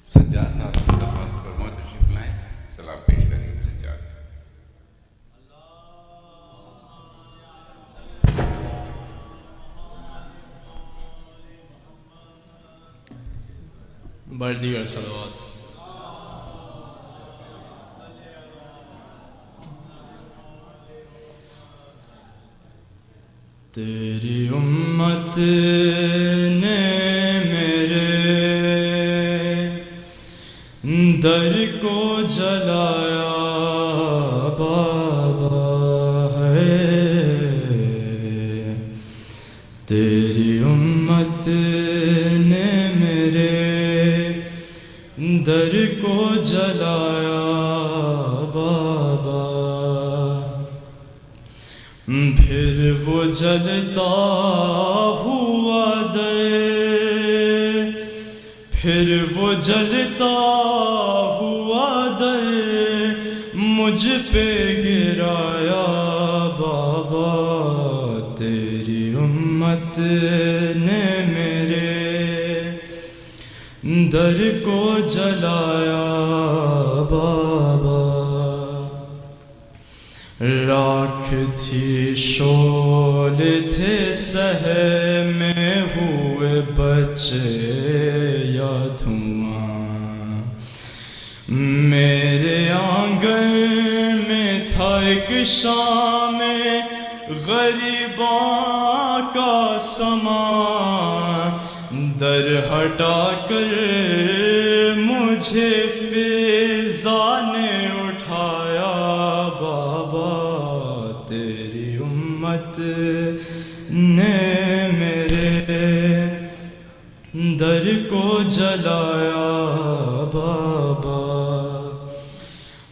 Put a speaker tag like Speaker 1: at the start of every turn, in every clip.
Speaker 1: سجاد صاحب کی درخواست پر موت تشریف لائیں، سلام پیش کریں سجاد۔
Speaker 2: بردیگر صلوات۔ تیری امت نے میرے در کو جلایا بابا ہے، تیری امت نے میرے در کو جلایا بابا، پھر وہ جلتا ہوا در، پھر وہ جلتا ہوا در مجھ پہ گرایا بابا، تیری امت نے میرے در کو جلایا بابا، راکھ تھی شعلے تھے سہمے ہوئے بچے یا دھواں، میرے آنگن میں تھا ایک شام غریباں کا سماں، در ہٹا کر مجھے فضا نے اٹھایا بابا، تیری امت نے میرے در کو جلایا بابا،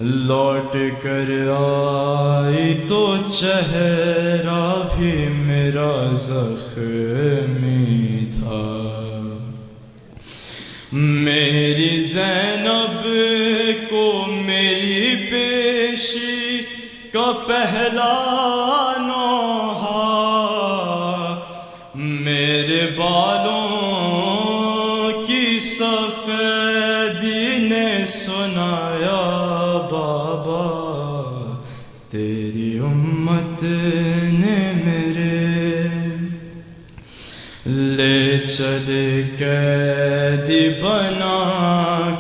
Speaker 2: لوٹ کر آئی تو چہرہ بھی میرا زخمی تھا، میری زینب کو میری پیشی کا پہلا نوحہ، میرے بالوں کی سفیدی نے سنایا بابا، تیری امت نے میرے لے چلے قیدی بنا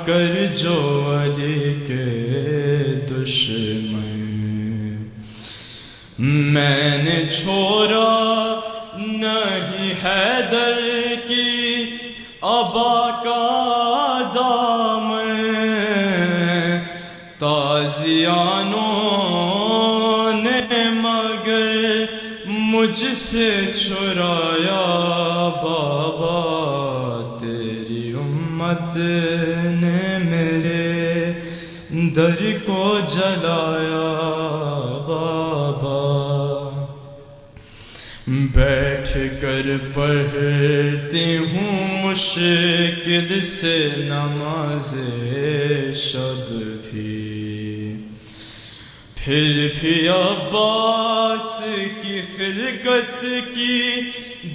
Speaker 2: کر جو علی کے دشمن، میں نے چھوڑا نہیں حیدر کی ابا کا دامن، تازیانوں نے مگر مجھ سے چھڑایا بابا، تیری امت نے میرے در کو جلایا بابا، بیٹھ کر پڑھتی ہوں مشکل سے نماز شب بھی، پھر بھی عباس کی خلقت کی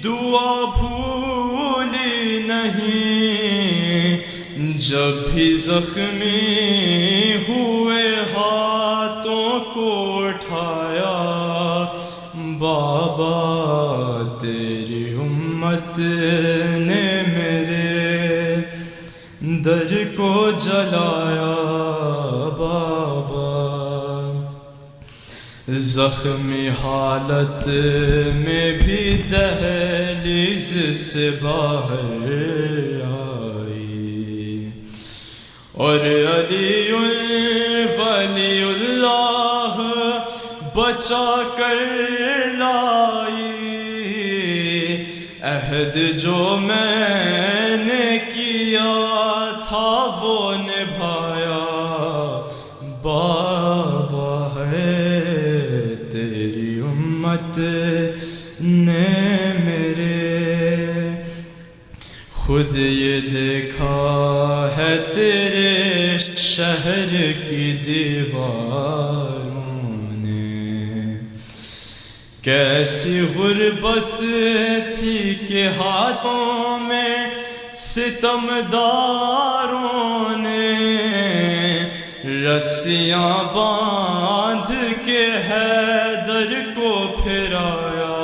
Speaker 2: دعا بھولی نہیں، جب بھی زخمی ہوئے ہاتھوں کو اٹھایا بابا، تیری امت نے میرے در کو جلایا بابا، زخمی حالت میں بھی دہلیز سے باہر آئی، اور علی ولی اللہ بچا کر لائی، عہد جو میں نے کیا تھا وہ نبھایا بابا ہے، تیری امت نے میرے خود یہ دیکھا ہے تیرے شہر کی دیواروں نے، کیسی غربت تھی کہ ہاتھوں میں ستمداروں رسیاں باندھ کے حیدر کو پھرایا،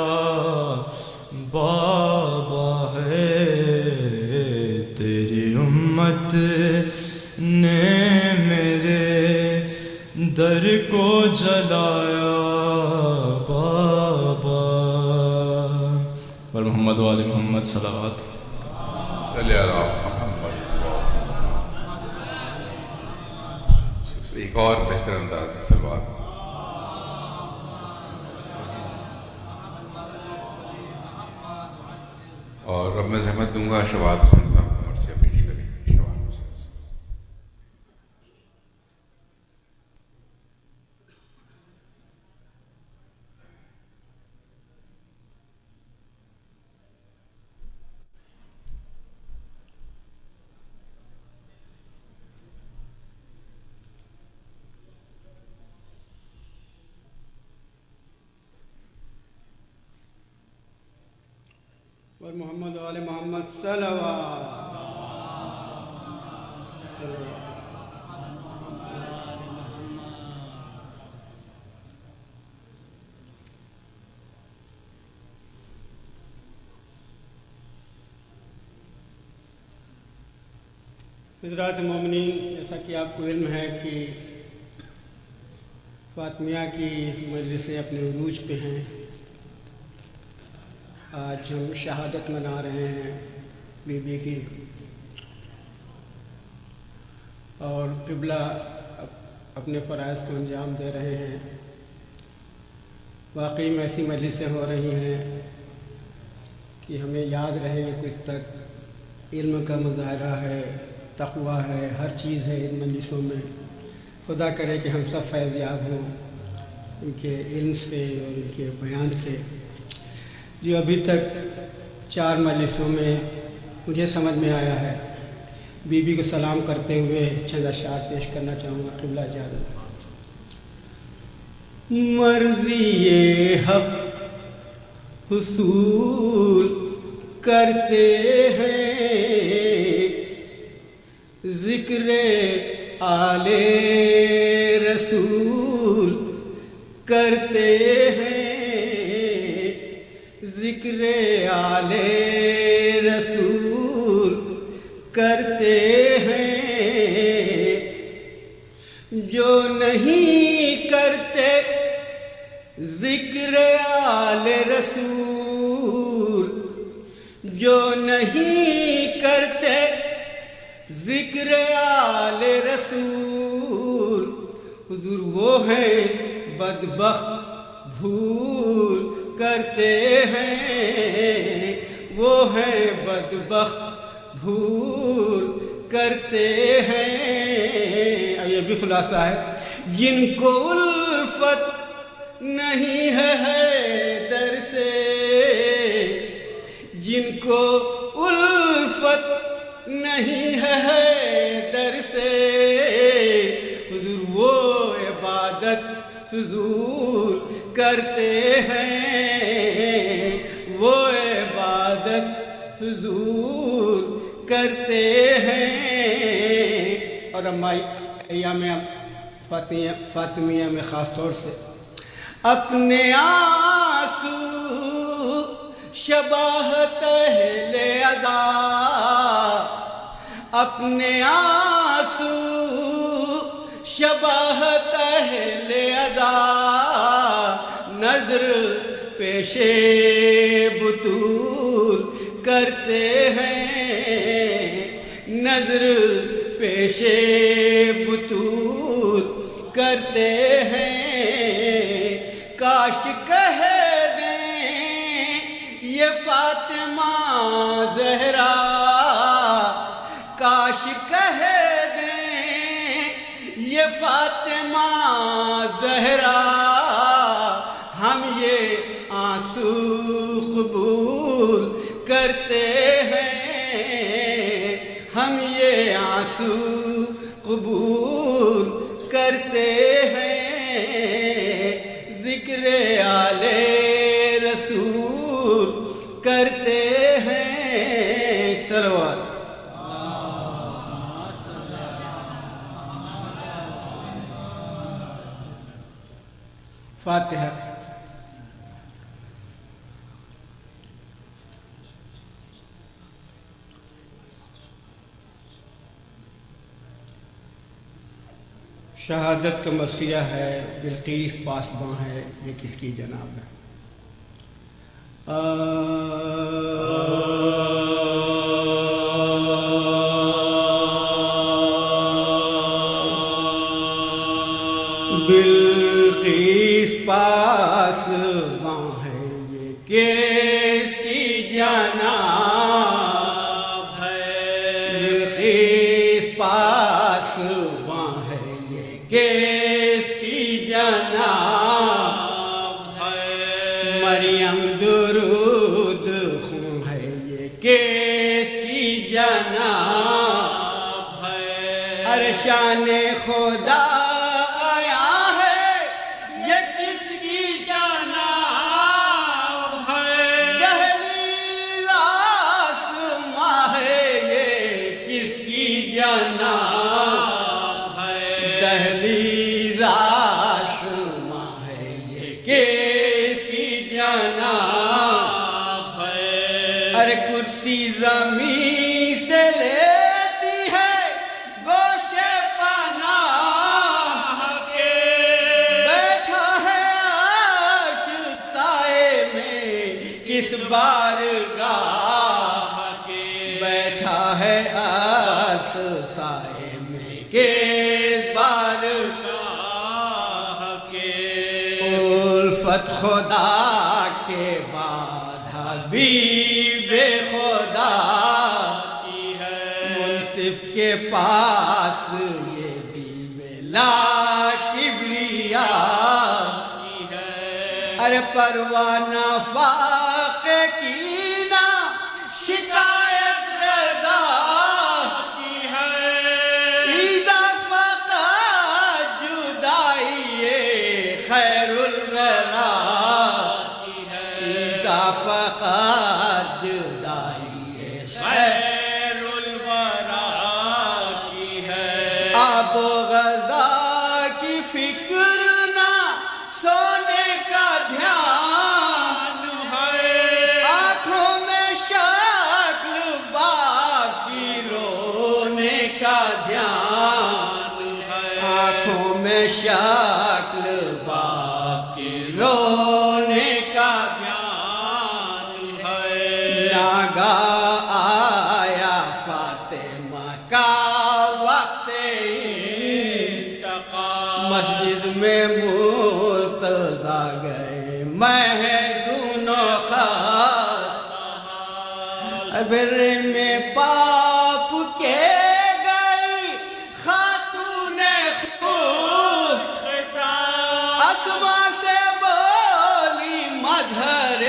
Speaker 2: بابا ہے تیری امت نے میرے در کو جلایا، بابا۔ اور محمد و آل محمد صلوات۔
Speaker 1: صلی اللہ محمد۔ ایک اور بہتر انداز میں سلوات۔ اور اب میں زحمت دوں گا شواد حسین صاحب کو مرثیہ پیش کریں۔ شواد حسین صاحب۔
Speaker 3: اور محمد و آل محمد صلوات۔ حضرات مومنین، جیسا کہ آپ کو علم ہے کہ فاطمیہ کی مجلسیں اپنے عروج پہ ہیں۔ آج ہم شہادت منا رہے ہیں بی بی کی، اور قبلہ اپنے فرائض کو انجام دے رہے ہیں۔ واقعی میں ایسی مجلسیں ہو رہی ہیں کہ ہمیں یاد رہے کچھ تک علم کا مظاہرہ ہے، تقویٰ ہے، ہر چیز ہے ان مجلسوں میں۔ خدا کرے کہ ہم سب فیض یاب ہوں ان کے علم سے اور ان کے بیان سے۔ جو ابھی تک 4 مجلسوں میں مجھے سمجھ میں آیا ہے، بی بی کو سلام کرتے ہوئے چند اشعار پیش کرنا چاہوں گا۔ قبلہ اجازت۔ مرضی حق حصول کرتے ہیں، ذکر آل رسول کرتے ہیں، ذکر آل رسول کرتے ہیں۔ جو نہیں کرتے ذکر آل رسول، جو نہیں کرتے ذکر آل رسول، حضور وہ ہیں بدبخت بھول کرتے ہیں، وہ ہیں بدبخت بھول کرتے ہیں۔ اب یہ بھی خلاصہ ہے۔ جن کو الفت نہیں ہے حیدر سے، جن کو الفت نہیں ہے حیدر سے، حضور وہ عبادت فضول کرتے ہیں، وہ عبادت فضول کرتے ہیں۔ اور ایام فاطمیہ میں خاص طور سے اپنے آنسو شباہت اہل ادا، اپنے آنسو شباہت اہل ادا، نظر پیش بطول کرتے ہیں، نظر پیش بطول کرتے ہیں۔ کاش کہہ دیں یہ فاطمہ زہرا، کاش کہہ دیں یہ فاطمہ زہرا، ہم یہ آنسو قبول کرتے ہیں، ہم یہ آنسو قبول کرتے ہیں۔ ذکر آل رسول کرتے ہیں۔ صلوات۔ فاتحہ. شہادت کا مسئلہ ہے، بلقیس پاسباں ہے، یہ کس کی جناب ہے؟ بلقیس پاسباں ہے، یہ کس کی جناب ہے؟ بلقیس پاسباں ہے، کس کی جناب ہے؟ مریم درود خوں ہے، یہ کس کی جناب ہے؟ عرشان خدا آیا ہے، یہ کس کی جناب ہے؟ دہلیز آسماں ہے، یہ کس کی جناب ہے؟ دہلیز آسماں ہے، یہ کس کی جناب ہے؟ ارے کرسی زمین سے لیتی ہے گوشے پناہ کے، بیٹھا ہے عرش سائے میں کس بارگاہ کے، بیٹھا ہے عرش سائے میں کس بارگاہ کے؟ الفت خدا کے بعد حبیب خدا کی ہے، منصف کے پاس یہ بھی لا کبریا کی ہے. ارے پروانہ فاقے کی نہ شکایت رضا کی ہے، ایذا فقط جدائی خیر الورا کی ہے، ایذا فقط جدائی خیر الورا کی ہے. آب و غذا کی فکر نہ سونے کا دھیان ہے، آنکھوں میں شکل باقی رونے کا دھیان ہے، آنکھوں میں شکل باقی رونے کا دھیان ہے. ناگاہ آیا فاطمہ کا وقت انتقال، مسجد میں مرتضیٰ گئے محزون و خستہ، بر میں پاپ کے گئی خاتون خوش، اسماء سے بولی مظہر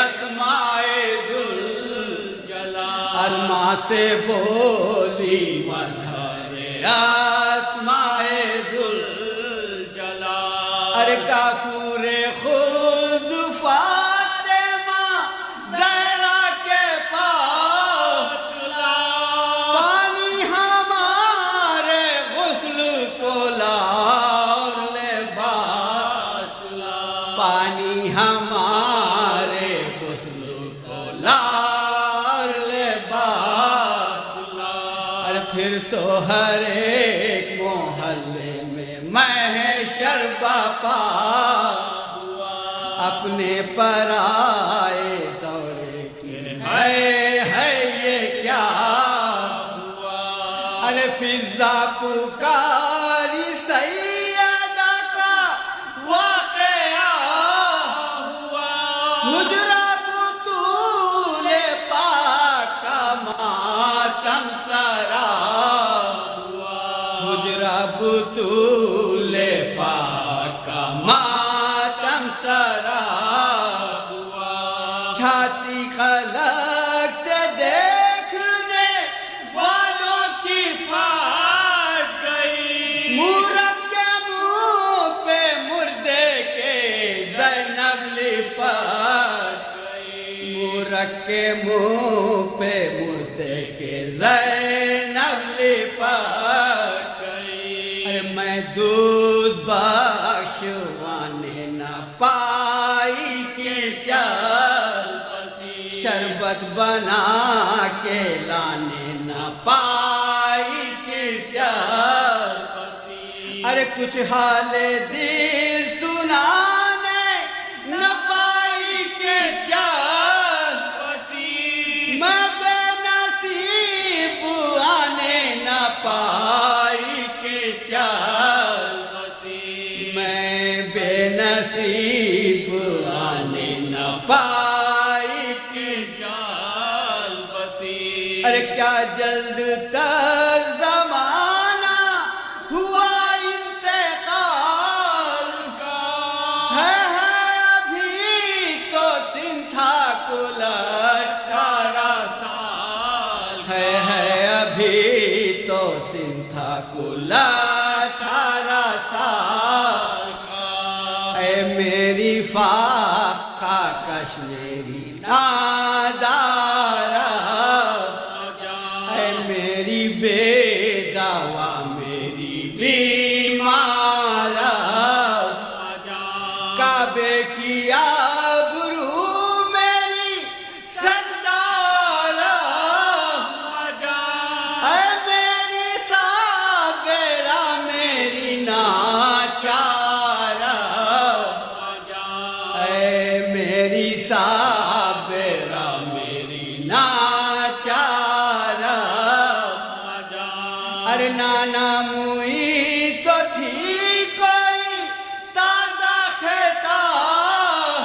Speaker 3: اسماء ذوالجلال، اسماء سے بولی مظہر اسماء ذوالجلال. ارے کافور خود فاطمہ زہرا کے پاس لاؤ، پانی ہمارے غسل کو لاؤ، لباس لاؤ، پانی ہمارے غسل کو لاؤ، لباس لاؤ. اور پھر تو ہر ایک محلے میں محشر برپا ہوا، اپنے پرائے دوڑے کی ہے یہ کیا ہوا؟ ارے فضا پکاری سیدہ کا واقعہ ہوا، حجرہ بطول پاک کا ماتم سرا ہوا، حجرہ بطول پاک کا ماتم سرا ہوا. چھاتی خلق سے دیکھنے والوں کی پھٹ گئی، مورب کے منہ پہ مردے کے زینب لپٹ گئی، مورب کے منہ پہ مردے کے زینب لپٹ گئی. ارے میں دودھ بخشوانے خلقت بنا کے لانے نہ پائی کیا، ارے کچھ حال دل سنانے نہ پائی کیا، میں بے نصیب آنے نہ پائی کیا، میں بے نصیب آنے نہ پائی کیا، ارے کیا جلد تر زمانہ ہوا انتقال ہے ابھی تو سنتھا کل 18 سال ہے ابھی تو سنتھا کل 18 سال، اے میری فاقہ کش میری نادارہ، اے میری بے دوا میری بیمارہ، کعبے کی آبرو میری سردارہ، اے میری صابرہ میری ناچارہ، اے میری صابرہ میری ناچارہ، ارے نانا موئی تو تھی کوئی تازہ خطاب،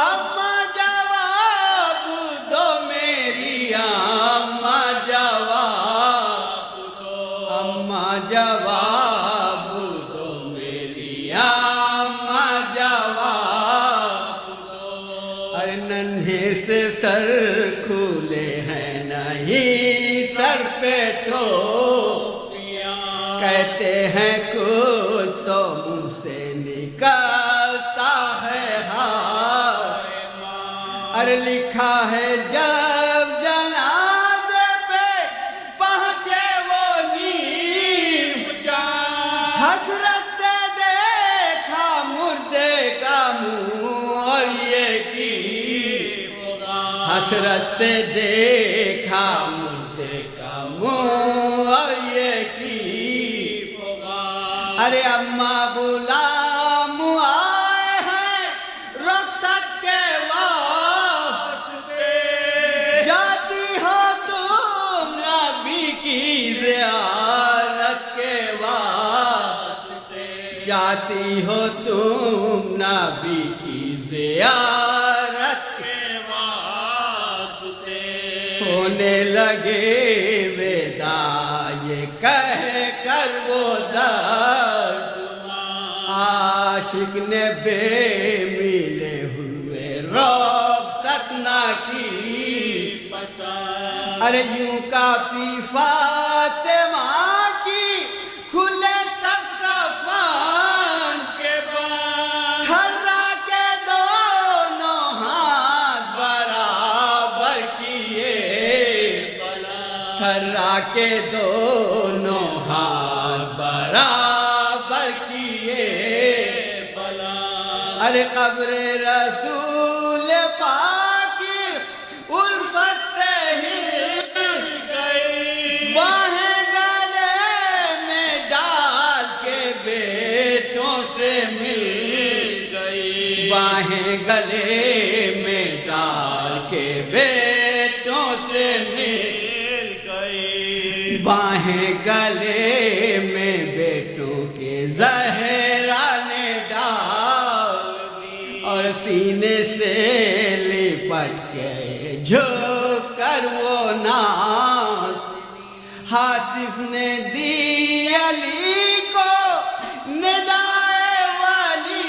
Speaker 3: اماں جواب دو میری اماں جواب دو، اماں جواب دو میری اماں جواب دو، ارے ننھے سے سر کھولے ہیں نہیں سر پہ ٹوپیاں، کہتے ہیں کچھ تو منہ سے نکلتا ہے ہائے، ارے لکھا ہے جب جنازے پہ پہنچے وہ نیم جان، حسرت سے دیکھا مردے کا منہ اور یہ کی، حسرت سے دیکھا مردے کا منہ اور یہ کی، ارے اماں غلام آئے ہیں رخصت کے واسطے، جاتی ہو تم نبی کی زیارت کے واسطے، جاتی ہو تم نبی کی زیارت کے واسطے، ہونے لگے ویدا یہ کہہ کر وہ درد، عاشق نے بے ملے ہوئے رخصت نہ کی پسند، ارے یوں کافی فاطمہ کی کھلے سب کفن کے بعد، تھرا کے دونوں ہاتھ برابر کیے، تھرا کے دونوں ہاتھ برابر کیے، ارے قبر رسول پاک الفت سے ہل گئی، باہیں گلے میں ڈال کے بیٹوں سے مل گئی، باہیں گلے میں ڈال کے بیٹوں سے مل گئی، باہیں گلے میں بیٹوں کے زہرا نے ڈال دی، اور سینے سے لپٹ کے جھک کر وہ ناز، حاطف نے دی علی کو ندائے والی،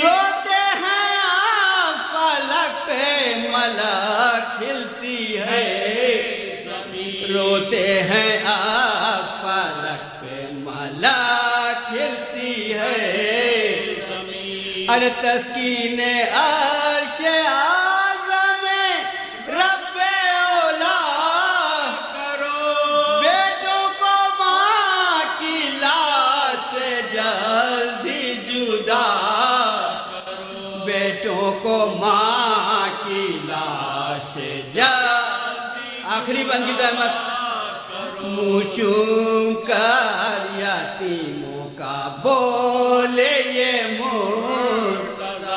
Speaker 3: روتے ہیں آپ فلک پہ ملک کھلتی ہے، روتے ہیں آپ فلک پہ ملک کھلتی ہے، ارے تسکین عرش اعظم رب اولا کرو، بیٹوں کو ماں کی لاش سے جلدی جدا کرو، بیٹوں کو ماں کی بن کی زحمت منہ چوم کر یتیموں کا بولے یہ مرتضی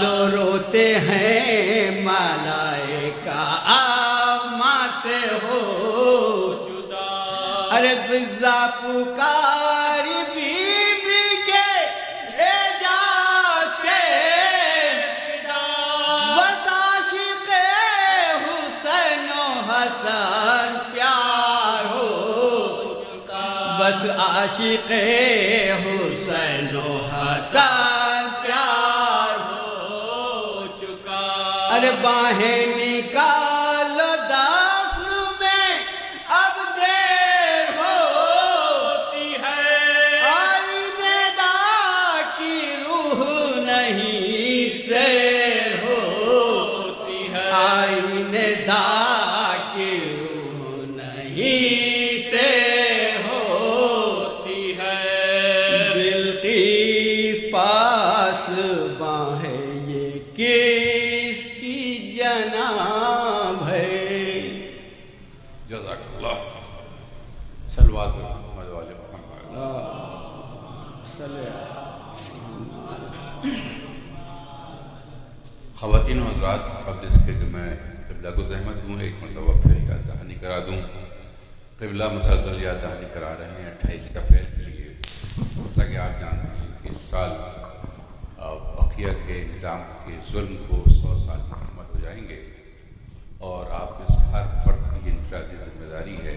Speaker 3: لو روتے ہیں ملائکہ اما سے ہو جدا ارے فضا پکاری بی بی کے اعجاز کے بس عاشق حسین و حسن پیار ہو بس عاشق حسین و حسن پیار ہو چکا ارے باہیں نکالو دفن میں اب دیر ہوتی ہے آئینے دا کی روح نہیں سیر ہوتی ہے آئینے دا کی روح نہیں سیر ہوتی ہے بلقیس پاس باہیں یہ کس کی جناب ہے
Speaker 1: جزاک اللہ صلوات محمد والے محمد خواتین و حضرات قبل اس کے کہ میں قبلہ کو زحمت دوں ایک مرتبہ پھر یاد دہانی کرا دوں قبلہ مسلسل یاد دہانی کرا رہے ہیں 28 اپریل کے لیے جیسا کہ آپ جانتے ہیں کہ اس سال بقیہ کے نظام کے ظلم کو 100 سال مکمل ہو جائیں گے اور آپ میں سے ہر فرد کی انفرادی ذمہ داری ہے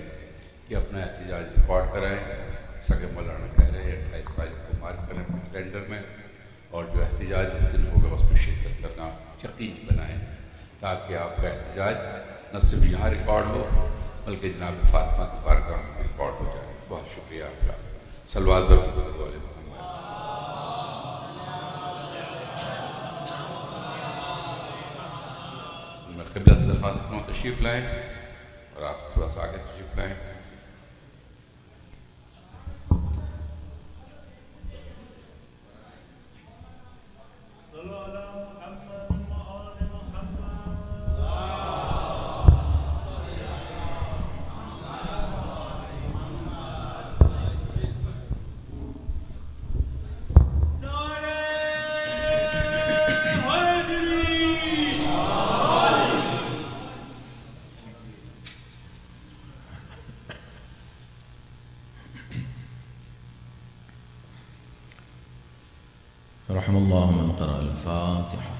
Speaker 1: کہ اپنا احتجاج ریکارڈ کرائیں جیسا کہ مولانا کہہ رہے ہیں 28 تاریخ کو مارک کریں اپنے کیلنڈر میں اور جو احتجاج اس دن ہوگا اس میں شرکت کرنا یقینی بنائیں تاکہ آپ کا احتجاج نہ صرف یہاں ریکارڈ ہو بلکہ جناب فاطمہ کی بارگاہ میں ریکارڈ ہو جائے بہت شکریہ آپ کا صلوات برحمت والے محمد میں قبلہ سے درخواست کروں تشریف لائیں اور آپ تھوڑا سا آگے تشریف لائیں
Speaker 4: رحم الله من قرأ الفاتحة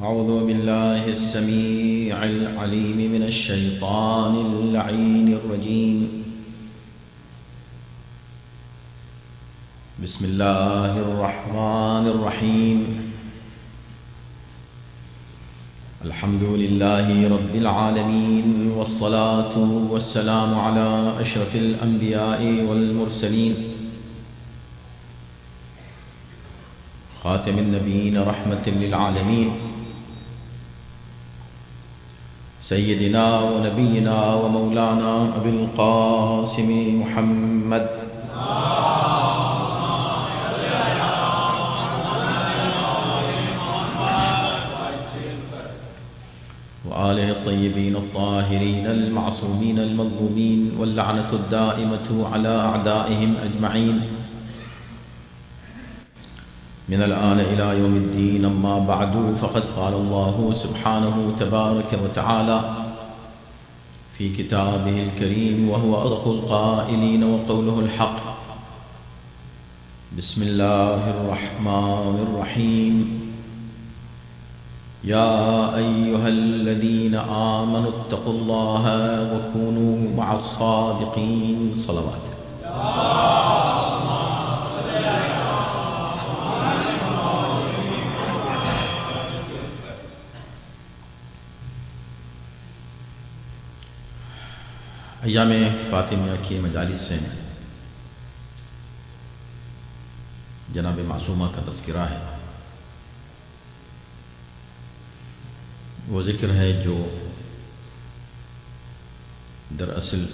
Speaker 4: أعوذ بالله السميع العليم من الشيطان اللعين الرجيم بسم الله الرحمن الرحيم الحمد لله رب العالمين والصلاة والسلام على أشرف الأنبياء والمرسلين خاتم النبيين رحمة للعالمين سيدنا ونبينا ومولانا أبي القاسم محمد وآله الطيبين الطاهرين المعصومين المظلومين واللعنة الدائمة على أعدائهم أجمعين من الآن إلى يوم الدين أما بعد فقد قال الله سبحانه تبارك وتعالى في كتابه الكريم وهو أصدق القائلين وقوله الحق بسم الله الرحمن الرحيم يا أيها الذين آمنوا اتقوا الله وكونوا مع الصادقين صلوات ایام فاطمیہ کی مجالس سے جناب معصومہ کا تذکرہ ہے. وہ ذکر ہے جو دراصل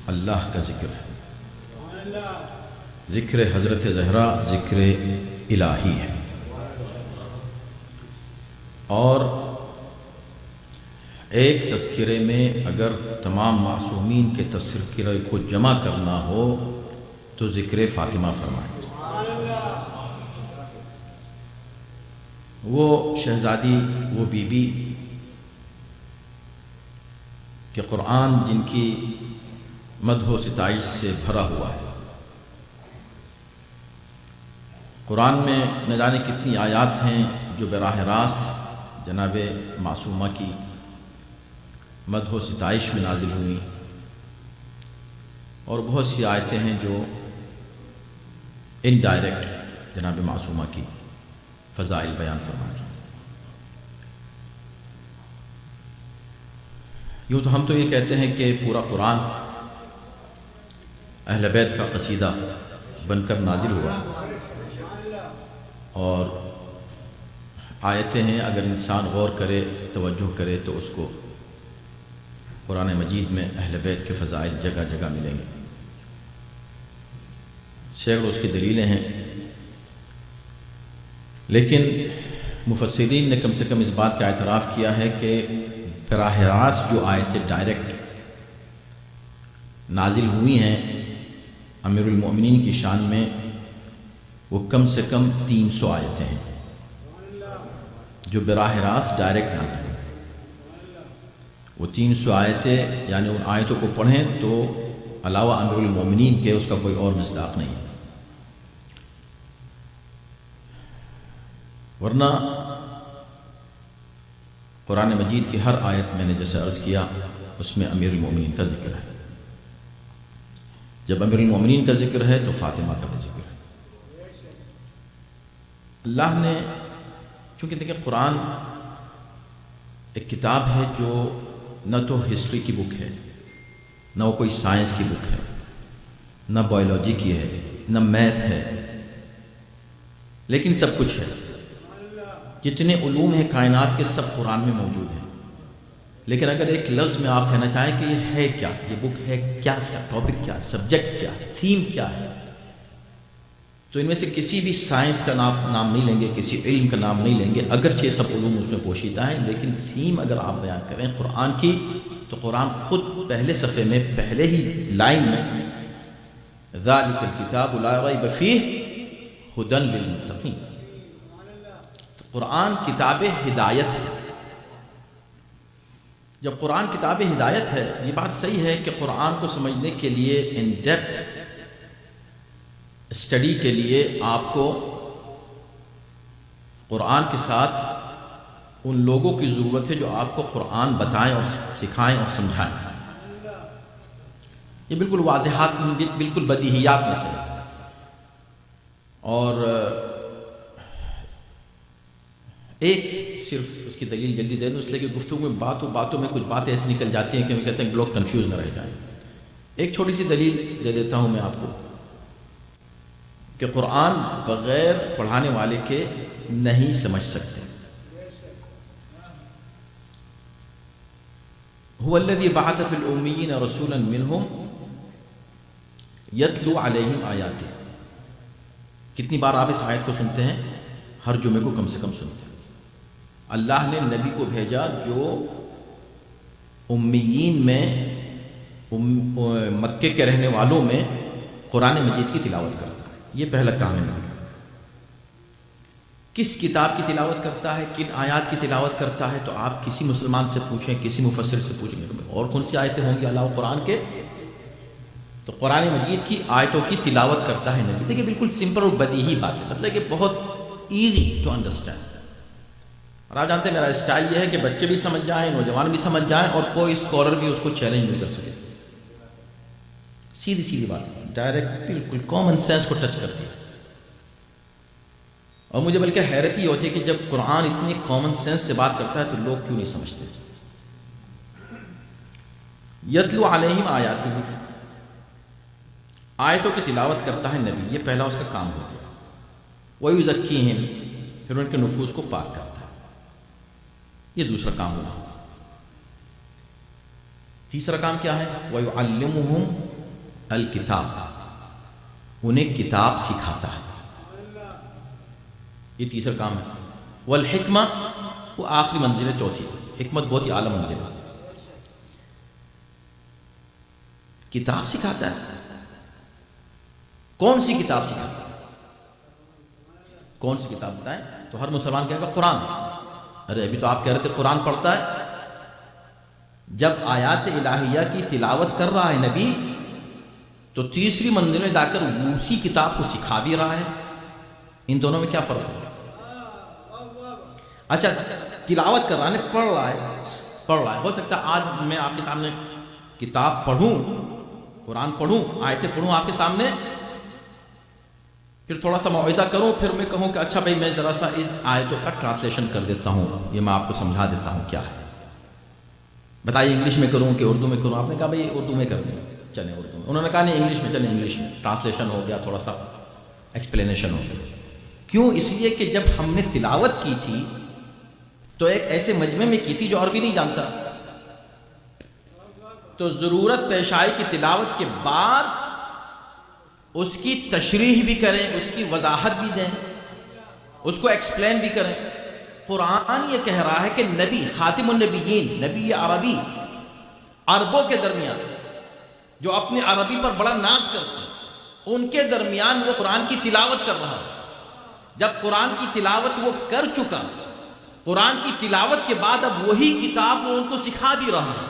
Speaker 4: اللہ کا ذکر ہے. ذکر حضرت زہرا ذکر الہی ہے، اور ایک تذکرے میں اگر تمام معصومین کے تذکرے کو جمع کرنا ہو تو ذکر فاطمہ فرمائیں. وہ شہزادی، وہ بی بی کہ قرآن جن کی مدح و ستائش سے بھرا ہوا ہے. قرآن میں نہ جانے کتنی آیات ہیں جو براہ راست جناب معصومہ کی مدح و ستائش میں نازل ہوئی، اور بہت سی آیتیں ہیں جو انڈائریکٹ جناب معصومہ کی فضائل بیان فرماتی. یوں تو ہم تو یہ کہتے ہیں کہ پورا قرآن اہل بیت کا قصیدہ بن کر نازل ہوا، اور آیتیں ہیں اگر انسان غور کرے، توجہ کرے تو اس کو قرآن مجید میں اہل بیت کے فضائل جگہ جگہ ملیں گے. سینکڑوں اس کی دلیلیں ہیں، لیکن مفسرین نے کم سے کم اس بات کا اعتراف کیا ہے کہ براہ راست جو آیتیں ڈائریکٹ نازل ہوئی ہیں امیر المؤمنین کی شان میں، وہ کم سے کم 300 آیتیں ہیں جو براہ راست ڈائریکٹ نازل ہوئی. وہ 300 آیتیں یعنی ان آیتوں کو پڑھیں تو علاوہ امیر المؤمنین کے اس کا کوئی اور مصداق نہیں ہے. ورنہ قرآن مجید کی ہر آیت میں نے جیسے عرض کیا اس میں امیر المؤمنین کا ذکر ہے. جب امیر المؤمنین کا ذکر ہے تو فاطمہ کا بھی ذکر ہے. اللہ نے چونکہ دیکھیں قرآن ایک کتاب ہے جو نہ تو ہسٹری کی بک ہے، نہ وہ کوئی سائنس کی بک ہے، نہ بایولوجی کی ہے، نہ میتھ ہے، لیکن سب کچھ ہے. جتنے علوم ہیں کائنات کے سب قرآن میں موجود ہیں. لیکن اگر ایک لفظ میں آپ کہنا چاہیں کہ یہ ہے کیا، یہ بک ہے کیا، اس کا ٹاپک کیا ہے، سبجیکٹ کیا ہے، تھیم کیا ہے، تو ان میں سے کسی بھی سائنس کا نام نہیں لیں گے، کسی علم کا نام نہیں لیں گے، اگرچہ سب علوم اس میں پوشیدہ ہیں. لیکن تھیم اگر آپ بیان کریں قرآن کی تو قرآن خود پہلے صفحے میں پہلے ہی لائن میں ذالک الکتاب لا ریب فیہ ھدی للمتقین. قرآن کتاب ہدایت ہے. جب قرآن کتاب ہدایت ہے، یہ بات صحیح ہے کہ قرآن کو سمجھنے کے لیے ان ڈیپتھ اسٹڈی کے لیے آپ کو قرآن کے ساتھ ان لوگوں کی ضرورت ہے جو آپ کو قرآن بتائیں اور سکھائیں اور سمجھائیں. یہ بالکل واضحات، بالکل بدیہیات میں سے. اور ایک صرف اس کی دلیل جلدی دے دوں، اس لیے کہ گفتگو میں باتوں میں کچھ باتیں ایسی نکل جاتی ہیں کہ میں کہتے ہیں کہ لوگ کنفیوز نہ رہ جائیں. ایک چھوٹی سی دلیل دے دیتا ہوں میں آپ کو کہ قرآن بغیر پڑھانے والے کے نہیں سمجھ سکتے. هو الذي بعث في الأميين رسولا منهم يتلو عليهم آياته. کتنی بار آپ اس آیت کو سنتے ہیں؟ ہر جمعے کو کم سے کم سنتے ہیں. اللہ نے نبی کو بھیجا جو امیین میں مکے کے رہنے والوں میں قرآن مجید کی تلاوت کرتا ہے. یہ پہلا کام ہے نبی کا. کس کتاب کی تلاوت کرتا ہے، کن آیات کی تلاوت کرتا ہے، تو آپ کسی مسلمان سے پوچھیں، کسی مفسر سے پوچھیں گے اور کون سی آیتیں ہوں گی علاوہ قرآن کے، تو قرآن مجید کی آیتوں کی تلاوت کرتا ہے نبی. دیکھیں بالکل سمپل اور بدیہی بات ہے، مطلب کہ بہت ایزی ٹو انڈرسٹینڈ. اور آپ جانتے ہیں میرا اسٹائل یہ ہے کہ بچے بھی سمجھ جائیں، نوجوان بھی سمجھ جائیں، اور کوئی اسکالر بھی اس کو چیلنج نہیں کر سکے. سیدھی سیدھی بات ہے، ڈائریکٹ بالکل کامن سینس کو ٹچ کرتی ہے. اور مجھے بلکہ حیرت ہی ہوتی ہے کہ جب قرآن اتنی کامن سینس سے بات کرتا ہے تو لوگ کیوں نہیں سمجھتے. یتلو علیہم آیاتہ، آیتوں کی تلاوت کرتا ہے نبی، یہ پہلا اس کا کام ہو گیا۔ وَيُزَكِّيهِمْ، پھر ان کے نفوس کو پاک کرتا ہے، یہ دوسرا کام ہوا۔ تیسرا کام کیا ہے؟ وَيُعَلِّمُهُمْ الْكِتَابَ، انہیں کتاب سکھاتا ہے، یہ تیسرا کام ہے۔ والحکمہ، وہ آخری منزل ہے، چوتھی۔ حکمت بہت ہی اعلیٰ منزل ہے، کتاب سکھاتا ہے۔ کون سی کتاب سکھاتا ہے؟ کون سی کتاب بتائیں؟ تو ہر مسلمان کہے گا قرآن۔ ارے ابھی تو آپ کہہ رہے تھے قرآن پڑھتا ہے۔ جب آیات الہیہ کی تلاوت کر رہا ہے نبی، تو تیسری منزل میں جا کر اسی کتاب کو سکھا بھی رہا ہے۔ ان دونوں میں کیا فرق ہے؟ اچھا، تلاوت کر رہا ہے، پڑھ رہا ہے۔ ہو سکتا ہے آج میں آپ کے سامنے کتاب پڑھوں، قرآن پڑھوں، آیتیں پڑھوں آپ کے سامنے، پھر تھوڑا سا موعظہ کروں، پھر میں کہوں کہ اچھا بھائی میں ذرا سا اس آیتوں کا ٹرانسلیشن کر دیتا ہوں، یہ میں آپ کو سمجھا دیتا ہوں کیا ہے۔ بتائیے انگلش میں کروں کہ اردو میں کروں؟ آپ نے کہا بھائی اردو میں کر دیں، چلیں اردو میں۔ انہوں نے کہا نہیں انگلش میں، چلیں انگلش میں، ٹرانسلیشن ہو گیا، تھوڑا سا ایکسپلینیشن ہو گیا۔ کیوں؟ اس لیے کہ جب ہم نے تلاوت کی تھی تو ایک ایسے مجمع میں کی تھی جو عربی نہیں جانتا، تو ضرورت پیش آئی کہ تلاوت کے بعد اس کی تشریح بھی کریں، اس کی وضاحت بھی دیں، اس کو ایکسپلین بھی کریں۔ قرآن یہ کہہ رہا ہے کہ نبی خاتم النبیین، نبی عربی، عربوں کے درمیان جو اپنی عربی پر بڑا ناز کرتے ہیں، ان کے درمیان وہ قرآن کی تلاوت کر رہا ہے۔ جب قرآن کی تلاوت وہ کر چکا، قرآن کی تلاوت کے بعد اب وہی کتاب وہ ان کو سکھا بھی رہا ہے۔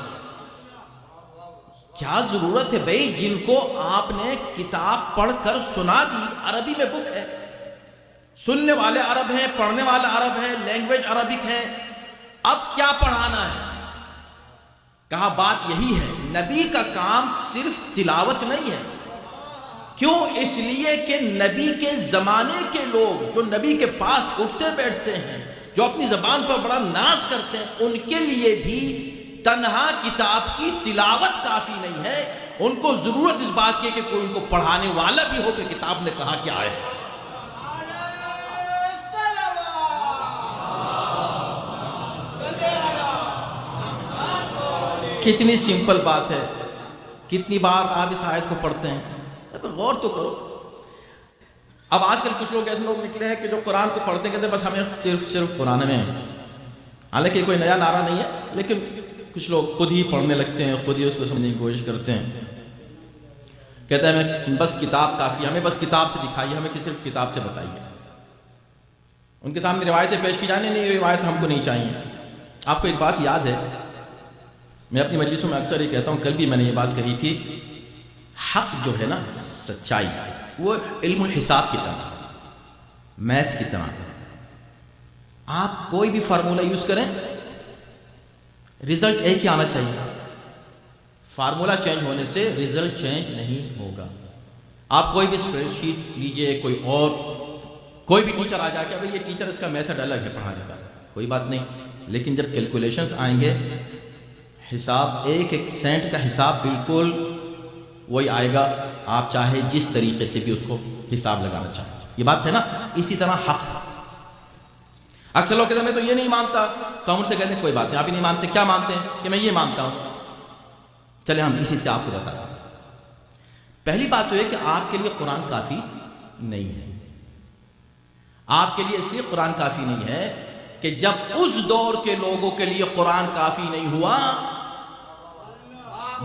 Speaker 4: کیا ضرورت ہے بھائی، جن کو آپ نے کتاب پڑھ کر سنا دی، عربی میں بک ہے، سننے والے عرب ہیں، پڑھنے والے عرب ہیں، لینگویج عربک ہے، اب کیا پڑھانا ہے؟ کہا بات یہی ہے، نبی کا کام صرف تلاوت نہیں ہے۔ کیوں؟ اس لیے کہ نبی کے زمانے کے لوگ جو نبی کے پاس اٹھتے بیٹھتے ہیں، جو اپنی زبان پر بڑا ناز کرتے ہیں، ان کے لیے بھی تنہا کتاب کی تلاوت کافی نہیں ہے، ان کو ضرورت اس بات کی کہ کوئی ان کو پڑھانے والا بھی ہو کہ کتاب نے کہا کیا ہے۔ کتنی سمپل بات ہے، کتنی بار آپ اس آیت کو پڑھتے ہیں، اب غور تو کرو۔ اب آج کل کچھ لوگ ایسے لوگ نکلے ہیں کہ جو قرآن کو پڑھتے کہتے ہیں بس ہمیں صرف قرآن میں، حالانکہ کوئی نیا نعرہ نہیں ہے، لیکن کچھ لوگ خود ہی پڑھنے لگتے ہیں، خود ہی اس کو سمجھنے کی کوشش کرتے ہیں، کہتے ہیں ہمیں بس کتاب کافی، ہمیں بس کتاب سے دکھائیے، ہمیں صرف کتاب سے بتائیے۔ ان کے سامنے روایتیں پیش کی جائیں، نہیں روایت ہم کو نہیں چاہیے۔ آپ کو ایک بات یاد ہے، میں اپنی مجلسوں میں اکثر یہ کہتا ہوں، کل بھی میں نے یہ بات کہی تھی، حق جو ہے نا، سچائی، وہ علم الحساب کی طرح، میتھ کی طرح۔ آپ کوئی بھی فارمولہ یوز کریں، رزلٹ ایک ہی آنا چاہیے۔ فارمولہ چینج ہونے سے رزلٹ چینج نہیں ہوگا۔ آپ کوئی بھی اسپریڈ شیٹ لیجئے، کوئی بھی ٹیچر آ جا کے بھئی یہ ٹیچر اس کا میتھڈ الگ ہے پڑھانے کا، کوئی بات نہیں، لیکن جب کیلکولیشنز آئیں گے، حساب ایک سینٹ کا حساب بالکل وہی آئے گا، آپ چاہے جس طریقے سے بھی اس کو حساب لگانا چاہیں۔ یہ بات ہے نا؟ اسی طرح حق، اکثر لوگ کہتے ہیں میں تو یہ نہیں مانتا، تو ہم ان سے کہتے ہیں کوئی بات نہیں، آپ ہی نہیں مانتے، کیا مانتے ہیں؟ کہ میں یہ مانتا ہوں۔ چلیں ہم اسی سے آپ کو بتاتے ہیں۔ پہلی بات تو یہ کہ آپ کے لیے قرآن کافی نہیں ہے۔ آپ کے لیے اس لیے قرآن کافی نہیں ہے کہ جب اس دور کے لوگوں کے لیے قرآن کافی نہیں ہوا،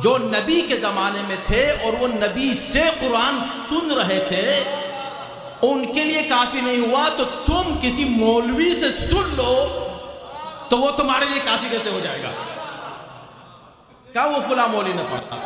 Speaker 4: جو نبی کے زمانے میں تھے اور وہ نبی سے قرآن سن رہے تھے، ان کے لیے کافی نہیں ہوا، تو تم کسی مولوی سے سن لو تو وہ تمہارے لیے کافی کیسے ہو جائے گا؟ کہا وہ فلاں مولوی نے پڑھا،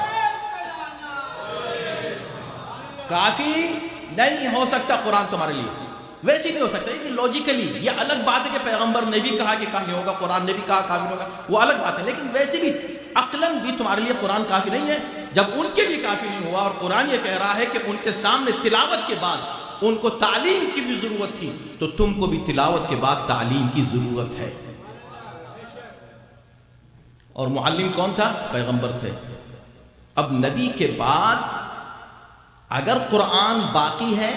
Speaker 4: کافی نہیں ہو سکتا قرآن تمہارے لیے، ویسے نہیں ہو سکتا۔ لیکن لاجیکلی یہ الگ بات ہے کہ پیغمبر نے بھی کہا کہ کافی ہوگا، قرآن نے بھی کہا کافی ہوگا، وہ الگ بات ہے، لیکن ویسے بھی عقلاً بھی تمہارے لیے قرآن کافی نہیں ہے۔ جب ان کے لیے کافی نہیں ہوا اور قرآن یہ کہہ رہا ہے کہ ان کے سامنے تلاوت کے بعد ان کو تعلیم کی بھی ضرورت تھی، تو تم کو بھی تلاوت کے بعد تعلیم کی ضرورت ہے۔ اور معلم کون تھا؟ پیغمبر تھے۔ اب نبی کے بعد اگر قرآن باقی ہے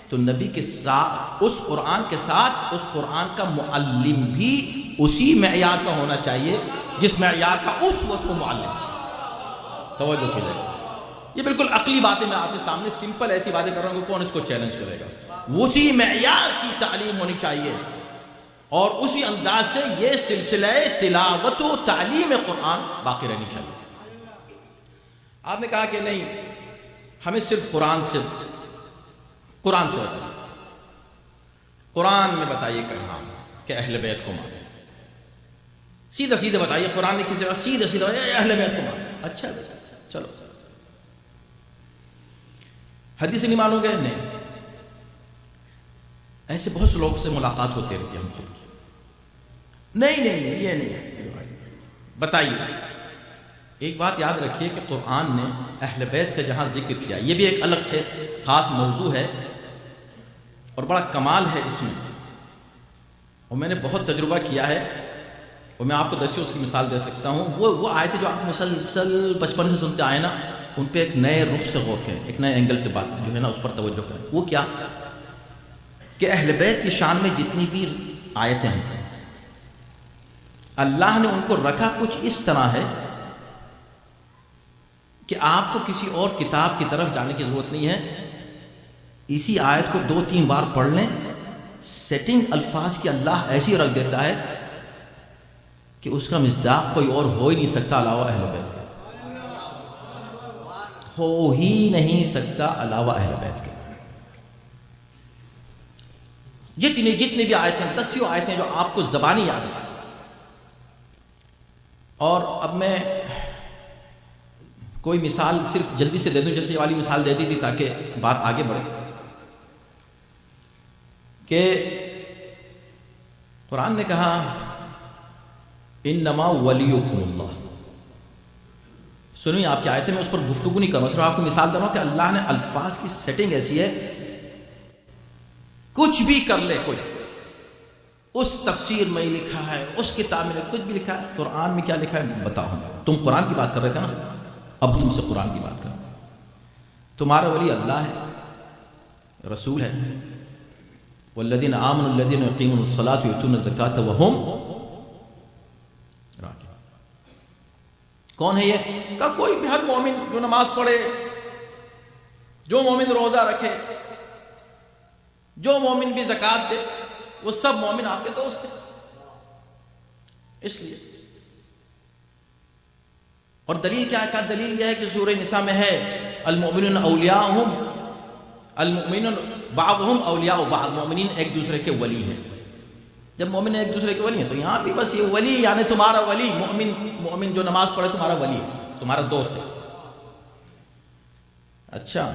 Speaker 4: تو نبی کے ساتھ اس قرآن کے ساتھ اس قرآن کا معلم بھی اسی معیار کا ہونا چاہیے جس معیار کا اس وقت وہ معلم. توجہ کیجیے، یہ بالکل عقلی باتیں میں آپ کے سامنے سمپل ایسی باتیں کر رہا ہوں کہ کون اس کو چیلنج کرے گا. اسی معیار کی تعلیم ہونی چاہیے اور اسی انداز سے یہ سلسلہ تلاوت و تعلیم قرآن باقی رہنی چاہیے. آپ نے کہا کہ نہیں ہمیں صرف قرآن سے ہوتا ہے. قرآن میں بتائیے کہاں کہ اہل بیت کو مانو، سیدھا سیدھا بتائیے قرآن نے کسی طرح سیدھا سیدھا اہل بیت کو مانو. اچھا چلو حدیث نہیں مانو گے؟ نہیں. ایسے بہت سے لوگوں سے ملاقات ہوتے رہتی ہے ہم سے. نہیں یہ نہیں. بتائیے ایک بات یاد رکھیے کہ قرآن نے اہل بیت کا جہاں ذکر کیا، یہ بھی ایک الگ خاص موضوع ہے اور بڑا کمال ہے اس میں، اور میں نے بہت تجربہ کیا ہے اور میں آپ کو دسیوں اس کی مثال دے سکتا ہوں. وہ آیتیں جو آپ مسلسل بچپن سے سنتے آئے نا، ان پہ ایک نئے رخ سے غور کریں، ایک نئے اینگل سے بات جو ہے نا اس پر توجہ کریں. وہ کیا کہ اہل بیت کی شان میں جتنی بھی آیتیں ہیں اللہ نے ان کو رکھا کچھ اس طرح ہے کہ آپ کو کسی اور کتاب کی طرف جانے کی ضرورت نہیں ہے. اسی آیت کو 2-3 بار پڑھ لیں، سیٹنگ الفاظ کی اللہ ایسی رکھ دیتا ہے کہ اس کا مصداق کوئی اور ہو ہی نہیں سکتا علاوہ اہل بیت کے، ہو ہی نہیں سکتا علاوہ اہل بیت کے. جتنی بھی آیتیں 10 آیتیں جو آپ کو زبانی یاد ہیں. اور اب میں کوئی مثال صرف جلدی سے دے دوں، جیسے یہ والی مثال دے دی تھی تاکہ بات آگے بڑھے، کہ قرآن نے کہا انما ولیکم اللہ. سنیے آپ کی آیتیں میں اس پر گفتگو نہیں کروں، صرف آپ کو مثال دے رہا ہوں کہ اللہ نے الفاظ کی سیٹنگ ایسی ہے کچھ بھی کر لے کوئی، اس تفسیر میں ہی لکھا ہے، اس کتاب میں کچھ بھی لکھا ہے، قرآن میں کیا لکھا ہے بتاؤ. تم قرآن کی بات کر رہے تھے نا، اب تم سے قرآن کی بات کر. تمہارا ولی اللہ ہے، رسول ہے. والذین آمنوا الذین یقیمون الصلاۃ ویؤتون الزکاۃ وہم راکعون. کون ہے یہ؟ کہ کوئی بھی ہر مومن جو نماز پڑھے، جو مومن روزہ رکھے، جو مومن بھی زکوٰۃ دے، وہ سب مومن آپ کے دوست ہیں. اس لیے اور دلیل کیا ہے؟ دلیل یہ ہے کہ سورہ نساء میں ہے المؤمنون اولیاءہم، المؤمنون بعضهم اولیاء بعض، مومنین ایک دوسرے کے ولی ہیں. جب مومن ایک دوسرے کے ولی ہیں تو یہاں بھی بس یہ ولی یعنی تمہارا ولی، مومن جو نماز پڑھے تمہارا ولی ہے، تمہارا دوست ہے. اچھا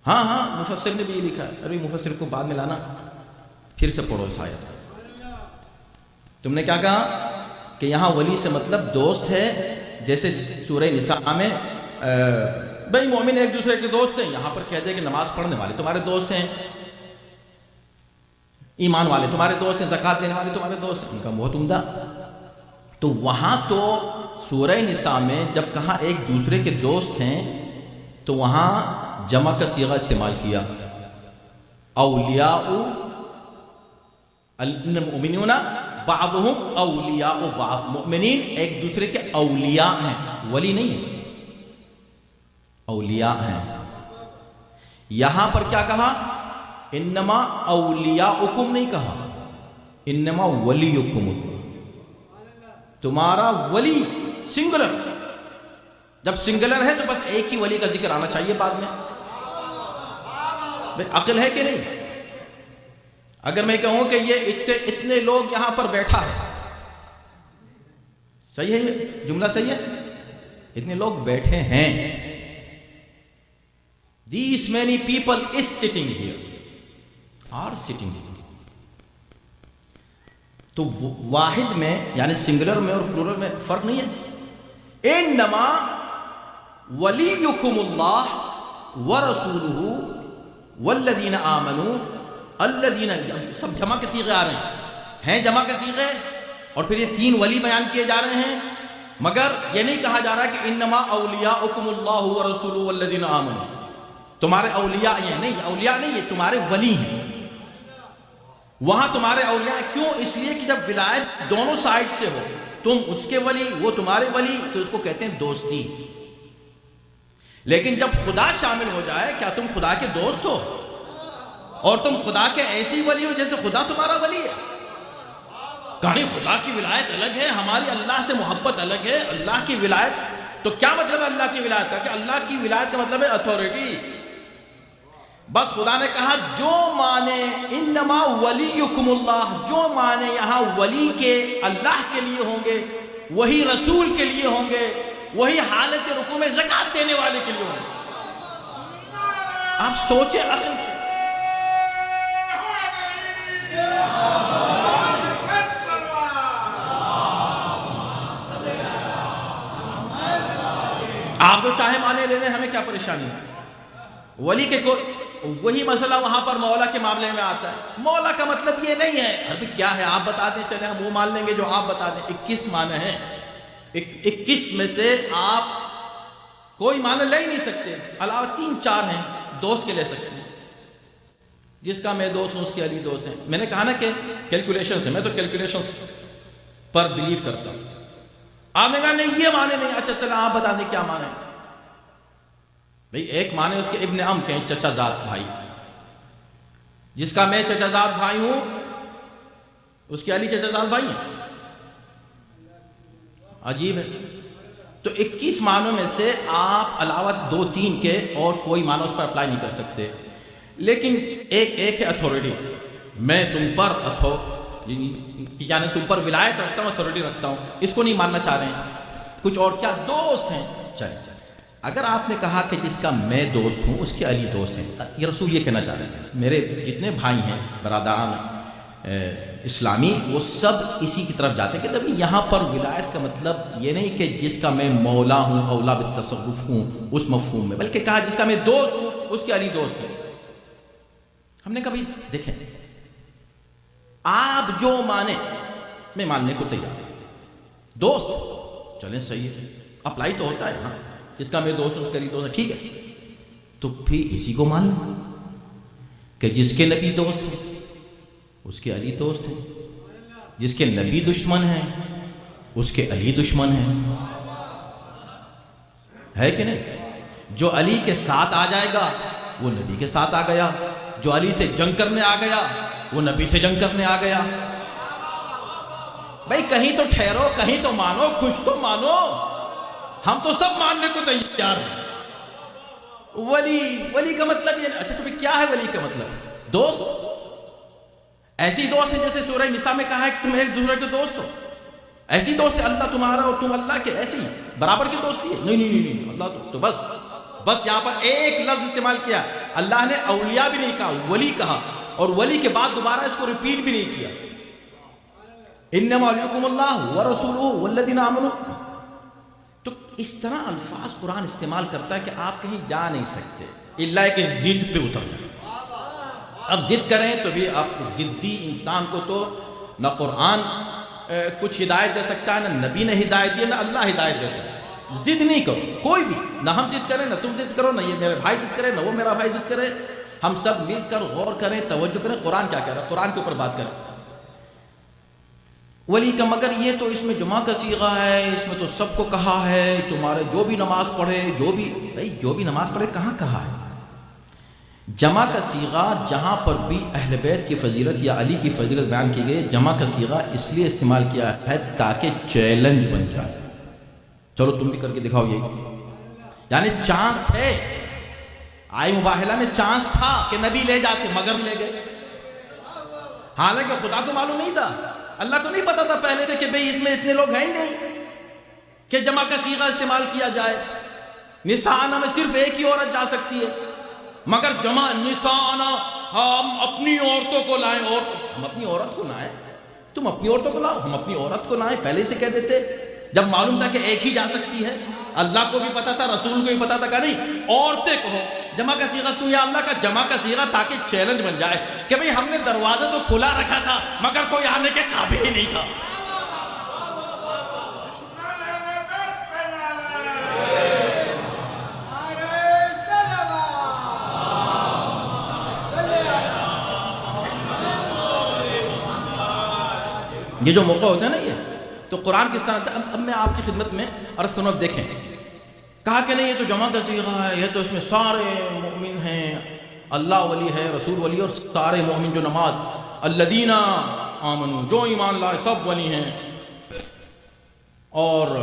Speaker 4: ہاں مفسر نے بھی یہ لکھا ہے. ارے مفسر کو بعد میں لانا، پھر سے پڑھو اس آیت. تم نے کیا کہا کہ یہاں ولی سے مطلب دوست ہے، جیسے سورہ نساء میں بھئی مومن ایک دوسرے کے دوست ہیں، یہاں پر کہہ دے کہ نماز پڑھنے والے تمہارے دوست ہیں، ایمان والے تمہارے دوست ہیں، زکوٰۃ دینے والے تمہارے دوست ہیں. ان کا بہت عمدہ. تو وہاں تو سورہ نساء میں جب کہا ایک دوسرے کے دوست ہیں تو وہاں جمع کا صیغہ استعمال کیا، اولیاء المؤمنون بعضهم اولیاء بعض، مومنین ایک دوسرے کے اولیاء ہیں، ولی نہیں ہیں، اولیاء ہیں. یہاں پر کیا کہا؟ انما اولیاؤکم نہیں کہا، انما ولیکم، تمہارا ولی سنگولر. جب سنگولر ہے تو بس ایک ہی ولی کا ذکر آنا چاہیے بعد میں. عقل ہے کہ نہیں؟ اگر میں کہوں کہ یہ اتنے لوگ یہاں پر بیٹھا ہے، صحیح ہے یہ جملہ صحیح ہے؟ اتنے لوگ بیٹھے ہیں، these many people is sitting here, are sitting here. تو واحد میں یعنی سنگولر میں اور پلورل میں فرق نہیں ہے. انما ولیکم اللہ ورسولہ والذین آمنوا الذین، سب جمع کے صیغے آ رہے ہیں جمع کے صیغے، اور پھر یہ 3 ولی بیان کیے جا رہے ہیں. مگر یہ نہیں کہا جا رہا کہ انما اولیاءکم اللہ ورسولہ والذین آمنوا، تمہارے اولیاء یہ نہیں، اولیاء نہیں، یہ تمہارے ولی ہیں۔ وہاں تمہارے اولیاء کیوں؟ اس لیے کہ جب ولایت دونوں سائڈ سے ہو، تم اس کے ولی وہ تمہارے ولی، تو اس کو کہتے ہیں دوستی۔ لیکن جب خدا شامل ہو جائے، کیا تم خدا کے دوست ہو؟ اور تم خدا کے ایسی ولی ہو جیسے خدا تمہارا ولی ہے؟ کہیں خدا کی ولایت الگ ہے، ہماری اللہ سے محبت الگ ہے، اللہ کی ولایت۔ تو کیا مطلب ہے اللہ کی ولایت کا؟ کہ اللہ کی ولایت کا مطلب ہے اتھارٹی۔ بس خدا نے کہا جو مانے انما ولیکم اللہ، جو مانے یہاں ولی کے اللہ کے لیے ہوں گے، وہی رسول کے لیے ہوں گے، وہی حالت رکوع میں زکوٰۃ دینے والے کے لیے ہوں گے۔ آپ سوچیں عقل سے۔ آپ جو چاہے مانے لے لیں، ہمیں کیا پریشانی ہے؟ ولی کے وہی مسئلہ وہاں پر مولا کے معاملے میں آتا ہے۔ مولا کا مطلب یہ نہیں ہے، ابھی کیا ہے آپ بتا دیں، چلیں ہم وہ مان لیں گے جو آپ بتا دیں۔ 21 معنی ہیں، 21 میں سے آپ کوئی معنی لے ہی نہیں سکتے، علاوہ 3-4 ہیں دوست کے لے سکتے ہیں۔ جس کا میں دوست ہوں اس کے علی دوست ہیں۔ میں نے کہا نا کہ کیلکولیشن سے، میں تو کیلکولیشن پر بلیو کرتا ہوں۔ آپ نے کہا نہیں یہ معنی نہیں، اچھا چلیں آپ بتا دیں کیا معنی ہے۔ بھئی ایک معنی اس کے ابن عم کہیں چچا زاد بھائی، جس کا میں چچا زاد بھائی ہوں اس کے علی چچا زاد بھائی ہیں۔ عجیب ہے۔ تو 21 معنوں میں سے آپ علاوہ 2-3 کے اور کوئی معنی اس پر اپلائی نہیں کر سکتے۔ لیکن ایک ہے اتھارٹی، میں تم پر یعنی تم پر ولایت رکھتا ہوں، اتھارٹی رکھتا ہوں، اس کو نہیں ماننا چاہ رہے ہیں۔ کچھ اور کیا دوست ہیں؟ چلیں اگر آپ نے کہا کہ جس کا میں دوست ہوں اس کے علی دوست ہیں، یہ رسول یہ کہنا چاہ رہے تھے میرے جتنے بھائی ہیں برادران اسلامی وہ سب اسی کی طرف جاتے ہیں کہ تبھی یہاں پر ولایت کا مطلب یہ نہیں کہ جس کا میں مولا ہوں، اولا بالتصرف ہوں اس مفہوم میں، بلکہ کہا جس کا میں دوست ہوں اس کے علی دوست ہیں۔ ہم نے کبھی دیکھیں آپ جو مانے میں ماننے کو تیار ہوں، دوست چلیں صحیح ہے، اپلائی تو ہوتا ہے ہاں، جس کا میں دوست ہوں اس کے علی دوست ہے، ٹھیک ہے، تو پھر اسی کو مان لیں کہ جس کے نبی دوست ہیں اس کے علی دوست ہیں، جس کے نبی دشمن ہیں اس کے علی دشمن ہیں، ہے کہ نہیں؟ جو علی کے ساتھ آ جائے گا وہ نبی کے ساتھ آ گیا، جو علی سے جنگ کرنے آ گیا وہ نبی سے جنگ کرنے آ گیا۔ بھائی کہیں تو ٹھہرو، کہیں تو مانو، کچھ تو مانو، ہم تو سب ماننے کو تیار ہیں۔ ولی کا مطلب یہ، اچھا تو کیا ہے ولی کا مطلب؟ دوست، ایسی دوست ہے جیسے سورہ نساء میں کہا ہے کہ تم ایک دوسرے کے دوست ہو، ایسی دوست ہے اللہ تمہارا اور تم اللہ کے، ایسی برابر کی دوستی ہے؟ نہیں، اللہ تو بس یہاں پر ایک لفظ استعمال کیا، اللہ نے اولیاء بھی نہیں کہا، ولی کہا، اور ولی کے بعد دوبارہ اس کو ریپیٹ بھی نہیں کیا، انما ولیکم اللہ ورسولہ والذین آمنوا۔ تو اس طرح الفاظ قرآن استعمال کرتا ہے کہ آپ کہیں جا نہیں سکتے الا کہ ضد پہ اتر جائیں۔ اب ضد کریں تو بھی آپ ضدی انسان کو تو نہ قرآن کچھ ہدایت دے سکتا ہے، نہ نبی نے ہدایت دی، نہ اللہ ہدایت دیتا ہے۔ ضد نہیں کرو کوئی بھی، نہ ہم ضد کریں، نہ تم ضد کرو، نہ یہ میرے بھائی ضد کرے، نہ وہ میرا بھائی ضد کرے، ہم سب مل کر غور کریں، توجہ کریں قرآن کیا کہہ رہا ہے، قرآن کے اوپر بات کریں۔ ولی کا مگر یہ تو اس میں جمع کا صیغہ ہے، اس میں تو سب کو کہا ہے تمہارے جو بھی نماز پڑھے، جو بھی نماز پڑھے کہاں کہا ہے؟ جمع کا صیغہ جہاں پر بھی اہل بیت کی فضیلت یا علی کی فضیلت بیان کی گئی، جمع کا صیغہ اس لیے استعمال کیا ہے تاکہ چیلنج بن جائے، چلو تم بھی کر کے دکھاؤ، یہی یعنی چانس ہے۔ آئی مباہلہ میں چانس تھا کہ نبی لے جاتے مگر لے گئے، حالانکہ خدا کو معلوم نہیں تھا، اللہ کو نہیں پتا تھا پہلے سے کہ بھئی اس میں اتنے لوگ ہیں ہی نہیں کہ جمع کا صیغہ استعمال کیا جائے۔ نساءنا میں صرف ایک ہی عورت جا سکتی ہے، مگر جمع نساءنا، ہم اپنی عورتوں کو لائیں، اور ہم اپنی عورت کو لائیں، تم اپنی عورتوں کو لاؤ، ہم اپنی عورت کو لائیں، پہلے سے کہہ دیتے جب معلوم تھا کہ ایک ہی جا سکتی ہے۔ اللہ کو بھی پتا تھا، رسول کو بھی پتا تھا کہ نہیں عورتیں کہو، جمع کا صیغہ تو یا اللہ کا جمع کا صیغہ تاکہ چیلنج بن جائے کہ بھئی ہم نے دروازہ تو کھلا رکھا تھا مگر کوئی آنے کے قابل ہی نہیں تھا۔ یہ جو موقع ہوتا ہے نا یہ تو قرآن کس طرح اب میں آپ کی خدمت میں عرض کروں. اب دیکھیں کہا کہ نہیں یہ تو جمع کا صیغہ ہے, یہ تو اس میں سارے مومن ہیں, اللہ ولی ہے, رسول ولی, اور سارے مومن جو نماز الذین آمنوا جو ایمان لائے سب ولی ہیں, اور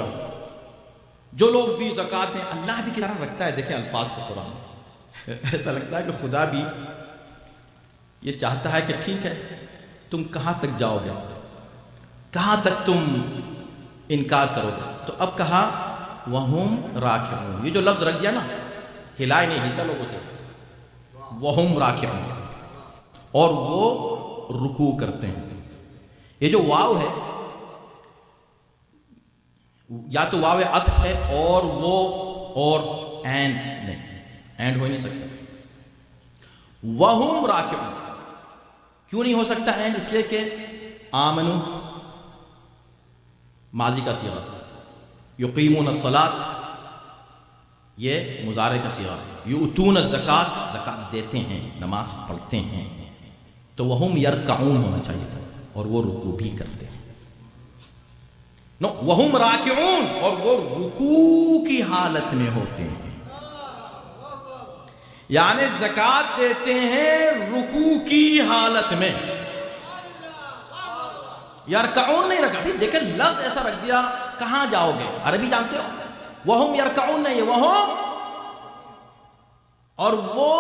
Speaker 4: جو لوگ بھی زکوٰۃ دیں اللہ بھی کس طرح رکھتا ہے. دیکھیں الفاظ کو قرآن ایسا لگتا ہے کہ خدا بھی یہ چاہتا ہے کہ ٹھیک ہے تم کہاں تک جاؤ گے, کہاں تک تم انکار کرو گے. تو اب کہا وَهُمْ رَاكِعُونَ, یہ جو لفظ رکھ دیا نا ہلائے نہیں ہلتا لوگوں سے, وَهُمْ رَاكِعُونَ, اور وہ رکوع کرتے ہیں. یہ جو واو ہے یا تو واو عطف ہے اور وہ اور اینڈ نہیں, اینڈ ہو نہیں سکتا. وَهُمْ رَاكِعُونَ کیوں نہیں ہو سکتا اینڈ؟ اس لیے کہ آمنو ماضی کا صیغہ, یقیمون الصلاۃ یہ مضارع کا صیغہ, یؤتون الزکات زکات دیتے ہیں, نماز پڑھتے ہیں. تو وہم یرکعون ہونا چاہیے تھا, اور وہ رکوع بھی کرتے ہیں. نو وہم راکعون, اور وہ رکوع کی حالت میں ہوتے ہیں, یعنی زکات دیتے ہیں رکوع کی حالت میں. یرکعون نہیں رکھا, دیکھیں لفظ ایسا رکھ دیا, کہاں جاؤ گے؟ عربی جانتے ہو, وہم یرکعون نہیں ہے, وہم اور وہ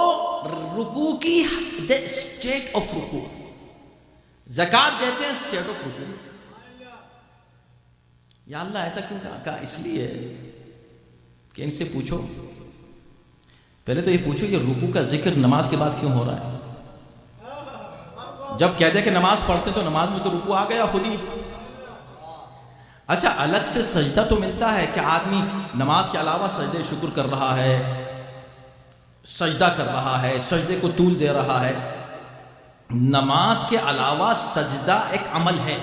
Speaker 4: رکوع کی اسٹیٹ آف رکوع, زکات دیتے ہیں اسٹیٹ آف رکوع. یا اللہ ایسا کیوں کہا؟ اس لیے کہ ان سے پوچھو, پہلے تو یہ پوچھو کہ رکوع کا ذکر نماز کے بعد کیوں ہو رہا ہے؟ جب کہتے ہیں کہ نماز پڑھتے تو نماز میں تو رکوع آ گیا خود ہی. اچھا الگ سے سجدہ تو ملتا ہے کہ آدمی نماز کے علاوہ سجدے شکر کر رہا ہے, سجدہ کر رہا ہے, سجدے کو طول دے رہا ہے. نماز کے علاوہ سجدہ ایک عمل ہے,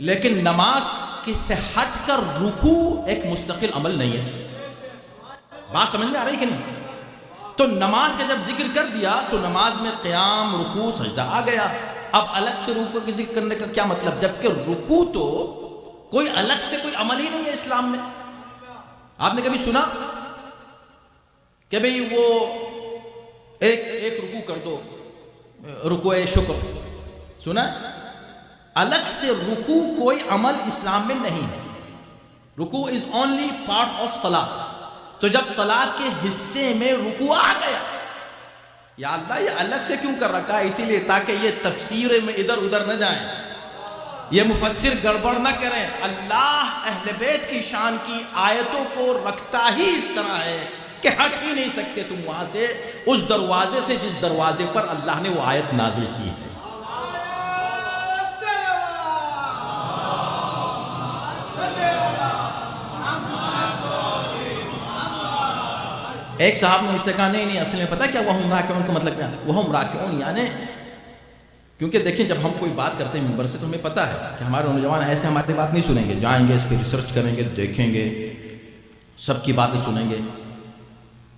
Speaker 4: لیکن نماز سے ہٹ کر رکوع ایک مستقل عمل نہیں ہے. بات سمجھ میں آ رہی کہ نہیں؟ تو نماز کا جب ذکر کر دیا تو نماز میں قیام رکوع سجدہ آ گیا. اب الگ سے رکوع کا ذکر کرنے کا کیا مطلب؟ جبکہ رکوع تو کوئی الگ سے کوئی عمل ہی نہیں ہے اسلام میں. آپ نے کبھی سنا کہ بھئی وہ ایک رکوع کر دو, رکوع شکر سنا؟ الگ سے رکوع کوئی عمل اسلام میں نہیں ہے. رکوع از اونلی پارٹ آف صلاۃ. تو جب صلاۃ کے حصے میں رکوع آ گیا, یا اللہ یہ الگ سے کیوں کر رکھا ہے؟ اسی لیے تاکہ یہ تفسیر میں ادھر ادھر نہ جائیں, یہ مفسر گڑبڑ نہ کریں. اللہ اہل بیت کی شان کی آیتوں کو رکھتا ہی اس طرح ہے کہ ہٹ ہی نہیں سکتے تم وہاں سے, اس دروازے سے جس دروازے پر اللہ نے وہ آیت نازل کی ہے. ایک صاحب نے مجھ سے کہا نہیں اصل میں پتہ کیا وہم راکعون کا مطلب کیا ہے؟ وہم راکعون یعنی کیونکہ دیکھیں جب ہم کوئی بات کرتے ہیں منبر سے تو ہمیں پتہ ہے کہ ہمارے نوجوان ایسے ہماری بات نہیں سنیں گے, جائیں گے اس پہ ریسرچ کریں گے, دیکھیں گے, سب کی باتیں سنیں گے.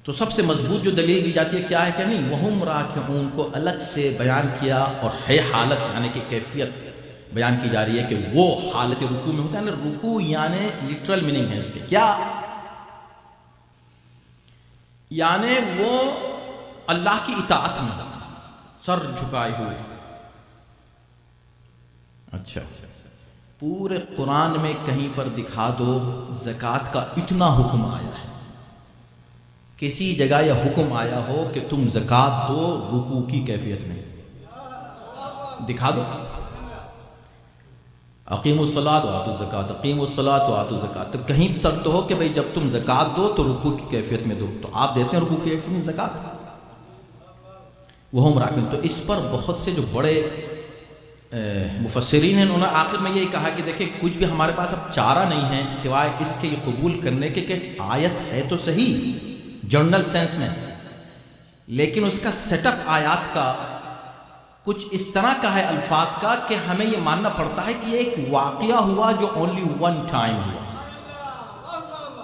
Speaker 4: تو سب سے مضبوط جو دلیل دی جاتی ہے کیا ہے کہ نہیں وہم راکعون کو الگ سے بیان کیا, اور ہے حالت یعنی کہ کیفیت بیان کی جا رہی ہے کہ وہ حالت رکوع میں ہوتا ہے نا. رکوع یعنی لٹرل میننگ ہے اس کے کیا, یعنی وہ اللہ کی اطاعت میں سر جھکائے ہوئے. اچھا پورے قرآن میں کہیں پر دکھا دو زکوٰۃ کا اتنا حکم آیا ہے, کسی جگہ یہ حکم آیا ہو کہ تم زکوٰۃ دو رکوع کی کیفیت میں؟ دکھا دو. اقیموا الصلاۃ وآتوا الزکاۃ, اقیموا الصلاۃ وآتوا الزکاۃ. تو کہیں تک تو ہو کہ بھئی جب تم زکوٰۃ دو تو رکوع کی کیفیت میں دو. تو آپ دیتے ہیں رکوع کی کیفیت میں زکوٰۃ, وہم راکعون. تو اس پر بہت سے جو بڑے مفسرین ہیں انہوں نے آخر میں یہی کہا کہ دیکھیں کچھ بھی ہمارے پاس اب چارہ نہیں ہے سوائے اس کے یہ قبول کرنے کے کہ آیت ہے تو صحیح جنرل سینس میں, لیکن اس کا سیٹ اپ آیات کا کچھ اس طرح کا ہے الفاظ کا کہ ہمیں یہ ماننا پڑتا ہے کہ یہ ایک واقعہ ہوا جو اونلی ون ٹائم ہوا.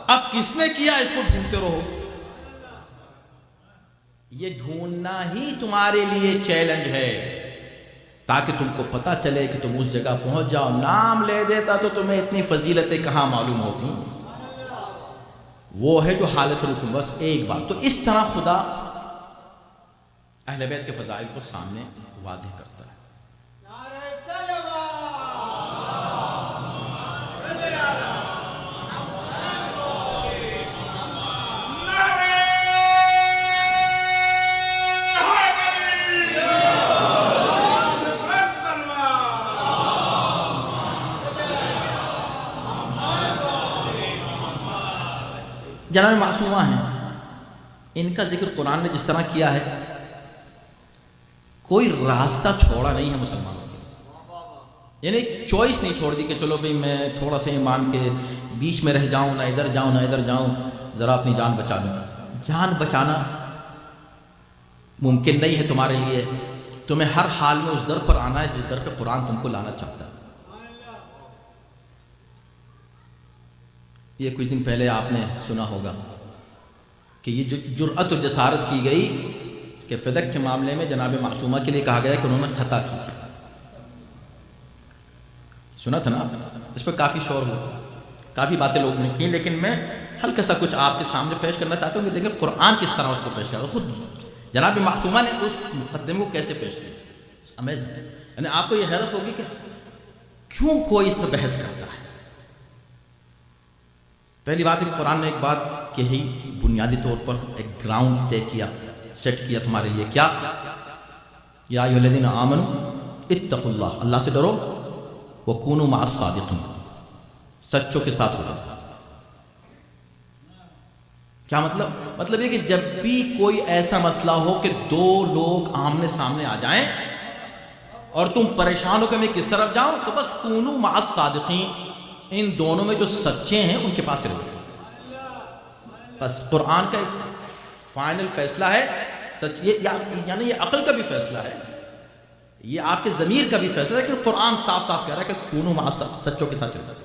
Speaker 4: اب کس نے کیا اس کو ڈھونڈتے رہو, یہ ڈھونڈنا ہی تمہارے لیے چیلنج ہے. تاکہ تم کو پتہ چلے کہ تم اس جگہ پہنچ جاؤ. نام لے دیتا تو تمہیں اتنی فضیلتیں کہاں معلوم ہوتی. وہ ہے جو حالت رکن. بس ایک بات. تو اس طرح خدا اہل بیت کے فضائل کو سامنے واضح کرتا ہے. جناب معصومہ ہیں, ان کا ذکر قرآن نے جس طرح کیا ہے, کوئی راستہ چھوڑا نہیں ہے مسلمانوں کے. یعنی چوائس نہیں چھوڑ دی کہ چلو بھئی میں تھوڑا سا ایمان کے بیچ میں رہ جاؤں, نہ ادھر جاؤں نہ ادھر جاؤں, ذرا اپنی جان بچا لوں. جان بچانا ممکن نہیں ہے تمہارے لیے. تمہیں ہر حال میں اس در پر آنا ہے جس در پہ قرآن تم کو لانا چاہتا ہے. یہ کچھ دن پہلے آپ نے سنا ہوگا کہ یہ جو جرأت و جسارت کی گئی کہ فدق کے معاملے میں جناب معصومہ کے لیے کہا گیا کہ انہوں نے خطا کی تھی. سنا تھا نا آپ؟ اس پہ کافی شور ہوا, کافی باتیں لوگوں نے کی, لیکن میں ہلکا سا کچھ آپ کے سامنے پیش کرنا چاہتا ہوں کہ دیکھیں قرآن کس طرح اس کو پیش کرتا. خود جناب معصومہ نے اس مقدمے کو کیسے پیش کیا. امیزنگ. یعنی آپ کو یہ حیرت ہوگی کہ کیوں کوئی اس پہ بحث کرتا ہے. پہلی بات ہے کہ قرآن نے ایک بات کہی, بنیادی طور پر ایک گراؤنڈ طے کیا, سیٹ کیا تمہارے لیے. کیا؟ یا ایھا الذین آمنوا اتقوا اللہ, اللہ سے ڈرو, وکونوا مع الصادقین, سچوں کے ساتھ رہو. کیا مطلب؟ مطلب یہ کہ جب بھی کوئی ایسا مسئلہ ہو کہ دو لوگ آمنے سامنے آ جائیں اور تم پریشان ہو کہ میں کس طرف جاؤں, تو بس کونوا مع الصادقین, ان دونوں میں جو سچے ہیں ان کے پاس چلے جائیں. بس قرآن کا ایک فائنل فیصلہ ہے. سچ یعنی یہ عقل کا بھی فیصلہ ہے, یہ آپ کے ضمیر کا بھی فیصلہ ہے, کہ قرآن صاف صاف کہہ رہا ہے کہ کونوا مع سچوں کے ساتھ چلے جائیں.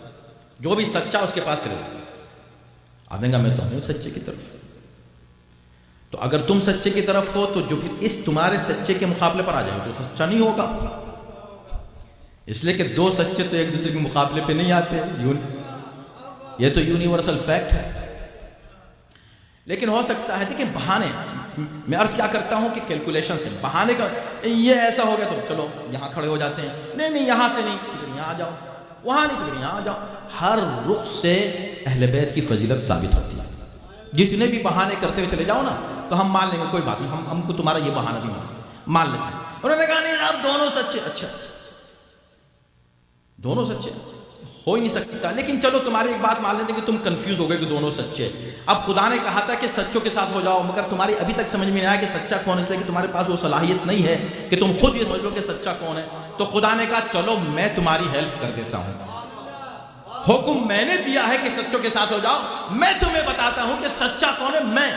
Speaker 4: جو بھی سچا اس کے پاس چلے جائیں. آپ نے کہا میں تو ہوں سچے کی طرف. تو اگر تم سچے کی طرف ہو تو جو پھر اس تمہارے سچے کے مقابلے پر آ جائے گا تو سچا نہیں ہوگا. اس لیے کہ دو سچے تو ایک دوسرے کے مقابلے پہ نہیں آتے. یہ تو یونیورسل فیکٹ ہے. لیکن ہو سکتا ہے کہ بہانے, میں عرض کیا کرتا ہوں کہ کیلکولیشن سے بہانے کا, یہ ایسا ہو گیا تو چلو یہاں کھڑے ہو جاتے ہیں, نہیں یہاں سے نہیں تو پھر یہاں آ جاؤ, وہاں نہیں تو پھر یہاں آ جاؤ. ہر رخ سے اہل بیت کی فضیلت ثابت ہوتی ہے. جتنے بھی بہانے کرتے ہوئے چلے جاؤ نا تو ہم مان لیں گے, کوئی بات نہیں, ہم کو تمہارا یہ بہانہ بھی مان لیتے ہیں. انہوں نے کہا نہیں آپ دونوں سچے. اچھا دونوں سچے ہو ہی نہیں سکتا, لیکن چلو تمہاری ایک بات مان لیتے کہ تم کنفیوز ہو گئے کہ دونوں سچے. اب خدا نے کہا تھا کہ سچوں کے ساتھ ہو جاؤ, مگر تمہاری ابھی تک سمجھ میں نہیں آیا کہ سچا کون ہے, اس لیے کہ تمہارے پاس وہ صلاحیت نہیں ہے کہ تم خود یہ سمجھ لو کہ سچا کون ہے. تو خدا نے کہا چلو میں تمہاری ہیلپ کر دیتا ہوں, حکم میں نے دیا ہے کہ سچوں کے ساتھ ہو جاؤ, میں تمہیں بتاتا ہوں کہ سچا کون ہے میں.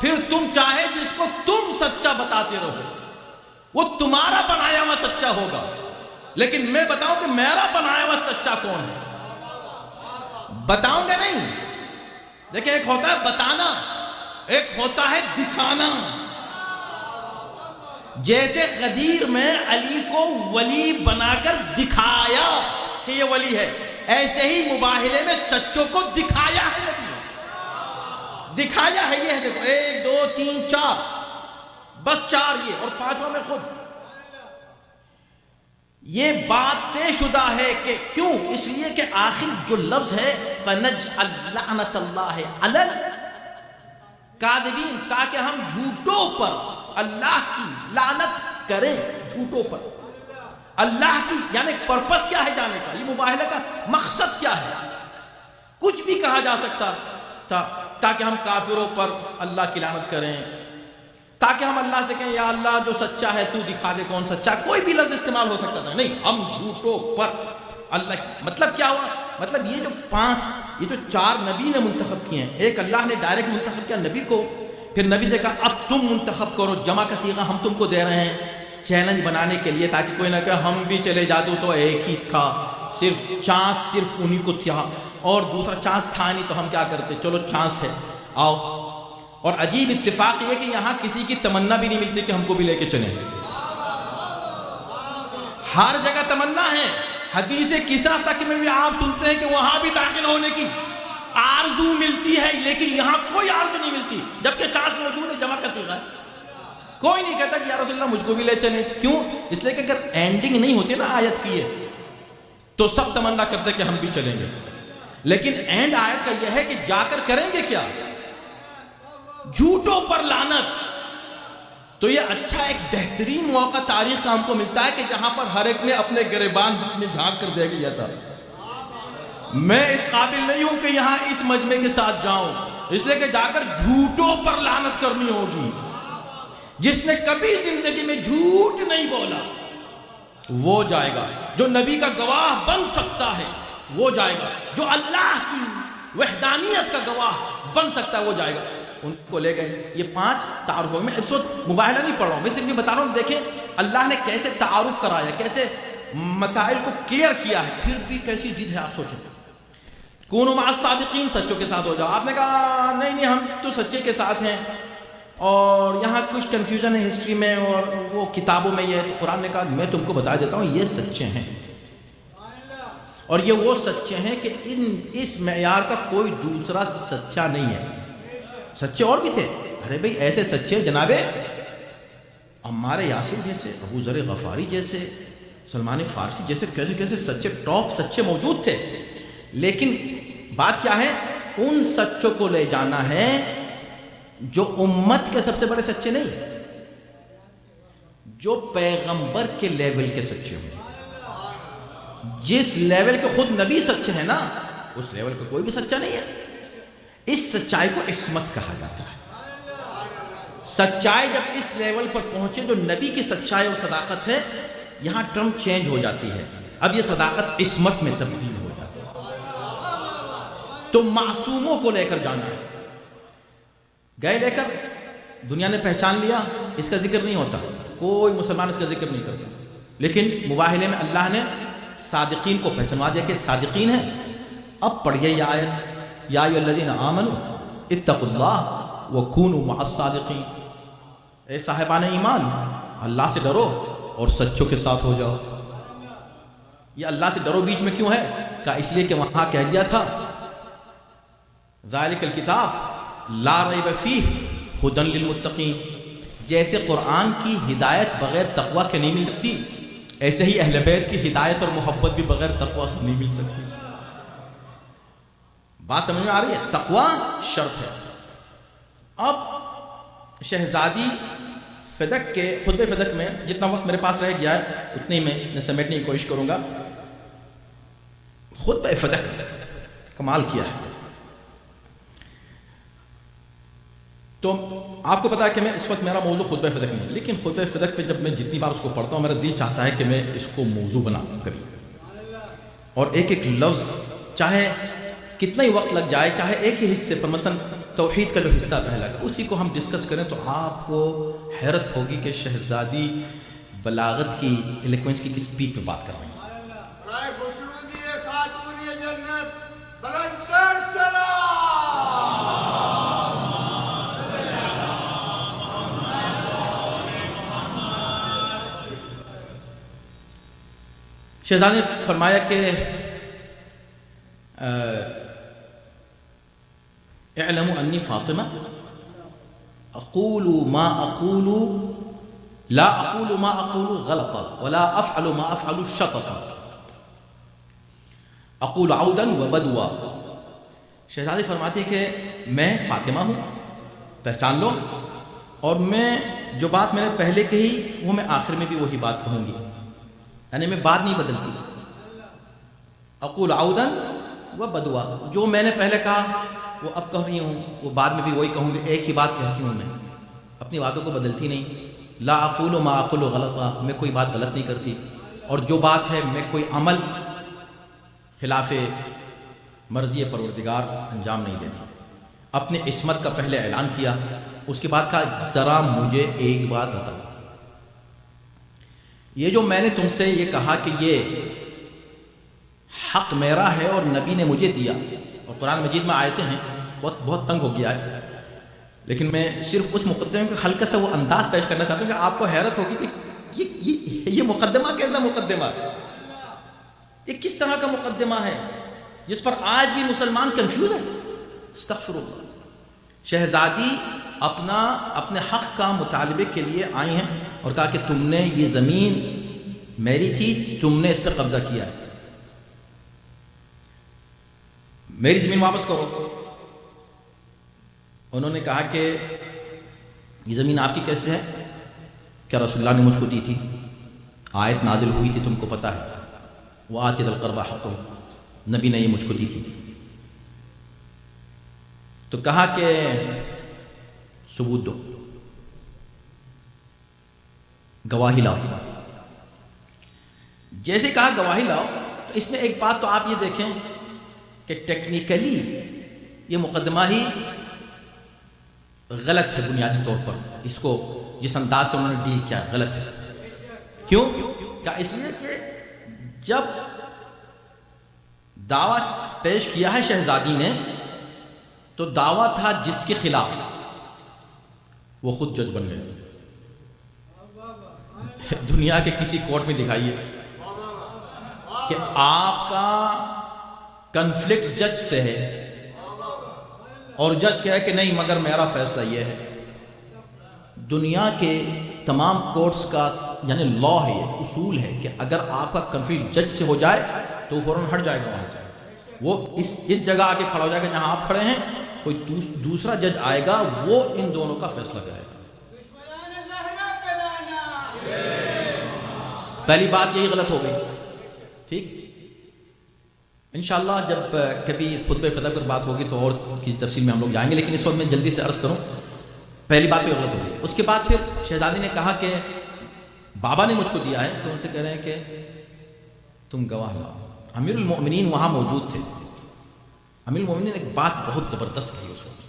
Speaker 4: پھر تم چاہے جس کو تم سچا بتاتے رہو, وہ تمہارا بنایا ہوا سچا ہوگا, لیکن میں بتاؤں کہ میرا بنایا ہوا سچا کون ہے. بتاؤں گا نہیں. دیکھیں ایک ہوتا ہے بتانا, ایک ہوتا ہے دکھانا. جیسے غدیر میں علی کو ولی بنا کر دکھایا کہ یہ ولی ہے, ایسے ہی مباہلے میں سچوں کو دکھایا ہے. دکھایا ہے. یہ ہے دیکھو 1 2 3 4, بس 4 یہ, اور 5واں میں خود. یہ بات طے شدہ ہے کہ کیوں, اس لیے کہ آخر جو لفظ ہے فَنَجْعَلْ لَعْنَةَ اللَّهِ عَلَى الْكَاذِبِينَ, تاکہ ہم جھوٹوں پر اللہ کی لعنت کریں. جھوٹوں پر اللہ کی, یعنی پرپس کیا ہے جانے کا, یہ مباہلہ کا مقصد کیا ہے. کچھ بھی کہا جا سکتا تھا تاکہ ہم کافروں پر اللہ کی لعنت کریں, تاکہ ہم اللہ سے کہیں یا اللہ جو سچا ہے تو دکھا دے کون سچا. کوئی بھی لفظ استعمال ہو سکتا تھا, نہیں ہم جھوٹوں پر اللہ کی. مطلب کیا ہوا, مطلب یہ جو 4 نبی نے منتخب کیے ہیں, ایک اللہ نے ڈائریکٹ منتخب کیا نبی کو, پھر نبی سے کہا اب تم منتخب کرو, جمع کا صیغہ ہم تم کو دے رہے ہیں چیلنج بنانے کے لیے, تاکہ کوئی نہ کہے ہم بھی چلے جاتے تو ایک ہی تھا, صرف چانس صرف انہی کو تھا, اور دوسرا چانس تھا نہیں تو ہم کیا کرتے, چلو چانس ہے آؤ. اور عجیب اتفاق یہ کہ یہاں کسی کی تمنا بھی نہیں ملتی کہ ہم کو بھی لے کے چلیں. ہر جگہ تمنا ہے. حدیث کسا تک میں بھی آپ سنتے ہیں کہ وہاں بھی داخل ہونے کی آرزو ملتی ہے، لیکن یہاں کوئی آرزو نہیں ملتی، جبکہ چانس موجود ہے، جمع کا صیغہ ہے. کوئی نہیں کہتا کہ یا رسول اللہ مجھ کو بھی لے چلیں. کیوں؟ اس لیے کہ اگر اینڈنگ نہیں ہوتی نا آیت کی ہے تو سب تمنا کرتے کہ ہم بھی چلیں گے، لیکن اینڈ آیت کا یہ ہے کہ جا کر کریں گے کیا؟ جھوٹوں پر لعنت. تو یہ اچھا ایک بہترین موقع تاریخ کا ہم کو ملتا ہے کہ جہاں پر ہر ایک نے اپنے گریبان میں جھانک کر دے گیا تھا. میں اس قابل نہیں ہوں کہ یہاں اس مجمع کے ساتھ جاؤں، اس لیے کہ جا کر جھوٹوں پر لعنت کرنی ہوگی. جس نے کبھی زندگی میں جھوٹ نہیں بولا وہ جائے گا، جو نبی کا گواہ بن سکتا ہے وہ جائے گا، جو اللہ کی وحدانیت کا گواہ بن سکتا ہے وہ جائے گا. ان کو لے گئے. یہ 5 تعارف ہو. میں اس وقت مباہلہ نہیں پڑھ رہا ہوں، میں صرف یہ بتا رہا ہوں دیکھیں اللہ نے کیسے تعارف کرایا، کیسے مسائل کو کلیئر کیا ہے. پھر بھی کیسی ضد ہے آپ سوچیں. کونوا مع الصادقین، سچوں کے ساتھ ہو جاؤ. آپ نے کہا نہیں ہم تو سچے کے ساتھ ہیں، اور یہاں کچھ کنفیوژن ہے ہسٹری میں اور وہ کتابوں میں. یہ قرآن نے کہا میں تم کو بتا دیتا ہوں یہ سچے ہیں، اور یہ وہ سچے ہیں کہ اس معیار کا کوئی دوسرا سچا نہیں ہے. سچے اور بھی تھے. ارے بھئی ایسے سچے جناب عمار یاسر جیسے، ابو ذر غفاری جیسے، سلمان فارسی جیسے کیسے کیسے سچے ٹاپ سچے موجود تھے. لیکن بات کیا ہے؟ ان سچوں کو لے جانا ہے جو امت کے سب سے بڑے سچے نہیں، جو پیغمبر کے لیول کے سچے ہوں. جس لیول کے خود نبی سچے ہیں نا اس لیول کا کوئی بھی سچا نہیں ہے. اس سچائی کو عصمت کہا جاتا ہے. سچائی جب اس لیول پر پہنچے جو نبی کی سچائی اور صداقت ہے، یہاں ٹرم چینج ہو جاتی ہے. اب یہ صداقت عصمت میں تبدیل ہو جاتی ہے. تو معصوموں کو لے کر جانا ہے. گئے لے کر، دنیا نے پہچان لیا، اس کا ذکر نہیں ہوتا، کوئی مسلمان اس کا ذکر نہیں کرتا. لیکن مباہلے میں اللہ نے صادقین کو پہچانوا دیا کہ صادقین ہیں. اب پڑھیے یہ آیت، یا ایھا الذین آمنوا اتقوا اللہ وکونوا مع الصادقین. اے صاحبان ایمان، اللہ سے ڈرو اور سچوں کے ساتھ ہو جاؤ. یہ اللہ سے ڈرو بیچ میں کیوں ہے؟ کہا اس لیے کہ وہاں کہہ دیا تھا ذالک الکتاب لا ریب فیہ ھدی للمتقین. جیسے قرآن کی ہدایت بغیر تقوی کے نہیں مل سکتی، ایسے ہی اہل بیت کی ہدایت اور محبت بھی بغیر تقوی کے نہیں مل سکتی. بات سمجھ میں آ رہی ہے؟ تقوی شرط ہے. اب شہزادی فدق کے خطبہ فدق میں جتنا وقت میرے پاس رہ گیا ہے اتنی میں سمیٹنے کی کوشش کروں گا. خطبہ فدق کمال کیا ہے. تو آپ کو پتا ہے کہ میں اس وقت میرا موضوع خطبہ فدق نہیں ہے، لیکن خطبہ فدق پہ جب میں جتنی بار اس کو پڑھتا ہوں میرا دل چاہتا ہے کہ میں اس کو موضوع بناؤں کبھی، اور ایک ایک لفظ چاہے کتنا ہی وقت لگ جائے، چاہے ایک ہی حصے پر، مثلا توحید کا جو حصہ پہلا ہے اسی کو ہم ڈسکس کریں تو آپ کو حیرت ہوگی کہ شہزادی بلاغت کی ایلیکوینس کی کس پیک میں بات کر رہی ہیں. شہزادی نے فرمایا کہ اعلموا انی فاطمہ اقول ما اقول لا اقول ما اقول غلطا ولا افعل ما افعل شططا اقول عودا وبدوا. شہزادی فرماتی ہے کہ میں فاطمہ ہوں، پہچان لو، اور میں جو بات میں نے پہلے کہی وہ میں آخر میں بھی وہی بات کہوں گی، یعنی میں بات نہیں بدلتی. اقول عودا وبدوا، جو میں نے پہلے کہا وہ اب کہہ رہی ہوں، وہ بعد میں بھی وہی کہوں گی، ایک ہی بات کہتی ہوں، میں اپنی باتوں کو بدلتی نہیں. لا اقول ما اقول غلطا، میں کوئی بات غلط نہیں کرتی، اور جو بات ہے میں کوئی عمل خلاف مرضی پروردگار انجام نہیں دیتی. اپنے عصمت کا پہلے اعلان کیا، اس کے بعد کہا ذرا مجھے ایک بات بتاؤ، یہ جو میں نے تم سے یہ کہا کہ یہ حق میرا ہے اور نبی نے مجھے دیا، اور قرآن مجید میں آیتیں ہیں، بہت تنگ ہو گیا ہے، لیکن میں صرف اس مقدمے میں ہلکا سا وہ انداز پیش کرنا چاہتا ہوں کہ آپ کو حیرت ہوگی کہ یہ مقدمہ کیسا مقدمہ ہے؟ یہ کس طرح کا مقدمہ ہے جس پر آج بھی مسلمان کنفیوز ہے؟ استغفر اللہ۔ شہزادی اپنے حق کا مطالبے کے لیے آئی ہیں اور کہا کہ تم نے یہ زمین میری تھی، تم نے اس پر قبضہ کیا ہے، میری زمین واپس کرو۔ انہوں نے کہا کہ یہ زمین آپ کی کیسے ہے؟ کیا رسول اللہ نے مجھ کو دی تھی؟ آیت نازل ہوئی تھی، تم کو پتہ ہے، وَآتِ ذَا الْقُرْبَىٰ حَقَّهُ، نبی نے یہ مجھ کو دی تھی۔ تو کہا کہ ثبوت دو، گواہی لاؤ۔ جیسے کہا گواہی لاؤ، تو اس میں ایک بات تو آپ یہ دیکھیں کہ ٹیکنیکلی یہ مقدمہ ہی غلط ہے بنیادی طور پر، اس کو جس انداز سے انہوں نے ڈیل کیا غلط ہے۔ کیوں؟ کیا اس لیے کہ جب دعویٰ پیش کیا ہے شہزادی نے تو دعویٰ تھا جس کے خلاف وہ خود جج بن گئے۔ دنیا کے کسی کورٹ میں دکھائیے کہ آپ کا کنفلکٹ جج سے ہے اور جج کہے کہ نہیں مگر میرا فیصلہ یہ ہے۔ دنیا کے تمام کورٹس کا یعنی لا ہے، یہ اصول ہے کہ اگر آپ کا کنفلکٹ جج سے ہو جائے تو فوراً ہٹ جائے گا وہاں سے، وہ اس جگہ آ کے کھڑا ہو جائے گا جہاں آپ کھڑے ہیں، کوئی دوسرا جج آئے گا وہ ان دونوں کا فیصلہ کرے گا۔ پہلی بات یہی غلط ہو گئی، ٹھیک۔ انشاءاللہ جب کبھی خطبہ فدیٰ پر بات ہوگی تو اور کسی تفصیل میں ہم لوگ جائیں گے، لیکن اس وقت میں جلدی سے عرض کروں، پہلی بات تو غلط ہو گئی۔ اس کے بعد پھر شہزادی نے کہا کہ بابا نے مجھ کو دیا ہے، تو ان سے کہہ رہے ہیں کہ تم گواہ لاؤ۔ امیر المؤمنین وہاں موجود تھے۔ امیر المؤمنین نے ایک بات بہت زبردست کہی اس وقت،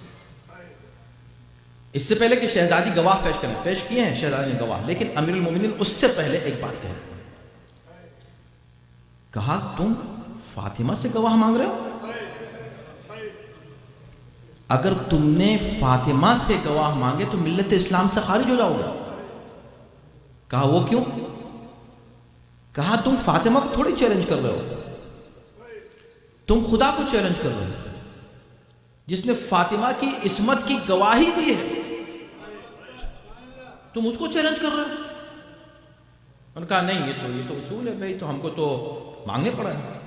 Speaker 4: اس سے پہلے کہ شہزادی گواہ پیش کیے ہیں شہزادی نے گواہ، لیکن امیر المؤمنین اس سے پہلے ایک بات کہا تم فاطمہ سے گواہ مانگ رہے ہو؟ اگر تم نے فاطمہ سے گواہ مانگے تو ملت اسلام سے خارج ہو جاؤ گے۔ کہا وہ کیوں؟ کہا تم فاطمہ کو تھوڑی چیلنج کر رہے ہو، تم خدا کو چیلنج کر رہے ہو جس نے فاطمہ کی عصمت کی گواہی دی ہے، تم اس کو چیلنج کر رہے ہو۔ انہوں نے کہا نہیں یہ تو اصول ہے بھائی، تو ہم کو تو مانگنے پڑا ہے،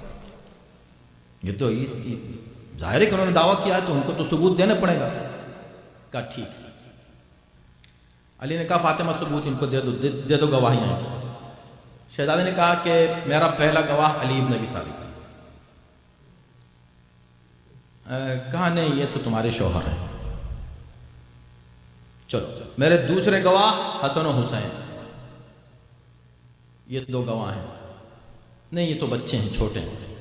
Speaker 4: یہ تو ظاہر ہے کہ انہوں نے دعویٰ کیا ہے تو ہم کو تو ثبوت دینا پڑے گا۔ کہا ٹھیک۔ علی نے کہا فاطمہ ثبوت ان کو دے دو گواہیاں۔ شہزادے نے کہا کہ میرا پہلا گواہ علی بن ابی طالب۔ کہا نہیں یہ تو تمہارے شوہر ہیں۔ چلو میرے دوسرے گواہ حسن و حسین، یہ دو گواہ ہیں۔ نہیں یہ تو بچے ہیں چھوٹے ہیں۔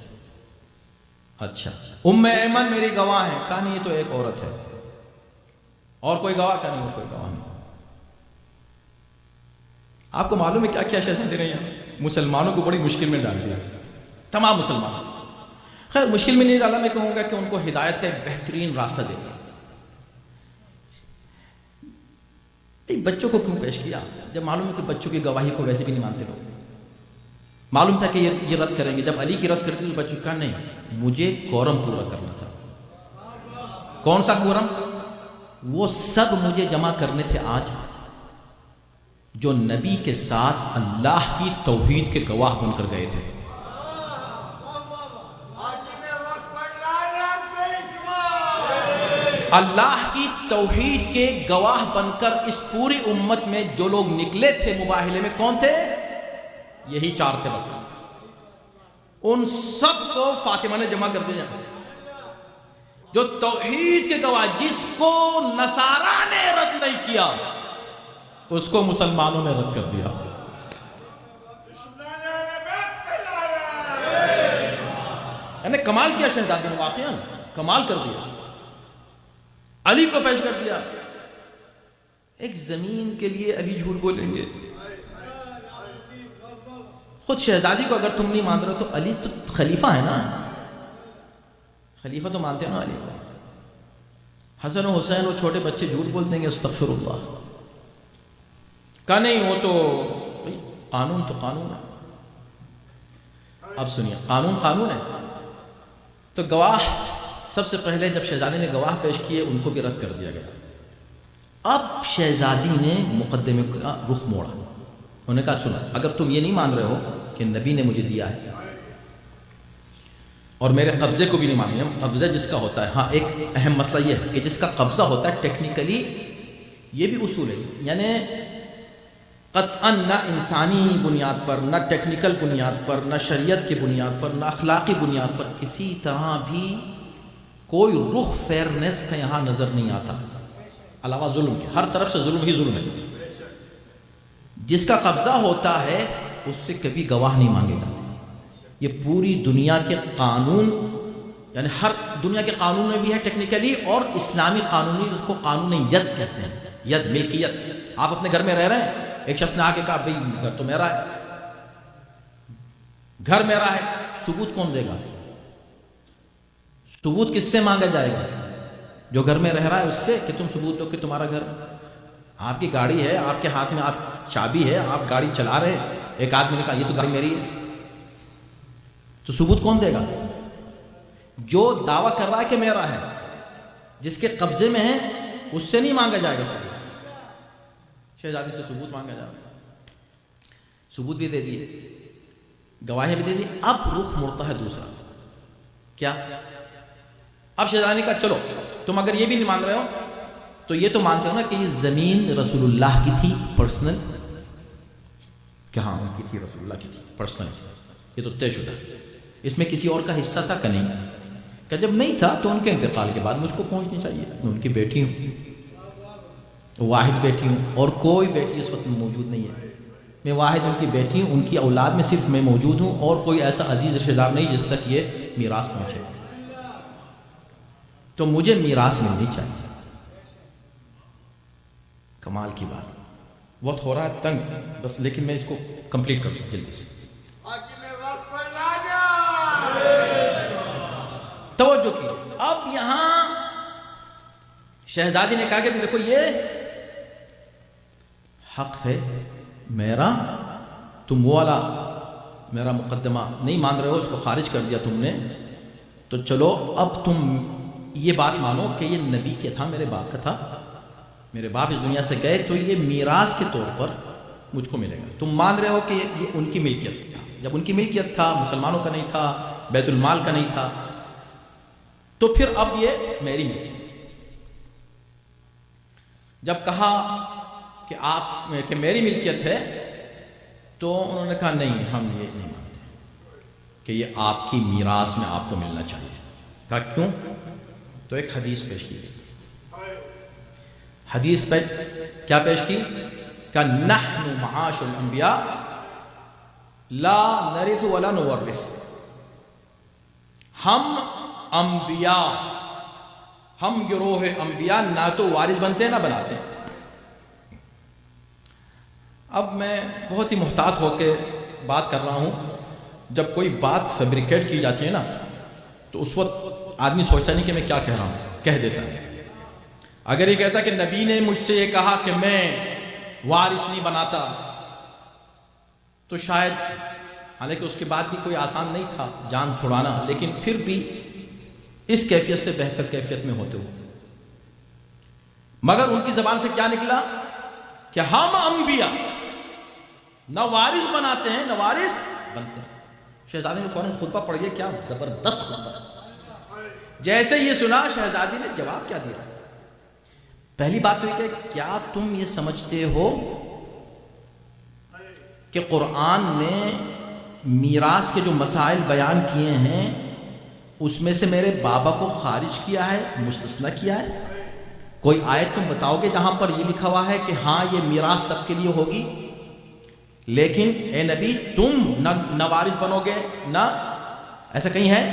Speaker 4: اچھا ام ایمن میری گواہ ہے۔ کہا نہیں یہ تو ایک عورت ہے۔ اور کوئی گواہ؟ کہا نہیں اور کوئی گواہ نہیں۔ آپ کو معلوم ہے کیا کیا شہزادی نے مسلمانوں کو بڑی مشکل میں ڈال دیا، تمام مسلمان۔ خیر مشکل میں نہیں ڈالا، میں کہوں گا کہ ان کو ہدایت کا ایک بہترین راستہ دے دیا۔ بچوں کو کیوں پیش کیا جب معلوم ہے کہ بچوں کی گواہی کو ویسے بھی نہیں مانتے لوگ؟ معلوم تھا کہ یہ رد کریں گے۔ جب علی کی رد کرتی تو بچوں کا نہیں، مجھے قورم پورا کرنا تھا۔ کون سا قورم؟ وہ سب مجھے جمع کرنے تھے آج جو نبی کے ساتھ اللہ کی توحید کے گواہ بن کر گئے تھے۔ اللہ کی توحید کے گواہ بن کر اس پوری امت میں جو لوگ نکلے تھے مباہلے میں، کون تھے؟ یہی چار تھے بس۔ ان سب کو فاطمہ نے جمع کر دیا، جو توحید کے گواہ، جس کو نصارہ نے رد نہیں کیا اس کو مسلمانوں نے رد کر دیا۔ یعنی کمال کیا شہزادی نے، واقعا کمال کر دیا۔ علی کو پیش کر دیا۔ ایک زمین کے لیے علی جھوٹ بولیں گے؟ خود شہزادی کو اگر تم نہیں مان رہے تو علی تو خلیفہ ہے نا، خلیفہ تو مانتے ہیں نا علی کو۔ حسن و حسین وہ چھوٹے بچے جھوٹ بولتے ہیں، استغفر اللہ۔ کہا نہیں وہ تو قانون تو قانون ہے. اب سنیے، قانون ہے. تو گواہ سب سے پہلے جب شہزادی نے گواہ پیش کیے ان کو بھی رد کر دیا گیا. اب شہزادی نے مقدمے کا رخ موڑا. انہوں نے کہا سنو، اگر تم یہ نہیں مان رہے ہو کہ نبی نے مجھے دیا ہے اور میرے قبضے کو بھی نہیں مان رہے، قبضہ جس کا ہوتا ہے، ہاں ایک اہم مسئلہ یہ ہے کہ جس کا قبضہ ہوتا ہے ٹیکنیکلی یہ بھی اصول ہے، یعنی قطعاً نہ انسانی بنیاد پر، نہ ٹیکنیکل بنیاد پر، نہ شریعت کی بنیاد پر، نہ اخلاقی بنیاد پر کسی طرح بھی کوئی رخ فیئرنیس کا یہاں نظر نہیں آتا علاوہ ظلم کے. ہر طرف سے ظلم ہی ظلم ہے. جس کا قبضہ ہوتا ہے اس سے کبھی گواہ نہیں مانگے جاتے. یہ پوری دنیا کے قانون، یعنی ہر دنیا کے قانون میں بھی ہے ٹیکنیکلی، اور اسلامی قانونی جس کو قانون ید کہتے ہیں. ید ملکیت. آپ اپنے گھر میں رہ رہے ہیں، ایک شخص نے آ کے کہا بھئی گھر تو میرا ہے، گھر میرا ہے، ثبوت کون دے گا؟ ثبوت کس سے مانگا جائے گا؟ جو گھر میں رہ رہا ہے اس سے کہ تم ثبوت دو کہ تمہارا گھر. آپ کی گاڑی ہے، آپ کے ہاتھ میں آپ چابی ہے، آپ گاڑی چلا رہے، ایک آدمی نے کہا یہ تو گاڑی میری ہے، تو ثبوت کون دے گا؟ جو دعویٰ کر رہا ہے کہ میرا ہے، جس کے قبضے میں ہے، اس سے نہیں مانگا جائے گا ثبوت. شہزادی سے ثبوت مانگا جائے گا. ثبوت بھی دے دیے، گواہی بھی دے دی. اب رخ مڑتا ہے دوسرا. کیا؟ اب شہزادی نے کہا چلو تم اگر یہ بھی نہیں مان رہے ہو تو یہ تو مانتے ہو نا کہ یہ زمین رسول اللہ کی تھی پرسنل؟ کہ ہاں ان کی تھی، رسول اللہ کی تھی پرسنل، یہ تو طے شدہ. اس میں کسی اور کا حصہ تھا کہ نہیں؟ کہ جب نہیں تھا تو ان کے انتقال کے بعد مجھ کو پہنچنی چاہیے. میں ان کی بیٹی ہوں، واحد بیٹی ہوں، اور کوئی بیٹی اس وقت موجود نہیں ہے. میں واحد ان کی بیٹی ہوں، ان کی اولاد میں صرف میں موجود ہوں، اور کوئی ایسا عزیز رشتہ دار نہیں جس تک یہ میراث پہنچے. تو مجھے میراث ملنی چاہیے. کمال کی بات. وقت ہو رہا ہے تنگ بس، لیکن میں اس کو کمپلیٹ کر دوں جلدی سے. توجہ کی. اب یہاں شہزادی نے کہا کہ دیکھو یہ حق ہے میرا، تم وہ والا میرا مقدمہ نہیں مان رہے ہو، اس کو خارج کر دیا تم نے، تو چلو اب تم یہ بات مانو کہ یہ نبی کے تھا، میرے باپ کا تھا، میرے باپ اس دنیا سے گئے تو یہ میراث کے طور پر مجھ کو ملے گا. تم مان رہے ہو کہ یہ ان کی ملکیت تھا. جب ان کی ملکیت تھا، مسلمانوں کا نہیں تھا، بیت المال کا نہیں تھا، تو پھر اب یہ میری ملکیت. جب کہا کہ آپ کہ میری ملکیت ہے تو انہوں نے کہا نہیں، ہم یہ نہیں مانتے کہ یہ آپ کی میراث میں آپ کو ملنا چاہیے. کہا کیوں؟ تو ایک حدیث پیش کی گئی. حدیث پہ کیا پیش کی؟ کہ نحن معاشر الانبیاء لا نرث ولا نورث. ہم انبیاء، ہم گروہ انبیاء نہ تو وارث بنتے ہیں نہ بناتے ہیں. اب میں بہت ہی محتاط ہو کے بات کر رہا ہوں. جب کوئی بات فیبریکیٹ کی جاتی ہے نا تو اس وقت آدمی سوچتا نہیں کہ میں کیا کہہ رہا ہوں، کہہ دیتا ہے. اگر یہ کہتا کہ نبی نے مجھ سے یہ کہا کہ میں وارث نہیں بناتا تو شاید، حالانکہ اس کے بعد بھی کوئی آسان نہیں تھا جان چھڑانا، لیکن پھر بھی اس کیفیت سے بہتر کیفیت میں ہوتے ہوئے، مگر ان کی زبان سے کیا نکلا کہ ہم انبیاء نہ وارث بناتے ہیں نہ وارث بنتے ہیں. شہزادی نے فوراً خطبہ پڑھ گیا. کیا زبردست خطبہ. جیسے یہ سنا شہزادی نے جواب کیا دیا. پہلی بات تو یہ کہ کیا تم یہ سمجھتے ہو کہ قرآن نے میراث کے جو مسائل بیان کیے ہیں اس میں سے میرے بابا کو خارج کیا ہے، مستثنی کیا ہے؟ کوئی آیت تم بتاؤ گے جہاں پر یہ لکھا ہوا ہے کہ ہاں یہ میراث سب کے لیے ہوگی، لیکن اے نبی تم نہ وارث بنو گے نہ، ایسا کہیں ہے؟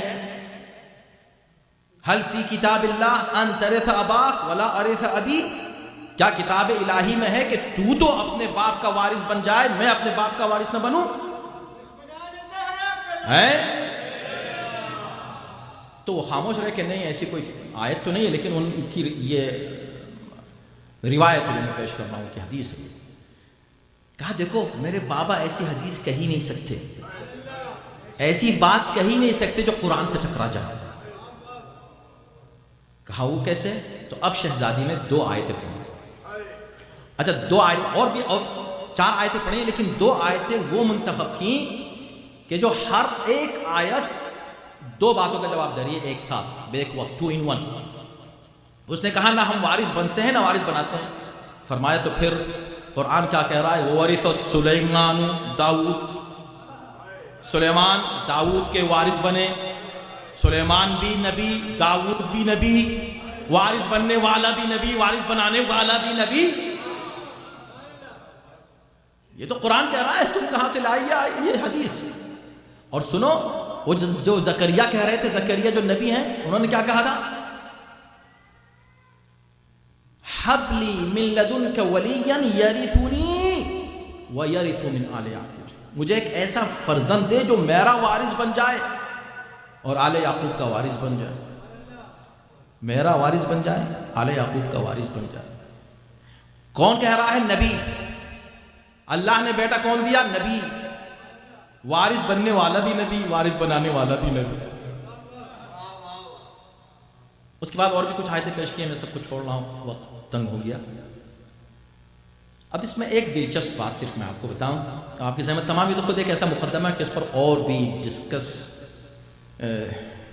Speaker 4: حل فی کتاب اللہ ان ترث اباک ولا ارث ابی. کیا کتاب الہی میں ہے کہ تو اپنے باپ کا وارث بن جائے، میں اپنے باپ کا وارث نہ بنوں؟ ہے تو وہ خاموش رہے کہ نہیں ایسی کوئی آیت تو نہیں ہے، لیکن ان کی یہ روایت ہے جو میں پیش کر رہا ہوں کہ حدیث ہے. کہا دیکھو میرے بابا ایسی حدیث کہی نہیں سکتے، ایسی بات کہی نہیں سکتے جو قرآن سے ٹکرا جائے۔ کہا وہ کیسے؟ تو اب شہزادی نے 2 آیتیں پڑھی۔ اچھا 2 آیتیں اور بھی، اور 4 آیتیں پڑھی، لیکن 2 آیتیں وہ منتخب کی کہ جو ہر ایک آیت 2 باتوں کا جواب دے رہی ہے ایک ساتھ، بیک وقت، 2 in 1۔ اس نے کہا نہ ہم وارث بنتے ہیں نہ وارث بناتے ہیں۔ فرمایا تو پھر قرآن کیا کہہ رہا ہے؟ وَوَرِثَ سُلَيْمَانُ داؤد، سلیمان داؤد کے وارث بنے۔ سلیمان بھی نبی، داؤد بھی نبی، وارث بننے والا بھی نبی، وارث بنانے والا بھی نبی۔ یہ تو قرآن کہہ رہا ہے، تم کہاں سے لائی یہ حدیث؟ اور سنو وہ جو زکریا کہہ رہے تھے، زکریا جو نبی ہیں، انہوں نے کیا کہا تھا؟ حَبْ لِي مِن لَدُنْكَ وَلِيًّا يَرِثُنِي وَيَرِثُ مِنْ آلِ یعقوب، مجھے ایک ایسا فرزند دے جو میرا وارث بن جائے اور آل یعقوب کا وارث بن جائے۔ میرا وارث بن جائے، آل یعقوب کا وارث بن جائے۔ کون کہہ رہا ہے؟ نبی۔ اللہ نے بیٹا کون دیا؟ نبی۔ وارث بننے والا بھی نبی، وارث بنانے والا بھی نبی۔ اس کے بعد اور بھی کچھ آیتیں پیش کی ہیں، میں سب کو چھوڑ رہا ہوں، وقت تنگ ہو گیا۔ اب اس میں ایک دلچسپ بات صرف میں آپ کو بتاؤں، آپ کی ذہن میں تمام، یہ تو خود ایک ایسا مقدمہ ہے کہ اس پر اور بھی ڈسکس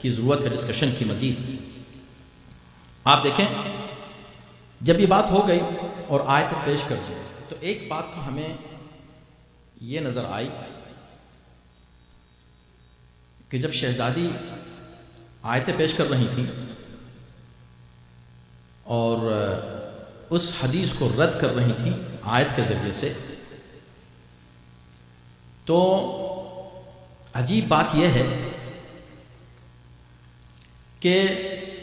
Speaker 4: کی ضرورت ہے، ڈسکشن کی مزید۔ آپ دیکھیں جب یہ بات ہو گئی اور آیت پیش کر دی تو ایک بات تو ہمیں یہ نظر آئی کہ جب شہزادی آیتیں پیش کر رہی تھیں اور اس حدیث کو رد کر رہی تھیں آیت کے ذریعے سے، تو عجیب بات یہ ہے کہ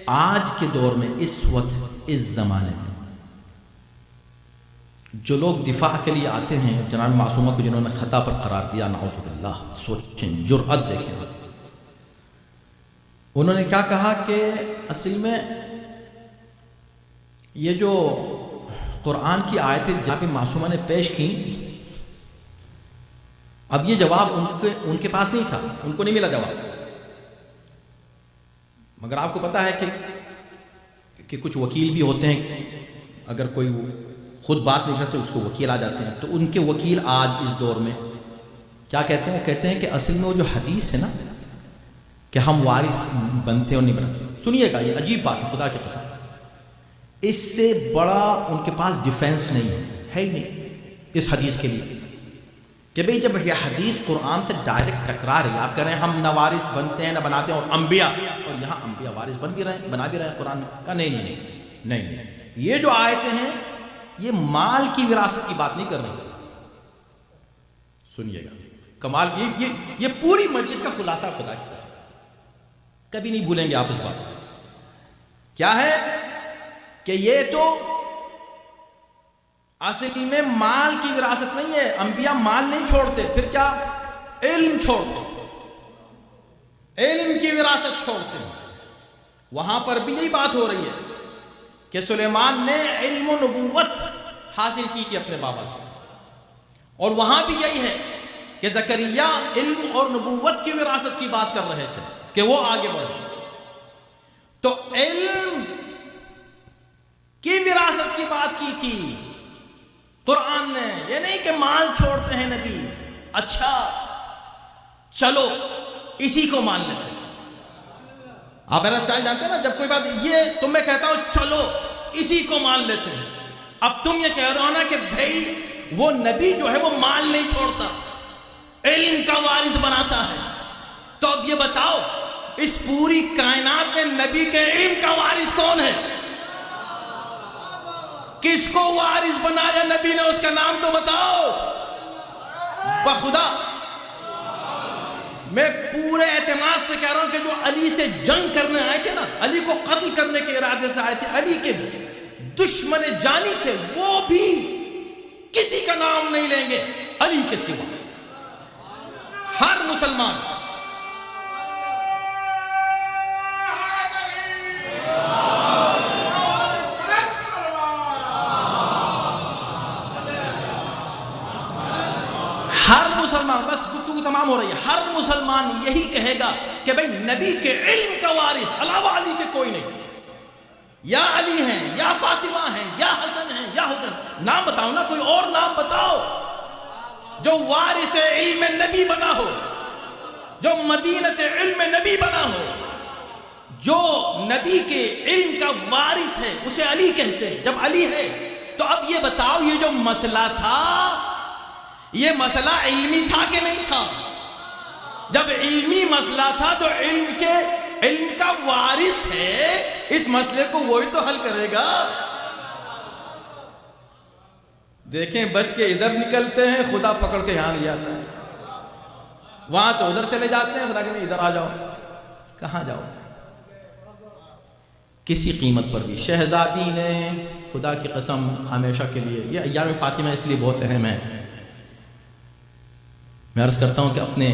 Speaker 4: آج کے دور میں، اس وقت، اس زمانے میں جو لوگ دفاع کے لیے آتے ہیں جناب معصومہ کو جنہوں نے خطا پر قرار دیا، نعوذ باللہ، سوچیں، جرأت دیکھیں، انہوں نے کیا کہا کہ اصل میں یہ جو قرآن کی آیتیں جناب معصومہ نے پیش کی، اب یہ جواب ان کے پاس نہیں تھا، ان کو نہیں ملا جواب۔ مگر آپ کو پتہ ہے کہ کچھ وکیل بھی ہوتے ہیں، اگر کوئی خود بات نہیں کر سکتے اس کو وکیل آ جاتے ہیں، تو ان کے وکیل آج اس دور میں کیا کہتے ہیں؟ وہ کہتے ہیں کہ اصل میں وہ جو حدیث ہے نا کہ ہم وارث بنتے اور نہیں بنتے، سنیے گا یہ عجیب بات ہے خدا کی قسم، اس سے بڑا ان کے پاس ڈیفینس نہیں ہے ہی نہیں اس حدیث کے لیے کہ بھئی جب یہ حدیث قرآن سے ڈائریکٹ ٹکرا رہی ہے، آپ کہہ رہے ہیں ہم نہ وارث بنتے ہیں نہ بناتے ہیں، اور انبیاء، اور یہاں انبیاء وارث بن بھی رہے ہیں، بنا بھی رہے ہیں قرآن میں، کہا نہیں، یہ جو آیتیں ہیں یہ مال کی وراثت کی بات نہیں کر رہی۔ سنیے گا کمال، یہ پوری مجلس کا خلاصہ خدا کی قسم، کبھی نہیں بھولیں گے آپ اس بات کو۔ کیا ہے کہ یہ تو اصل میں مال کی وراثت نہیں ہے، انبیاء مال نہیں چھوڑتے، پھر کیا؟ علم چھوڑتے، علم کی وراثت چھوڑتے ہیں۔ وہاں پر بھی یہی بات ہو رہی ہے کہ سلیمان نے علم و نبوت حاصل کی تھی اپنے بابا سے، اور وہاں بھی یہی ہے کہ زکریا علم اور نبوت کی وراثت کی بات کر رہے تھے کہ وہ آگے بڑھے۔ تو علم کی وراثت کی بات کی تھی قرآن نے، یہ نہیں کہ مال چھوڑتے ہیں نبی، اچھا چلو اسی کو مان لیتے ہیں۔ آپ میرا سٹائل جانتے ہیں نا، جب کوئی بات یہ تم میں کہتا ہوں چلو اسی کو مان لیتے ہیں، اب تم یہ کہہ رہے ہو نا کہ بھائی وہ نبی جو ہے وہ مال نہیں چھوڑتا، علم کا وارث بناتا ہے، تو اب یہ بتاؤ اس پوری کائنات میں نبی کے علم کا وارث کون ہے؟ کس کو وارث بنایا نبی نے؟ اس کا نام تو بتاؤ بخدا۔ میں پورے اعتماد سے کہہ رہا ہوں کہ جو علی سے جنگ کرنے آئے تھے نا، علی کو قتل کرنے کے ارادے سے آئے تھے، علی کے دشمن جانی تھے، وہ بھی کسی کا نام نہیں لیں گے علی کے سوا۔ ہر مسلمان مسلمان، بس گفتگو تمام ہو رہی ہے، ہر مسلمان یہی کہے گا کہ بھئی نبی کے علم کا وارث علاوہ علی کے کوئی نہیں، یا علی ہیں یا فاطمہ ہیں یا حسن ہیں یا حسین، نام بتاؤ نا، کوئی اور نام بتاؤ جو وارث علم نبی بنا ہو، جو مدینت علم نبی بنا ہو، جو نبی کے علم کا وارث ہے اسے علی کہتے ہیں۔ جب علی ہے تو اب یہ بتاؤ یہ جو مسئلہ تھا یہ مسئلہ علمی تھا کہ نہیں تھا؟ جب علمی مسئلہ تھا تو علم کا وارث ہے، اس مسئلے کو وہی تو حل کرے گا۔ دیکھیں بچ کے ادھر نکلتے ہیں، خدا پکڑ کے یہاں لے جاتا ہے، وہاں سے ادھر چلے جاتے ہیں، خدا کہ نہیں ادھر آ جاؤ، کہاں جاؤ؟ کسی قیمت پر بھی شہزادی نے خدا کی قسم ہمیشہ کے لیے، یہ ایام فاطمہ اس لیے بہت اہم ہے، میں عرض کرتا ہوں کہ اپنے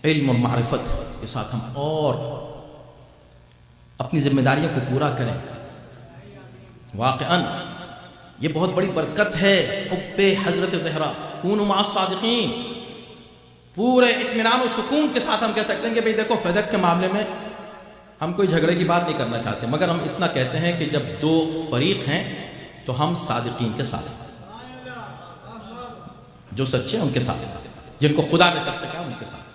Speaker 4: علم اور معرفت کے ساتھ ہم اور اپنی ذمہ داریوں کو پورا کریں۔ واقعاً یہ بہت بڑی برکت ہے حب حضرت زہرا، کونوا مع الصادقین۔ پورے اطمینان و سکون کے ساتھ ہم کہہ سکتے ہیں کہ بھئی دیکھو فدق کے معاملے میں ہم کوئی جھگڑے کی بات نہیں کرنا چاہتے، مگر ہم اتنا کہتے ہیں کہ جب دو فریق ہیں تو ہم صادقین کے ساتھ، جو سچے ہیں ان کے ساتھ، جن کو خدا نے سچا کہا ان کے ساتھ۔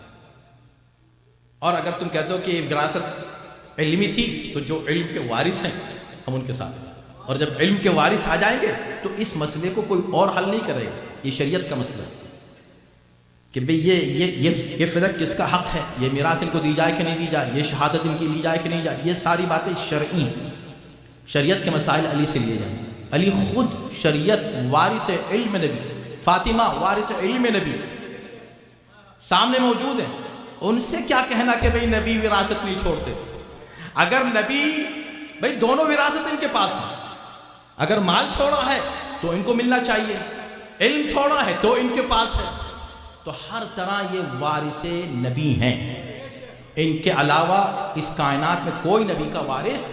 Speaker 4: اور اگر تم کہتے ہو کہ وراثت علمی تھی تو جو علم کے وارث ہیں ہم ان کے ساتھ، اور جب علم کے وارث آ جائیں گے تو اس مسئلے کو کوئی اور حل نہیں کرے گا، یہ شریعت کا مسئلہ ہے کہ بھئی یہ فدق کس کا حق ہے، یہ میراث ان کو دی جائے کہ نہیں دی جائے، یہ شہادت ان کی لی جائے کہ نہیں جائے، یہ ساری باتیں شرعی ہیں۔ شریعت کے مسائل علی سے لیے جائیں، علی خود شریعت، وارث علم نبی، فاطمہ وارث علم نبی سامنے موجود ہیں، ان سے کیا کہنا کہ بھئی نبی وراثت نہیں چھوڑتے؟ اگر نبی، بھئی دونوں وراثت ان کے پاس ہیں، اگر مال چھوڑا ہے تو ان کو ملنا چاہیے، علم چھوڑا ہے تو ان کے پاس ہے، تو ہر طرح یہ وارث نبی ہیں، ان کے علاوہ اس کائنات میں کوئی نبی کا وارث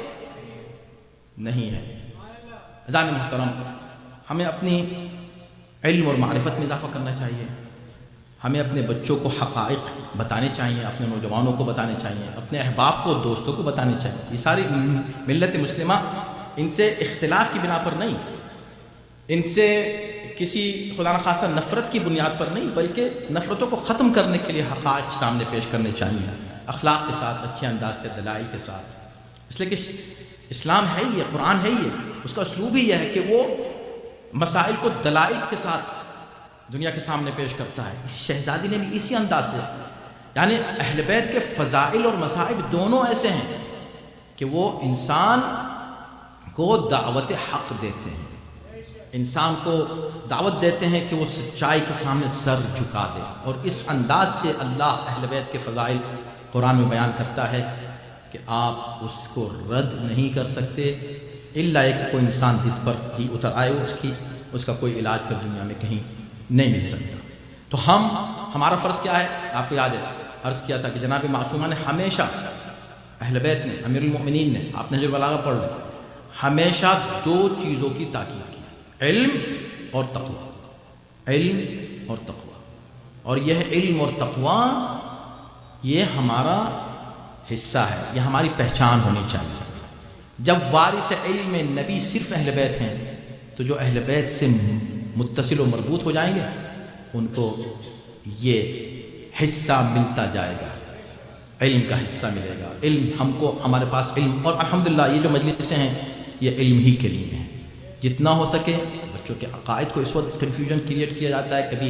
Speaker 4: نہیں ہے۔ عزیزان محترم، ہمیں اپنی علم اور معرفت میں اضافہ کرنا چاہیے، ہمیں اپنے بچوں کو حقائق بتانے چاہیے، اپنے نوجوانوں کو بتانے چاہیے، اپنے احباب کو، دوستوں کو بتانے چاہیے۔ یہ ساری ملت مسلمہ ان سے اختلاف کی بنا پر نہیں، ان سے کسی خدا نخواستہ نفرت کی بنیاد پر نہیں، بلکہ نفرتوں کو ختم کرنے کے لیے حقائق سامنے پیش کرنے چاہیے، اخلاق کے ساتھ، اچھے انداز سے، دلائل کے ساتھ، اس لیے کہ اسلام ہے ہی ہے، قرآن ہے ہی ہے، اس کا اسلوب ہی یہ ہے کہ وہ مسائل کو دلائل کے ساتھ دنیا کے سامنے پیش کرتا ہے۔ اس شہزادی نے بھی اسی انداز سے، یعنی اہل بیت کے فضائل اور مصائب دونوں ایسے ہیں کہ وہ انسان کو دعوت حق دیتے ہیں، انسان کو دعوت دیتے ہیں کہ وہ سچائی کے سامنے سر جھکا دے، اور اس انداز سے اللہ اہل بیت کے فضائل قرآن میں بیان کرتا ہے کہ آپ اس کو رد نہیں کر سکتے الا کہ کوئی انسان ضد پر ہی اتر آئے، اس کا کوئی علاج پر دنیا میں کہیں نہیں مل سکتا۔ تو ہمارا فرض کیا ہے؟ آپ کو یاد ہے عرض کیا تھا کہ جناب معصومہ نے ہمیشہ، اہل بیت نے، امیر المؤمنین نے، آپ نے نہج البلاغہ پڑھ لیں، ہمیشہ دو چیزوں کی تاکید کی، علم اور تقوی، علم اور تقوی، اور یہ علم اور تقوی یہ ہمارا حصہ ہے، یہ ہماری پہچان ہونی چاہیے۔ جب وارث علم نبی صرف اہل بیت ہیں تو جو اہل بیت سے متصل و مربوط ہو جائیں گے ان کو یہ حصہ ملتا جائے گا، علم کا حصہ ملے گا۔ علم ہم کو، ہمارے پاس علم، اور الحمدللہ یہ جو مجلسیں ہیں یہ علم ہی کے لیے ہیں، جتنا ہو سکے بچوں کے عقائد کو، اس وقت کنفیوژن کریٹ کیا جاتا ہے، کبھی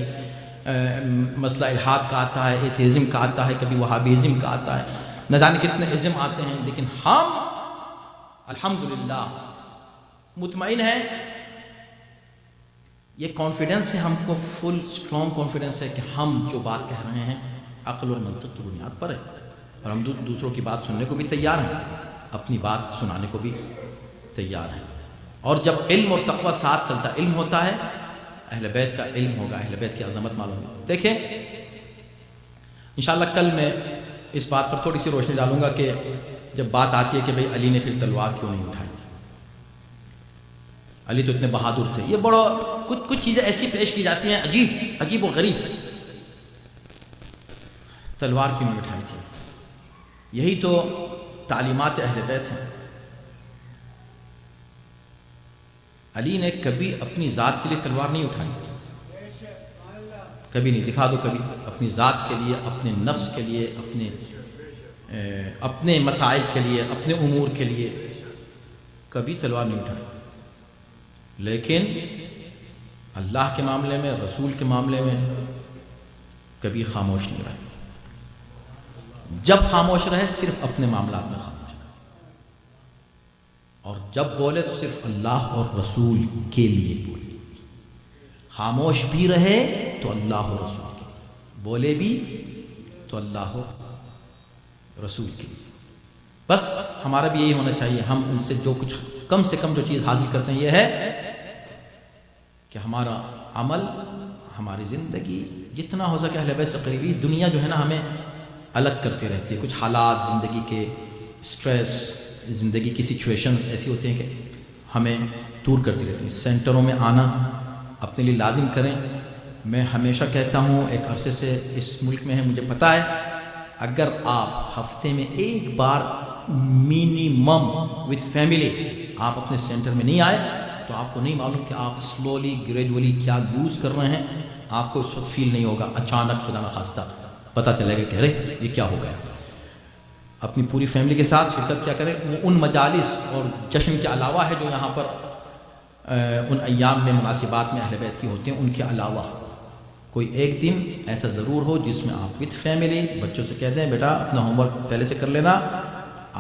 Speaker 4: مسئلہ الحاد کا آتا ہے، ایتھیزم کا آتا ہے، کبھی وہابیزم کا آتا ہے، نہ جانے کتنے ازم آتے ہیں، لیکن ہم الحمدللہ مطمئن ہیں، یہ کانفیڈنس ہے ہم کو، فل اسٹرانگ کانفیڈنس ہے کہ ہم جو بات کہہ رہے ہیں عقل اور منطق کی بنیاد پر ہے، اور ہم دوسروں کی بات سننے کو بھی تیار ہیں، اپنی بات سنانے کو بھی تیار ہیں۔ اور جب علم اور تقوی ساتھ چلتا، علم ہوتا ہے اہل بیت کا علم ہوگا، اہل بیت کی عظمت معلوم ہوگی۔ دیکھیں انشاءاللہ کل میں اس بات پر تھوڑی سی روشنی ڈالوں گا کہ جب بات آتی ہے کہ بھئی علی نے پھر تلوار کیوں نہیں اٹھائی تھی، علی تو اتنے بہادر تھے، یہ بڑا کچھ چیزیں ایسی پیش کی جاتی ہیں عجیب و غریب، تلوار کیوں نہیں اٹھائی تھی؟ یہی تو تعلیمات اہل بیت ہیں۔ علی نے کبھی اپنی ذات کے لیے تلوار نہیں اٹھائی، کبھی نہیں۔ دکھا دو کبھی اپنی ذات کے لیے، اپنے نفس کے لیے، اپنے مسائل کے لیے، اپنے امور کے لیے کبھی تلوار نہیں اٹھائی۔ لیکن اللہ کے معاملے میں، رسول کے معاملے میں کبھی خاموش نہیں رہے۔ جب خاموش رہے صرف اپنے معاملات میں خاموش رہے، اور جب بولے تو صرف اللہ اور رسول کے لیے بولے۔ خاموش بھی رہے تو اللہ اور رسول کے لیے، بولے بھی تو اللہ اور رسول کے لیے۔ بس ہمارا بھی یہی ہونا چاہیے۔ ہم ان سے جو کچھ کم سے کم جو چیز حاصل کرتے ہیں یہ ہے کہ ہمارا عمل، ہماری زندگی جتنا ہو سکے اہل بیت سے قریبی۔ دنیا جو ہے نا ہمیں الگ کرتی رہتی ہے، کچھ حالات زندگی کے، اسٹریس، زندگی کی سچویشنز ایسی ہوتی ہیں کہ ہمیں دور کرتی رہتی ہیں۔ سینٹروں میں آنا اپنے لیے لازم کریں۔ میں ہمیشہ کہتا ہوں، ایک عرصے سے اس ملک میں ہے، مجھے پتہ ہے، اگر آپ ہفتے میں ایک بار منیمم وتھ فیملی آپ اپنے سینٹر میں نہیں آئے تو آپ کو نہیں معلوم کہ آپ سلولی گریجولی کیا یوز کر رہے ہیں۔ آپ کو اس وقت فیل نہیں ہوگا، اچانک خدا نخواستہ پتہ چلے گا کہ ارے یہ کیا ہو گیا۔ اپنی پوری فیملی کے ساتھ شرکت کیا کریں۔ وہ ان مجالس اور جشن کے علاوہ ہے جو یہاں پر ان ایام میں، مناسبات میں اہل بیت کی ہوتے ہیں، ان کے علاوہ کوئی ایک دن ایسا ضرور ہو جس میں آپ وتھ فیملی بچوں سے کہہ دیں بیٹا اپنا ہوم ورک پہلے سے کر لینا،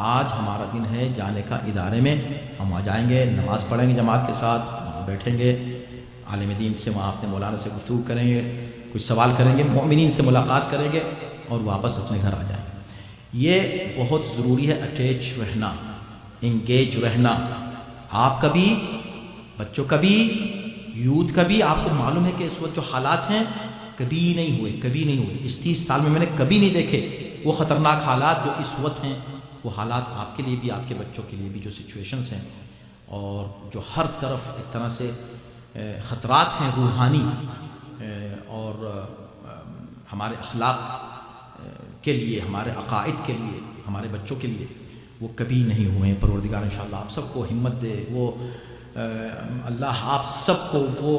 Speaker 4: آج ہمارا دن ہے جانے کا ادارے میں، ہم وہاں جائیں گے، نماز پڑھیں گے جماعت کے ساتھ، وہاں بیٹھیں گے، عالم دین سے وہاں اپنے مولانا سے گفتگو کریں گے، کچھ سوال کریں گے، مومنین سے ملاقات کریں گے اور واپس اپنے گھر آ جائیں گے۔ یہ بہت ضروری ہے، اٹیچ رہنا، انگیج رہنا۔ آپ کا بھی، بچوں کا بھی، یوتھ کا بھی۔ آپ کو معلوم ہے کہ اس وقت جو حالات ہیں کبھی نہیں ہوئے۔ اس 30 سال میں نے کبھی نہیں دیکھے وہ خطرناک حالات جو اس وقت ہیں۔ وہ حالات آپ کے لیے بھی، آپ کے بچوں کے لیے بھی جو سچویشنز ہیں، اور جو ہر طرف ایک طرح سے خطرات ہیں روحانی اور ہمارے اخلاق کے لیے، ہمارے عقائد کے لیے، ہمارے بچوں کے لیے، وہ کبھی نہیں ہوئے ہیں۔ پروردگار انشاءاللہ آپ سب کو ہمت دے، وہ اللہ آپ سب کو وہ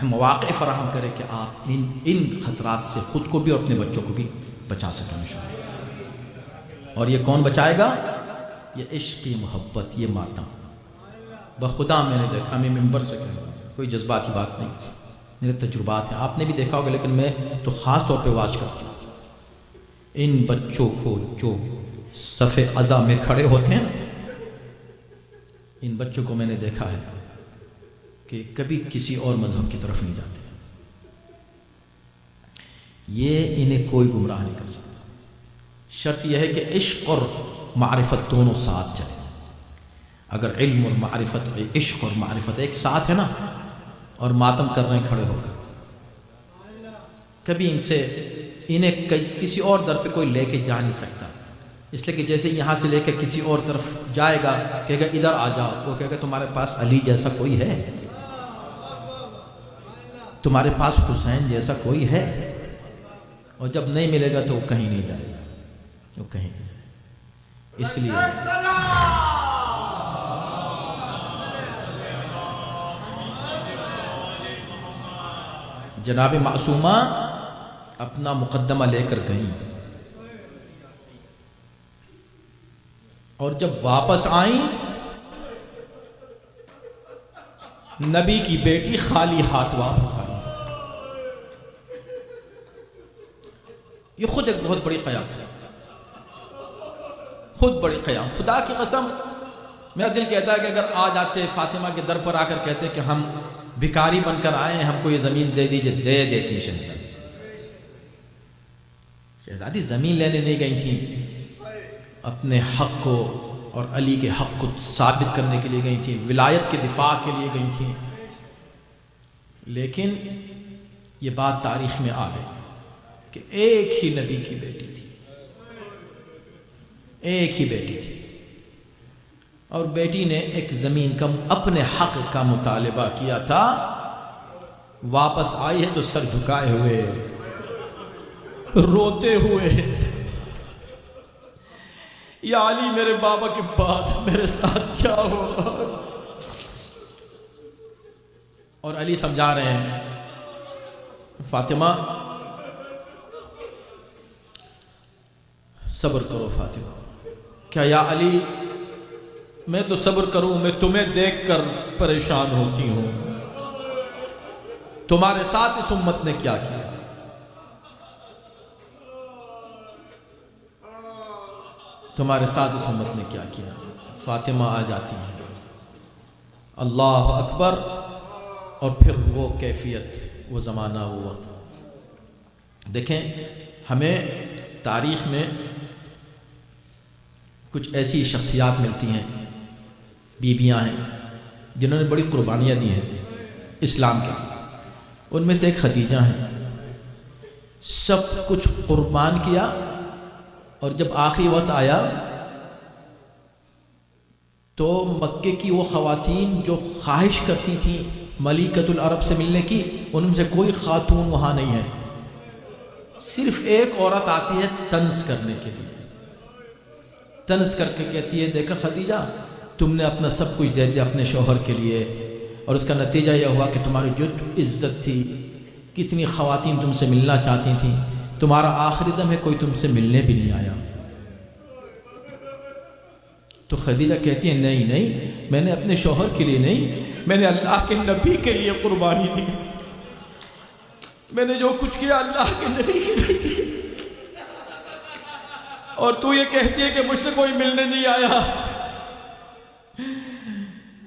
Speaker 4: مواقع فراہم کرے کہ آپ ان خطرات سے خود کو بھی اور اپنے بچوں کو بھی بچا سکیں انشاءاللہ۔ اور یہ کون بچائے گا؟ یہ عشق، یہ محبت، یہ ماتم۔ بخدا میں نے دیکھا، میں ممبر سے کہوں گا، کوئی جذباتی بات نہیں، میرے تجربات ہیں، آپ نے بھی دیکھا ہوگا، لیکن میں تو خاص طور پہ واچ کرتا ہوں ان بچوں کو جو صف عزا میں کھڑے ہوتے ہیں نا، ان بچوں کو میں نے دیکھا ہے کہ کبھی کسی اور مذہب کی طرف نہیں جاتے۔ یہ انہیں کوئی گمراہ نہیں کر سکتا۔ شرط یہ ہے کہ عشق اور معرفت دونوں ساتھ چلیں۔ اگر علم اور معرفت، عشق اور معرفت ایک ساتھ ہے نا، اور ماتم کر رہے ہیں کھڑے ہو کر، کبھی انہیں کسی اور در پہ کوئی لے کے جا نہیں سکتا۔ اس لیے کہ جیسے یہاں سے لے کے کسی اور طرف جائے گا، کہے گا ادھر آ جاؤ، وہ کہے گا تمہارے پاس علی جیسا کوئی ہے، تمہارے پاس حسین جیسا کوئی ہے، اور جب نہیں ملے گا تو وہ کہیں نہیں جائے گا، وہ کہیں نہیں جائے گا۔ اس لیے جناب معصومہ اپنا مقدمہ لے کر گئیں، اور جب واپس آئیں نبی کی بیٹی خالی ہاتھ واپس آئی۔ یہ خود ایک بہت بڑی قیام ہے، خود بڑی قیام۔ خدا کی قسم میرا دل کہتا ہے کہ اگر آ جاتے فاطمہ کے در پر آ کر کہتے کہ ہم بھکاری بن کر آئے ہیں، ہم کو یہ زمین دے دیجئے، دے دیتی شہزادی۔ شہزادی زمین لینے نہیں گئی تھی، اپنے حق کو اور علی کے حق کو ثابت کرنے کے لیے گئی تھی، ولایت کے دفاع کے لیے گئی تھی۔ لیکن یہ بات تاریخ میں آ گئی کہ ایک ہی نبی کی بیٹی تھی، ایک ہی بیٹی تھی، اور بیٹی نے ایک زمین کا اپنے حق کا مطالبہ کیا تھا، واپس آئی ہے تو سر جھکائے ہوئے، روتے ہوئے، یا علی میرے بابا کے بعد میرے ساتھ کیا ہوگا؟ اور علی سمجھا رہے ہیں فاطمہ صبر کرو فاطمہ. کیا یا علی میں تو صبر کروں، میں تمہیں دیکھ کر پریشان ہوتی ہوں. تمہارے ساتھ اس امت نے کیا کیا؟ تمہارے ساتھ اس امت نے کیا کیا؟ فاطمہ آ جاتی ہیں، اللہ اکبر. اور پھر وہ کیفیت، وہ زمانہ، وہ وقت. دیکھیں ہمیں تاریخ میں کچھ ایسی شخصیات ملتی ہیں، بیویاں ہیں جنہوں نے بڑی قربانیاں دی ہیں اسلام کے لیے. ان میں سے ایک خدیجہ ہیں، سب کچھ قربان کیا، اور جب آخری وقت آیا تو مکے کی وہ خواتین جو خواہش کرتی تھیں ملکۃ العرب سے ملنے کی، ان میں سے کوئی خاتون وہاں نہیں ہے. صرف ایک عورت آتی ہے طنز کرنے کے لیے، طنز کر کے کہتی ہے دیکھا خدیجہ تم نے اپنا سب کچھ دے دیا اپنے شوہر کے لیے، اور اس کا نتیجہ یہ ہوا کہ تمہاری جو عزت تھی، کتنی خواتین تم سے ملنا چاہتی تھیں، تمہارا آخری دم ہے کوئی تم سے ملنے بھی نہیں آیا. تو خدیجہ کہتی ہے نہیں نہیں، میں نے اپنے شوہر کے لیے نہیں، میں نے اللہ کے نبی کے لیے قربانی دی. میں نے جو کچھ کیا اللہ کے نبی کے لیے کیا. اور تو یہ کہتی ہے کہ مجھ سے کوئی ملنے نہیں آیا.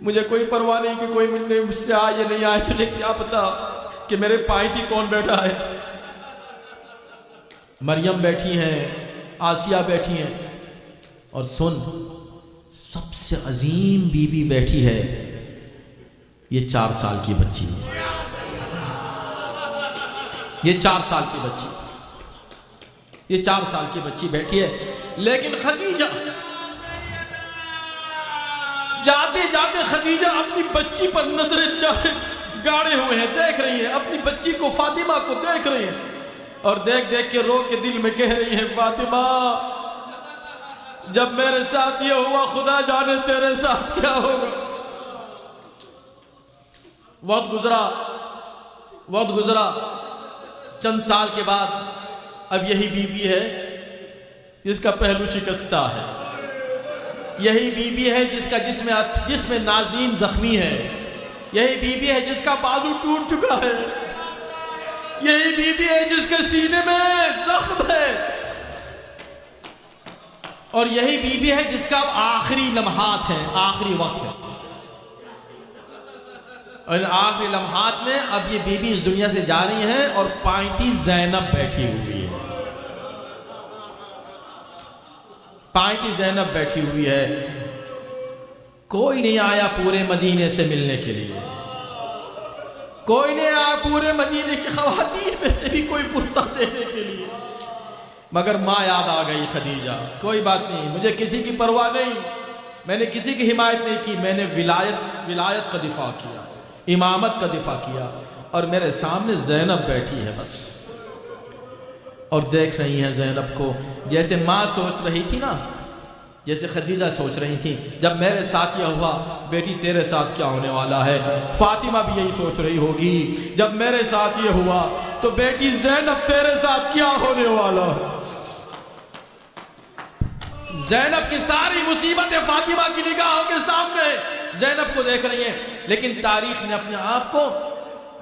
Speaker 4: مجھے کوئی پرواہ نہیں کہ کوئی ملنے مجھ سے آئے یا نہیں آئے، تجھے کیا پتا کہ میرے پائیں تھی کون بیٹھا ہے. مریم بیٹھی ہیں، آسیہ بیٹھی ہیں، اور سن سب سے عظیم بی بی بیٹھی ہے، یہ 4 سال کی بچی ہے. یہ 4 سال کی بچی، یہ 4 سال کی بچی بیٹھی ہے. لیکن خدیجہ جاتے جاتے خدیجہ اپنی بچی پر نظریں گاڑے ہوئے ہیں، دیکھ رہی ہیں اپنی بچی کو، فاطمہ کو دیکھ رہی ہیں، اور دیکھ دیکھ کے رو کے دل میں کہہ رہی ہیں فاطمہ جب میرے ساتھ یہ ہوا خدا جانے تیرے ساتھ کیا ہوگا. وقت گزرا، چند سال کے بعد اب یہی بی بی ہے جس کا پہلو شکستہ ہے، یہی بی بی ہے جس کا جسم نازنین زخمی ہے، یہی بی بی ہے جس کا بازو ٹوٹ چکا ہے، یہی بی بی ہے جس کے سینے میں زخم ہے، اور یہی بی بی ہے جس کا آخری لمحات ہے، آخری وقت ہے. اور ان آخری لمحات میں اب یہ بی بی اس دنیا سے جا رہی ہیں، اور پائنتی زینب بیٹھی ہوئی ہے. پائنتی زینب بیٹھی ہوئی ہے. کوئی نہیں آیا پورے مدینے سے ملنے کے لیے، کوئی نہیں آیا پورے مدینے کی خواتین میں سے بھی کوئی پرسہ دینے کے لیے، مگر ماں یاد آ گئی خدیجہ. کوئی بات نہیں، مجھے کسی کی پرواہ نہیں، میں نے کسی کی حمایت نہیں کی، میں نے ولایت کا دفاع کیا، امامت کا دفاع کیا، اور میرے سامنے زینب بیٹھی ہے بس. اور دیکھ رہی ہیں زینب کو جیسے ماں سوچ رہی تھی نا، جیسے خدیجہ سوچ رہی تھی جب میرے ساتھ یہ ہوا بیٹی تیرے ساتھ کیا ہونے والا ہے. فاطمہ بھی یہی سوچ رہی ہوگی جب میرے ساتھ یہ ہوا تو بیٹی زینب تیرے ساتھ کیا ہونے والا ہے. زینب کی ساری مصیبتیں فاطمہ کی نگاہوں کے سامنے زینب کو دیکھ رہی ہیں. لیکن تاریخ نے اپنے آپ کو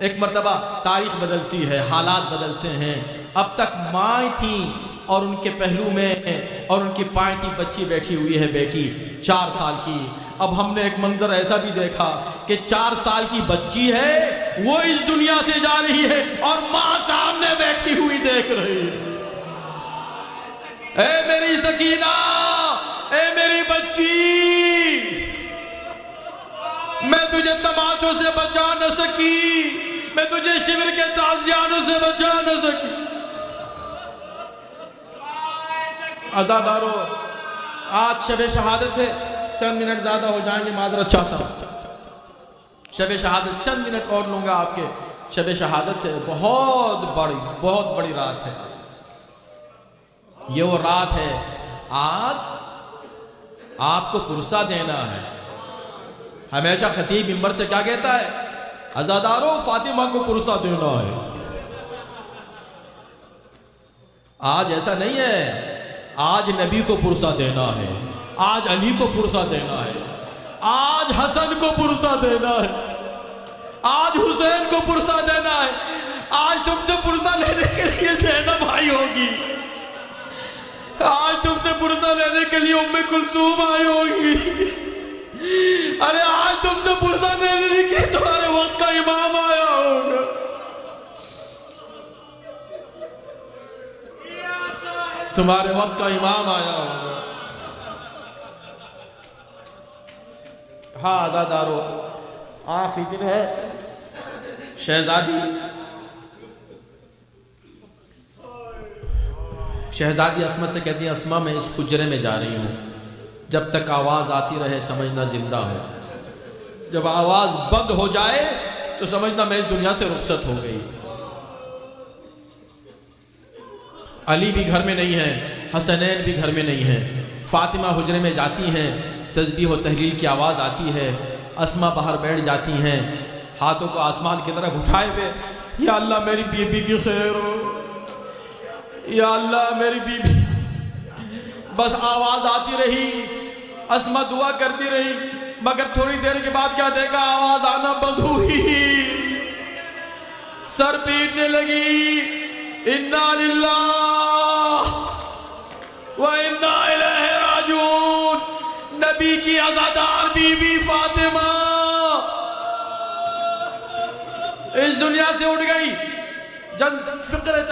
Speaker 4: ایک مرتبہ تاریخ بدلتی ہے، حالات بدلتے ہیں. اب تک ماں تھیں اور ان کے پہلو میں اور ان کی پائنتی بچی بیٹھی ہوئی ہے، بیٹی 4 سال کی. اب ہم نے ایک منظر ایسا بھی دیکھا کہ 4 سال کی بچی ہے وہ اس دنیا سے جا رہی ہے اور ماں سامنے بیٹھی ہوئی دیکھ رہی ہے. اے میری سکینہ، اے میری بچی، میں تجھے تماچوں سے بچا نہ سکی، میں تجھے شمر کے تازیانوں سے بچا نہ سکی. عزادارو، آج شب شہادت ہے، چند منٹ زیادہ ہو جائیں گے معذرت چاہتا ہوں. شب شہادت چند منٹ اور لوں گا آپ کے. شب شہادت ہے، بہت بڑی رات ہے. یہ وہ رات ہے، آج آپ کو پرسہ دینا ہے۔ ہمیشہ خطیب منبر سے کیا کہتا ہے؟ عزادارو فاطمہ کو پرسہ دینا ہے۔ آج ایسا نہیں ہے، آج نبی کو پرسہ دینا ہے، آج علی کو پرسہ دینا ہے، آج حسن کو پرسہ دینا ہے، آج حسین کو پرسہ دینا ہے۔ آج تم سے پرسہ لینے کے لیے زینب آئی ہوگی، آج تم سے پرسہ لینے کے لیے ام کلثوم آئی ہوگی، ارے آج تم سے پرسہ لینے کے لیے تمہارے وقت کا امام آیا ہوگا۔ تمہارے وقت کا امام آیا ہوگا۔ ہاں عزادارو، آخری دن ہے، شہزادی عصمت سے کہتی ہے اسما میں اس حجرے میں جا رہی ہوں، جب تک آواز آتی رہے سمجھنا زندہ ہوں، جب آواز بند ہو جائے تو سمجھنا میں اس دنیا سے رخصت ہو گئی۔ علی بھی گھر میں نہیں ہے، حسنین بھی گھر میں نہیں ہے، فاطمہ حجرے میں جاتی ہیں، تسبیح و تحلیل کی آواز آتی ہے، اسما باہر بیٹھ جاتی ہیں، ہاتھوں کو آسمان کی طرف اٹھائے ہوئے، یا اللہ میری بیوی کی خیر ہو، یا اللہ میری بیوی۔ بس آواز آتی رہی، اسما دعا کرتی رہی، مگر تھوڑی دیر کے بعد کیا دیکھا؟ آواز آنا بند ہوئی، سر پیٹنے لگی، انا للہ و انا الیہ راجعون۔ نبی کی عزادار بی بی فاطمہ اس دنیا سے اٹھ گئی۔ چند فقرے،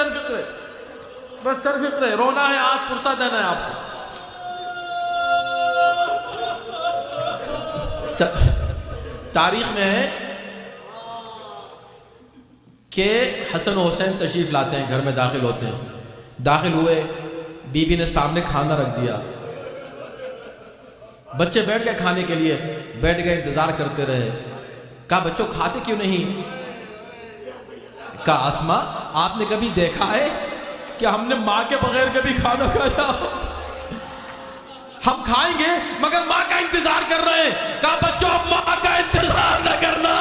Speaker 4: بس چند فقرے، رونا ہے، آج پرسہ دینا ہے آپ کو۔ تاریخ میں ہے کہ حسن و حسین تشریف لاتے ہیں، گھر میں داخل ہوتے ہیں، داخل ہوئے، بی بی نے سامنے کھانا رکھ دیا، بچے بیٹھ گئے کھانے کے لیے، بیٹھ گئے، انتظار کرتے رہے۔ کہا بچوں کھاتے کیوں نہیں؟ کہا اسما آپ نے کبھی دیکھا ہے کہ ہم نے ماں کے بغیر کبھی کھانا کھایا؟ ہم کھائیں گے مگر ماں کا انتظار کر رہے ہیں۔ کہا بچوں ماں کا انتظار نہ کرنا۔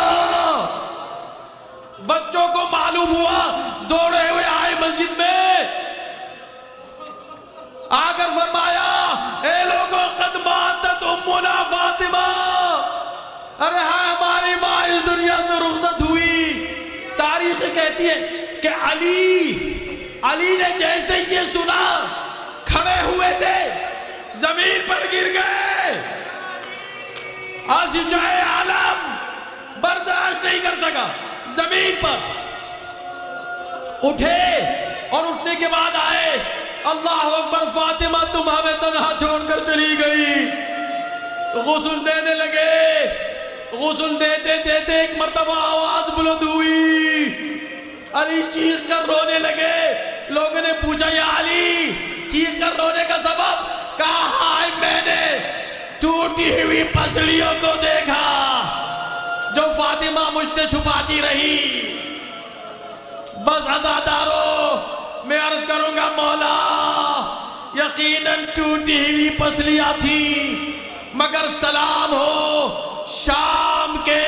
Speaker 4: بچوں کو معلوم ہوا، دوڑے ہوئے آئے مسجد میں، آ کر فرمایا اے لوگوں قد ماتت امنا فاطمہ، ارے ہاں ہماری ماں اس دنیا سے رخصت ہوئی۔ تاریخ کہتی ہے کہ علی نے جیسے یہ سنا، کھڑے ہوئے تھے، زمین پر گر گئے، اشجاع عالم برداشت نہیں کر سکا، زمین پر اٹھے اور اٹھنے کے بعد آئے، اللہ اکبر فاطمہ تم ہمیں تنہا چھوڑ کر چلی گئی۔ غسل دینے لگے، غسل دیتے دیتے ایک مرتبہ آواز بلند ہوئی، علی چیخ کر رونے لگے۔ لوگوں نے پوچھا یا علی چیخ کر رونے کا سبب؟ کہا ہائے میں نے ٹوٹی ہوئی پسلیوں کو دیکھا جو فاطمہ مجھ سے چھپاتی رہی۔ بس عزادارو میں عرض کروں گا مولا، یقیناً ٹوٹی ہوئی پسلیاں تھیں، مگر سلام ہو شام کے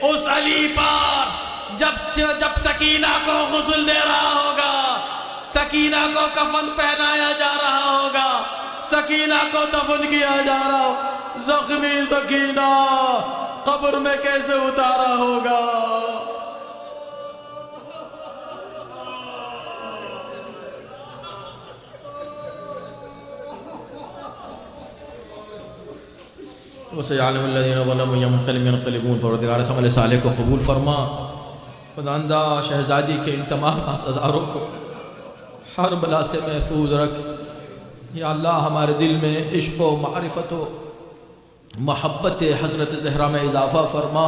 Speaker 4: اس علی پر جب سکینہ کو غسل دے رہا ہوگا، سکینہ کو کفن پہنایا جا رہا ہوگا، سکینہ کو دفن کیا جا رہا ہو، زخمی سکینہ قبر میں کیسے اتارا ہوگا۔ وَسَيَعْلَمُ الَّذِينَ ظَلَمُوا يَوْمَ يَنقَلِبُونَ۔ پروردگار سمجھ صالح کو قبول فرما، خداوندہ شہزادی کے ان تمام عزاداروں کو ہر بلا سے محفوظ رکھ۔ یا اللہ ہمارے دل میں عشق و معرفت و محبت حضرت زہرا میں اضافہ فرما۔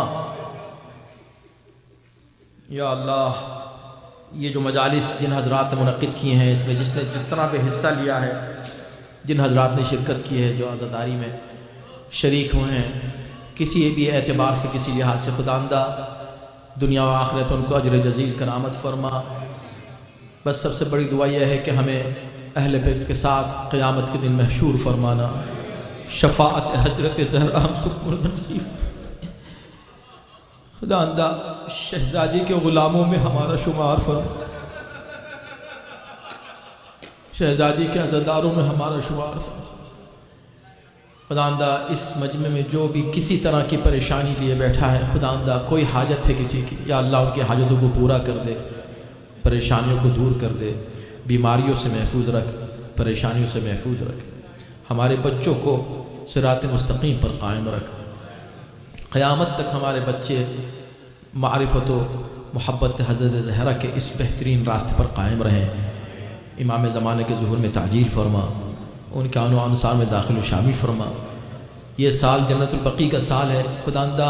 Speaker 4: یا اللہ یہ جو مجالس جن حضرات نے منعقد کی ہیں، اس میں جس نے جس طرح پہ حصہ لیا ہے، جن حضرات نے شرکت کی ہے، جو عزاداری میں شریک ہوئے ہیں، کسی بھی اعتبار سے کسی لحاظ سے خداوندہ دنیا و آخرت ان کو اجر جزیل کرامت فرما۔ بس سب سے بڑی دعا یہ ہے کہ ہمیں اہل بیت کے ساتھ قیامت کے دن محشور فرمانا، شفاعت حضرت زہرا ہم سب کو نصیب۔ خداوندہ شہزادی کے غلاموں میں ہمارا شمار فرما، شہزادی کے عزاداروں میں ہمارا شمار فرما۔ خداوندہ اس مجمع میں جو بھی کسی طرح کی پریشانی لیے بیٹھا ہے، خداوندہ کوئی حاجت ہے کسی کی، یا اللہ ان کی حاجتوں کو پورا کر دے، پریشانیوں کو دور کر دے، بیماریوں سے محفوظ رکھ، پریشانیوں سے محفوظ رکھ، ہمارے بچوں کو صراط مستقیم پر قائم رکھ، قیامت تک ہمارے بچے معرفت و محبت حضرت زہرا کے اس بہترین راستے پر قائم رہیں۔ امام زمانے کے ظہور میں تعجیل فرما، ان کے آن و انصار میں داخل و شامل فرما۔ یہ سال جنت البقیع کا سال ہے، خداوندہ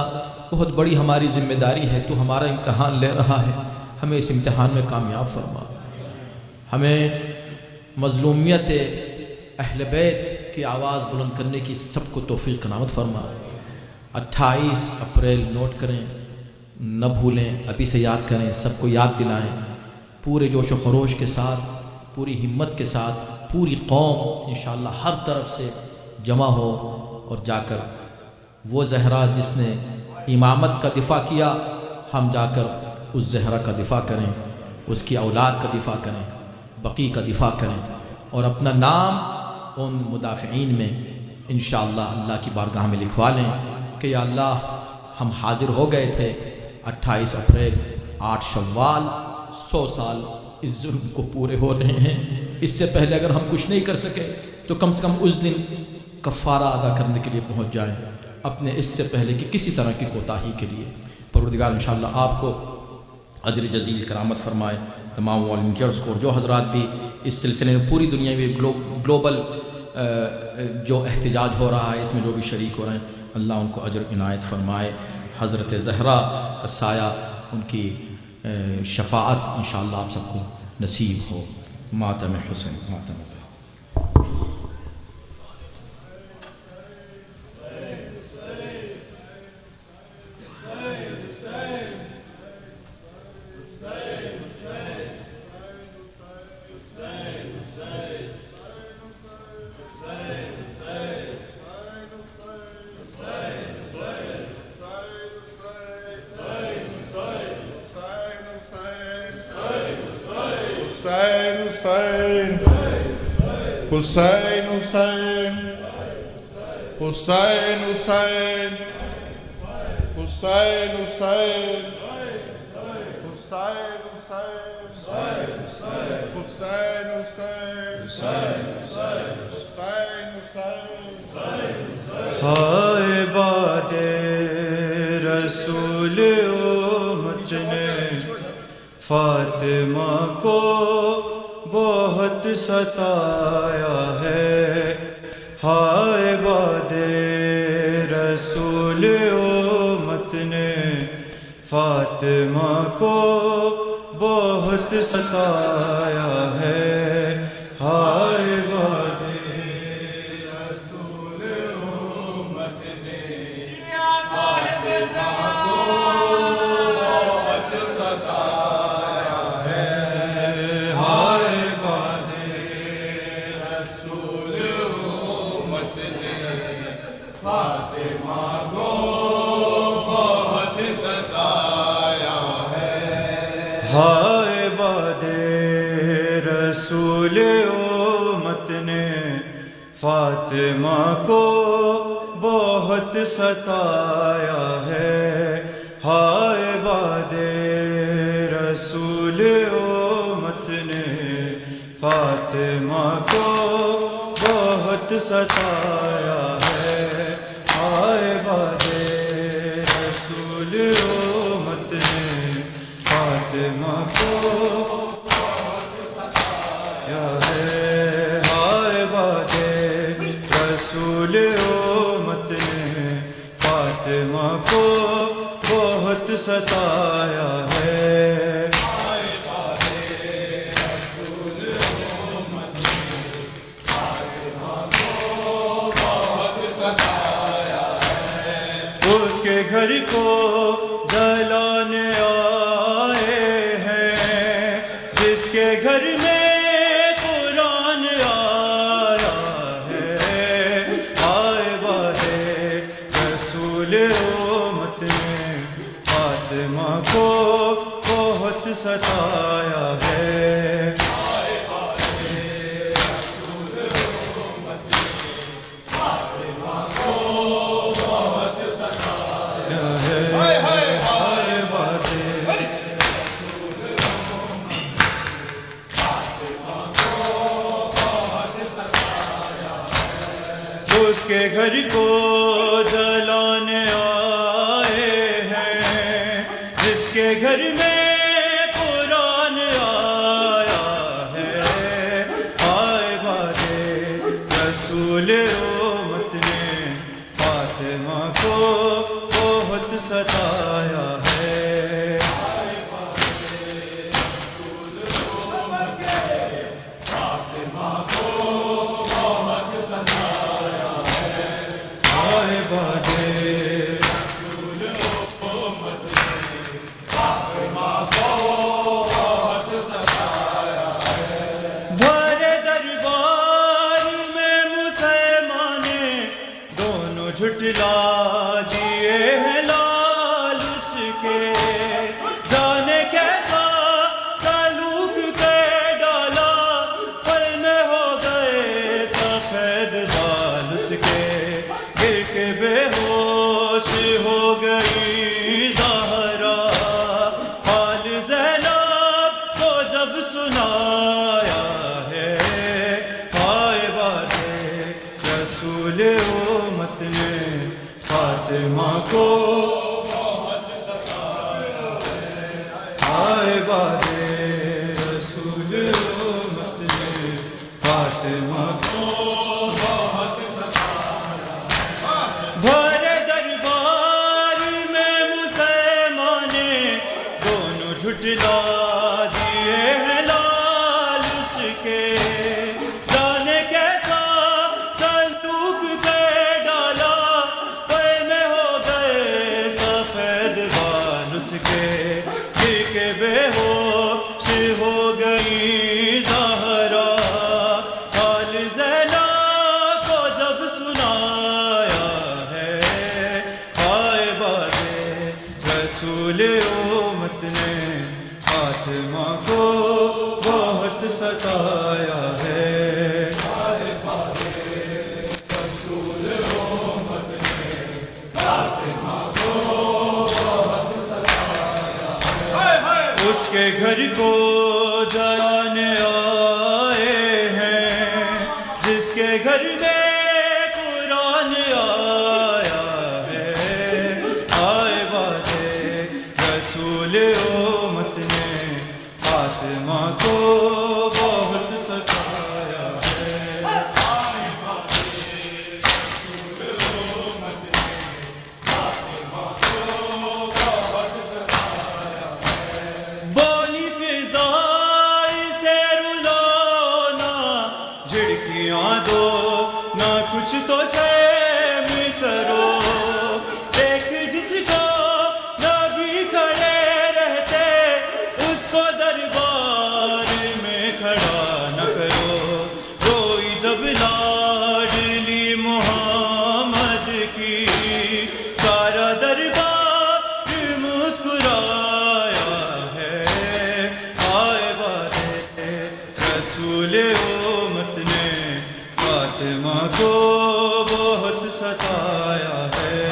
Speaker 4: بہت بڑی ہماری ذمہ داری ہے، تو ہمارا امتحان لے رہا ہے، ہمیں اس امتحان میں کامیاب فرما، ہمیں مظلومیت اہل بیت کی آواز بلند کرنے کی سب کو توفیق عنایت فرما۔ 28 اپریل نوٹ کریں، نہ بھولیں، ابھی سے یاد کریں، سب کو یاد دلائیں، پورے جوش و خروش کے ساتھ، پوری ہمت کے ساتھ، پوری قوم انشاءاللہ ہر طرف سے جمع ہو، اور جا کر وہ زہرا جس نے امامت کا دفاع کیا، ہم جا کر اس زہرا کا دفاع کریں، اس کی اولاد کا دفاع کریں، بقیع کا دفاع کریں، اور اپنا نام ان مدافعین میں انشاءاللہ اللہ کی بارگاہ میں لکھوا لیں کہ یا اللہ ہم حاضر ہو گئے تھے 28 اپریل 8 شوال 100 سال اس ظلم کو پورے ہو رہے ہیں، اس سے پہلے اگر ہم کچھ نہیں کر سکے تو کم سے کم اس دن کفارہ ادا کرنے کے لیے پہنچ جائیں، اپنے اس سے پہلے کہ کسی طرح کی کوتاہی کے لیے۔ پروردگار انشاءاللہ آپ کو اجر جزیل کرامت فرمائے، تمام والنٹیئرز کو، اور جو حضرات بھی اس سلسلے میں پوری دنیا میں گلوبل جو احتجاج ہو رہا ہے اس میں جو بھی شریک ہو رہے ہیں، اللہ ان کو اجر عنایت فرمائے، حضرت زہرا کا سایہ، ان کی شفاعت انشاءاللہ آپ سب کو نصیب ہو۔ ماتم حسین، ماتم زہرا۔
Speaker 5: حسین حسین حسین حسین حسین حسین
Speaker 2: ہائے باد رسول امت نے فاطمہ کو بہت ستایا ہے، ہائے باد رسول امت نے فاطمہ کو بہت ستایا ہے، ہائے باد رسول امت نے فاطمہ کو بہت ستایا ہے، ہائے باد رسول امت نے فاطمہ کو بہت ستایا ہے، ہائے باد رسول امت نے فاطمہ کو بہت ستایا ہے، ہائے باد رسول امت نے فاطمہ کو بہت ستایا ہے، ہائے باد رسول امت نے فاطمہ کو ہے، ہائے باد رسول امت نے فاطمہ کو بہت ستایا ہے، ہائے باد رسول امت نے فاطمہ کو بہت ستایا ہے، اس کے گھر کو جلانے آئے ہیں، جس کے گھر میں قرآن رسول امت نے فاطمہ کو بہت ستایا ہے. اس کے گھر کو جلانے آئے ہیں جس کے گھر میں قرآن آیا ہے. آئے باد رسول امت نے فاطمہ کو بہت ستایا ہے. جھٹلا دیے ہیں لال اس کے جانے کیسا سلوک کے ڈالا پل میں ہو گئے سفید بال اس کے گر کے بے ہوش ہو گئی زہرا حال زینب کو جب سنایا ہے. آئے باد رسول امت نے فاطمہ کو بہت ستایا ہے. آئے باد رسول امت نے فاطمہ کو بہت ستایا ہے. بھرے دربار میں مسلمان دونوں جھٹلا دیے ہیں لال اس کے جانے کیسا صندوق کے ڈالا پے میں ہو گئے سفید بال اس کے کے بے ہوش ہو گئی زہرا حال زینب کو جب سنایا ہے. آئے باد رسول امت نے فاطمہ کو بہت ستایا ہے. اس کے گھر کو جلانے آئے ہیں جس کے گھر میں قرآن آیا ہے. آئے باد رسول امت نے فاطمہ کو بہت ستایا ہے. بولی فضائی سے رلانا جھڑکیاں دو نہ کچھ تو شیم کرو. ایک جس کو نبی کھڑے رہتے اس کو دربار میں کھڑا نہ کرو. روئی جب لاڈلی محمد کی سارا دربار مسکرایا ہے. آئے باد رسول امت نے فاطمہ کو بہت ستایا ہے.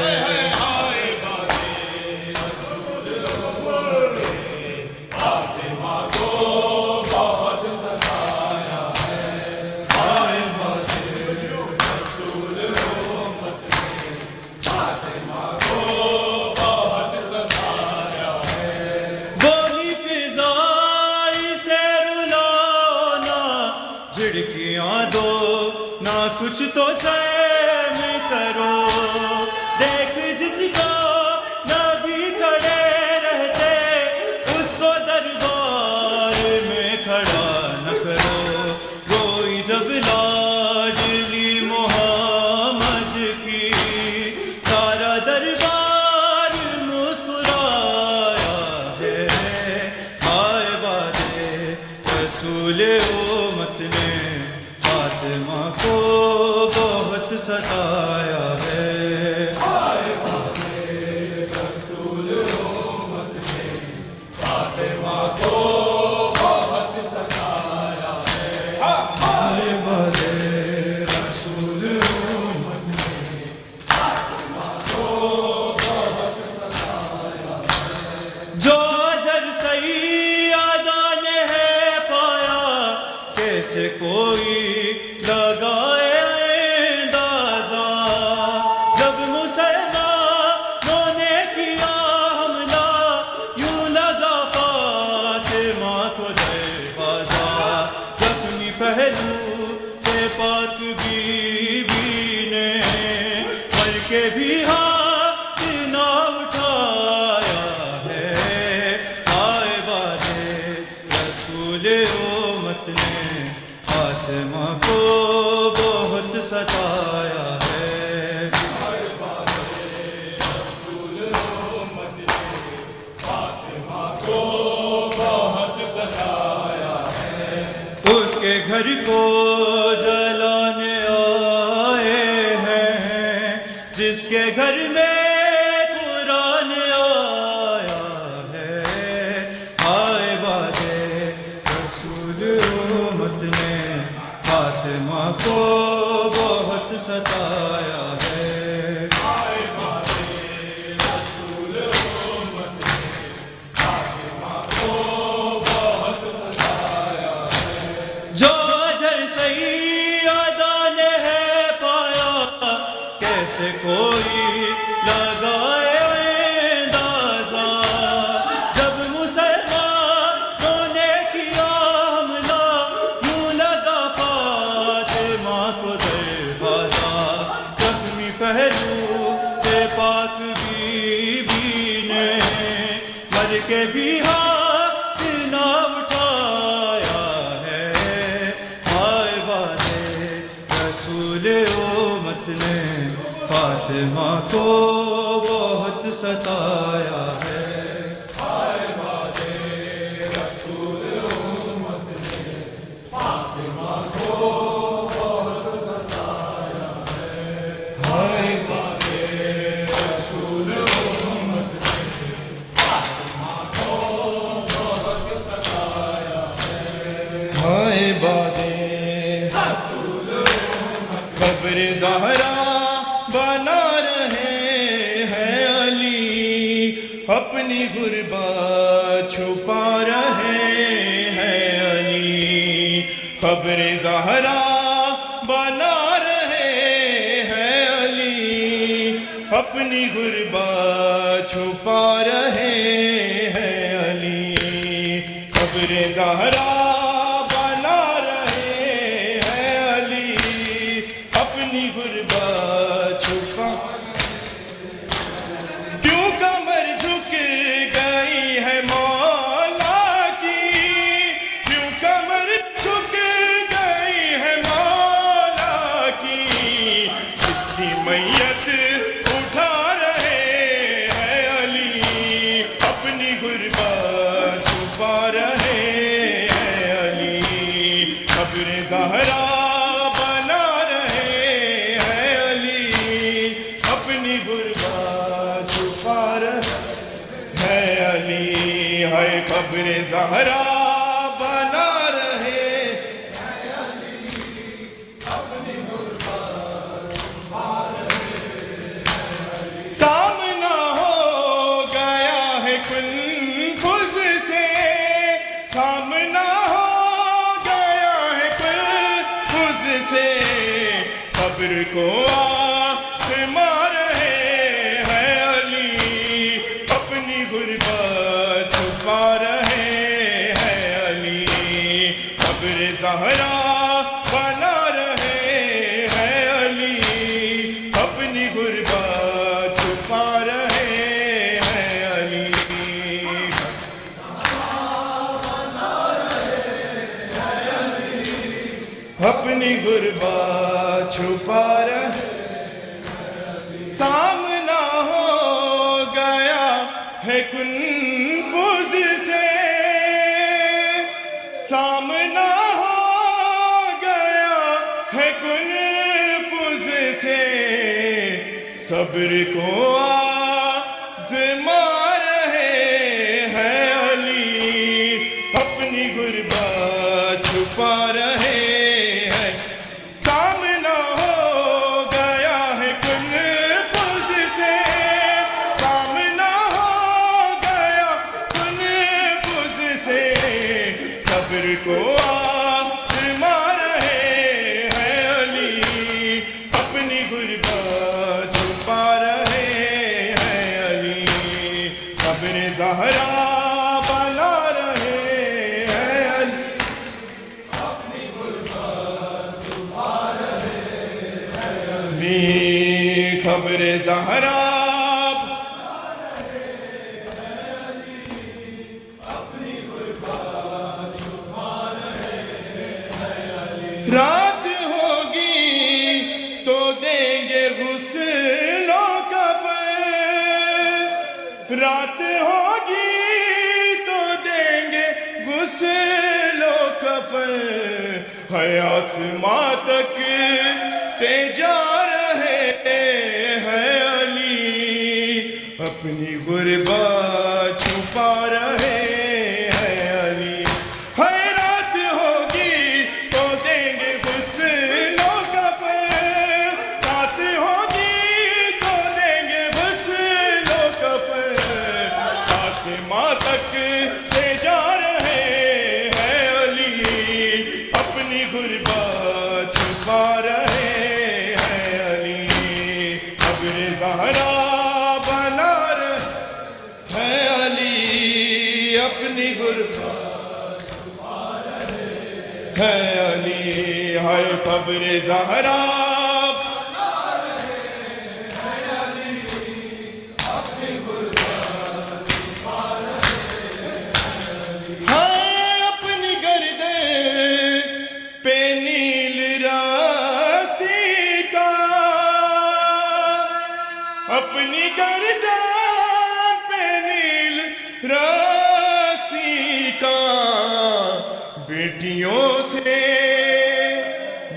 Speaker 2: بولی فضائی سے رلانا جھڑکیاں دو نہ کچھ تو شیم کرو. دیکھ جس کو نبی کھڑے رہتے اس کو دربار میں کھڑا نہ کرو. روئی جب لاڈلی محمد کی سارا دربار مسکرایا ہے. آئے باد رسول امت نے فاطمہ کو بہت ستایا ہے. گھر کو جلانے آئے ہیں، جس کے گھر میں قرآن آیا ہے، ہائے باد رسول امت نے فاطمہ کو بہت ستایا ہے۔ جو اجر سیدہ نے ہے پایا، کیسے کوئی لگائے اندازہ، جب مسلمانوں نے کیا حملہ، یوں لگا فاطمہ کو دروازہ، زخمی پہلو سے پاک بی بی نے مر کے بھی ہاتھ نہ اٹھایا ہے، ہائے باد رسول امت نے فاطمہ کو بہت ستایا ہے۔
Speaker 6: ہائے باد قبر زہرا بنا رہے ہیں علی، اپنی غربت چھپا رہے ہیں علی، قبر زہرا بنا رہے ہیں علی، اپنی غربت چھپا رہے ہیں علی، قبر زہرا بنا رہے ہیں علی، اپنی غربت چھپا، کیوں کمر جھک گئی ہے مولا کی، کیوں کمر جھک گئی ہے مولا کی، اس کی میت اٹھا رہے ہیں علی، اپنی غربت چھپا رہے ہیں علی، قبر زہرا بنا رہے ہیں علی، اپنی غربت چھپا رہے ہیں علی، ہے قبر زہرا بنا رہے سامنا ہو گیا ہے کنفذ سے، سامنا ہو گیا ہے کنفذ سے، صبر کو آزما رہے ہیں علی، اپنی غربت چھپا رہے ہیں علی، قبر زہرا بنا رہے ہیں علی، اپنی غربت چھپا رہے ہیں علی، اپنی غربت چھپا رہے، سامنا ہو گیا ہے کنفذ سے، سامنا ہو گیا ہے کنفذ سے، صبر کو آزما رہے ہیں علی، اپنی غربت چھپا رہے ہیں، سامنا ہو گیا ہے کنفذ سے، سامنا ہو گیا کنفذ سے، صبر کو آزما رہے ہیں علی، اپنی غربت چھپا رہے ہیں علی، قبر زہرا بنا رہے ہیں علی، علی، قبر زہرا رات ہوگی تو دیں گے غسل و کفن، رات ہوگی تو دیں گے غسل و کفن، ہے آسماں تک تے جا رہے ہیں علی، اپنی غربت چھپا رہے ہیں علی۔ ہے رات ہوگی تو دیں گے حسن و کفن، رات ہوگی تو دیں گے حسن و کفن، آسماں تک لے جا رہے ہیں علی، اپنی غربت چھپا رہے ہیں علی۔ قبر زہرا بنا رہے ہیں علی، اپنی غربت چھپا رہے ہیں علی۔ ہے قبر زہرا اپنی گردن پہ نیل راسی کا،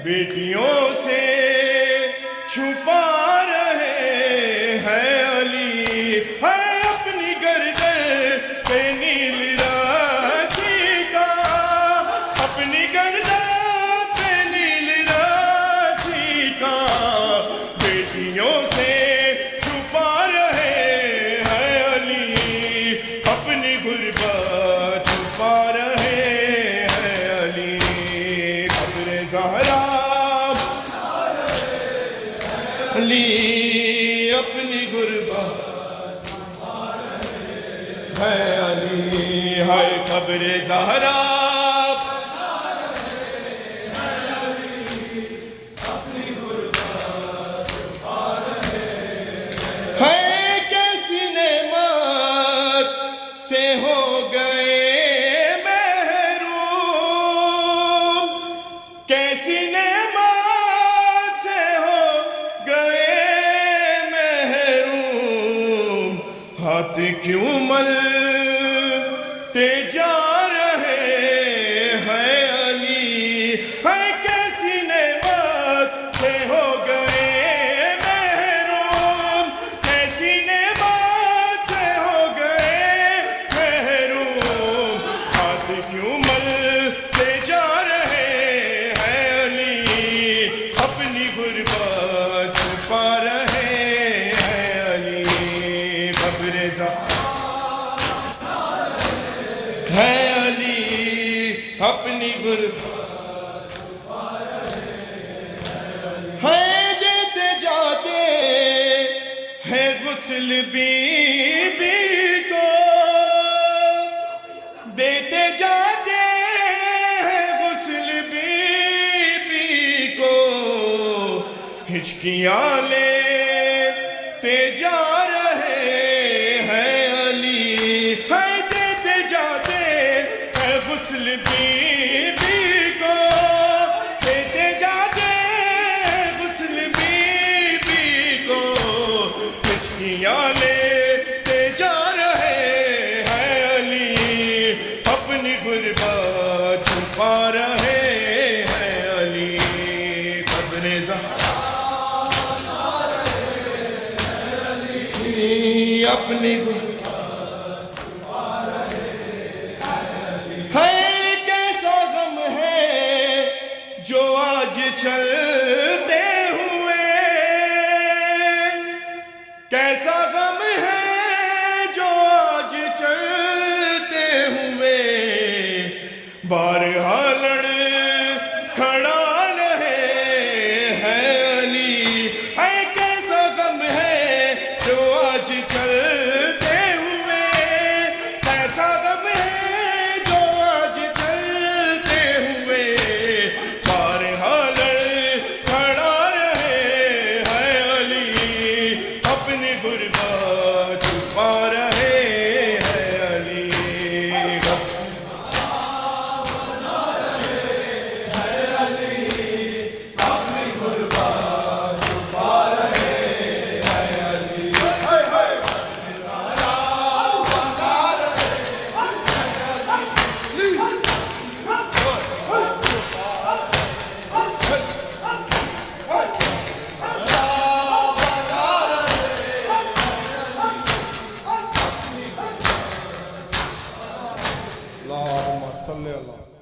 Speaker 6: بیٹیوں سے چھپا رہے ہیں علی۔ ہے اپنی گردن پہ نیل راسی کا، اپنی گردن پہ نیل راسی کا، بیٹیوں سے غربت چھپا رہے ہیں علی۔ قبر زہرا علی، اپنی غربت چھپا رہے ہیں علی۔ ہے قبر زہرا اپنی غربت چھپا رہے ہیں۔ سے ہو گئے محروم، کیسی نعمت سے ہو گئے محروم، ہاتھ کیوں ملتے جا رہے ہیں علی۔ ہے کیسی نعمت سے ہو گئے محروم، کیسی نعمت سے ہو گئے کیوں ملتے جا رہے ہیں علی، اپنی غربت چھپا رہے ہیں علی۔ قبر زہرا ہے علی، اپنی غربت چھپا رہے ہیں۔ دیتے جاتے ہیں غسل بی بی کو، دیتے جاتے ہیں غسل بی بی کو، ہچکیاں لیتے جا رہے ہیں علی۔ ہے دیتے جاتے ہیں غسل بی بی کو، دیتے جاتے ہیں غسل بی بی کو، ہچکیاں لیتے جا رہے ہیں علی، اپنی غربت چھپا رہے ہیں علی۔ قبر زہرا اپنی غربت چھپا رہے ہیں۔ ہے کیسا غم ہے جو آج چلتے ہوئے، کیسا غم ہے جو آج چلتے ہوئے، بارہا لڑ کھڑا رہے ہیں علی۔ اے کیسا غم ہے جو آج چلتے ہوئے، کیسا غم ہے جو آج چلتے ہوئے، بارہا لڑ کھڑا رہے ہیں علی، اپنی غربت چھپا رہے ہیں علی۔
Speaker 5: صلی اللہ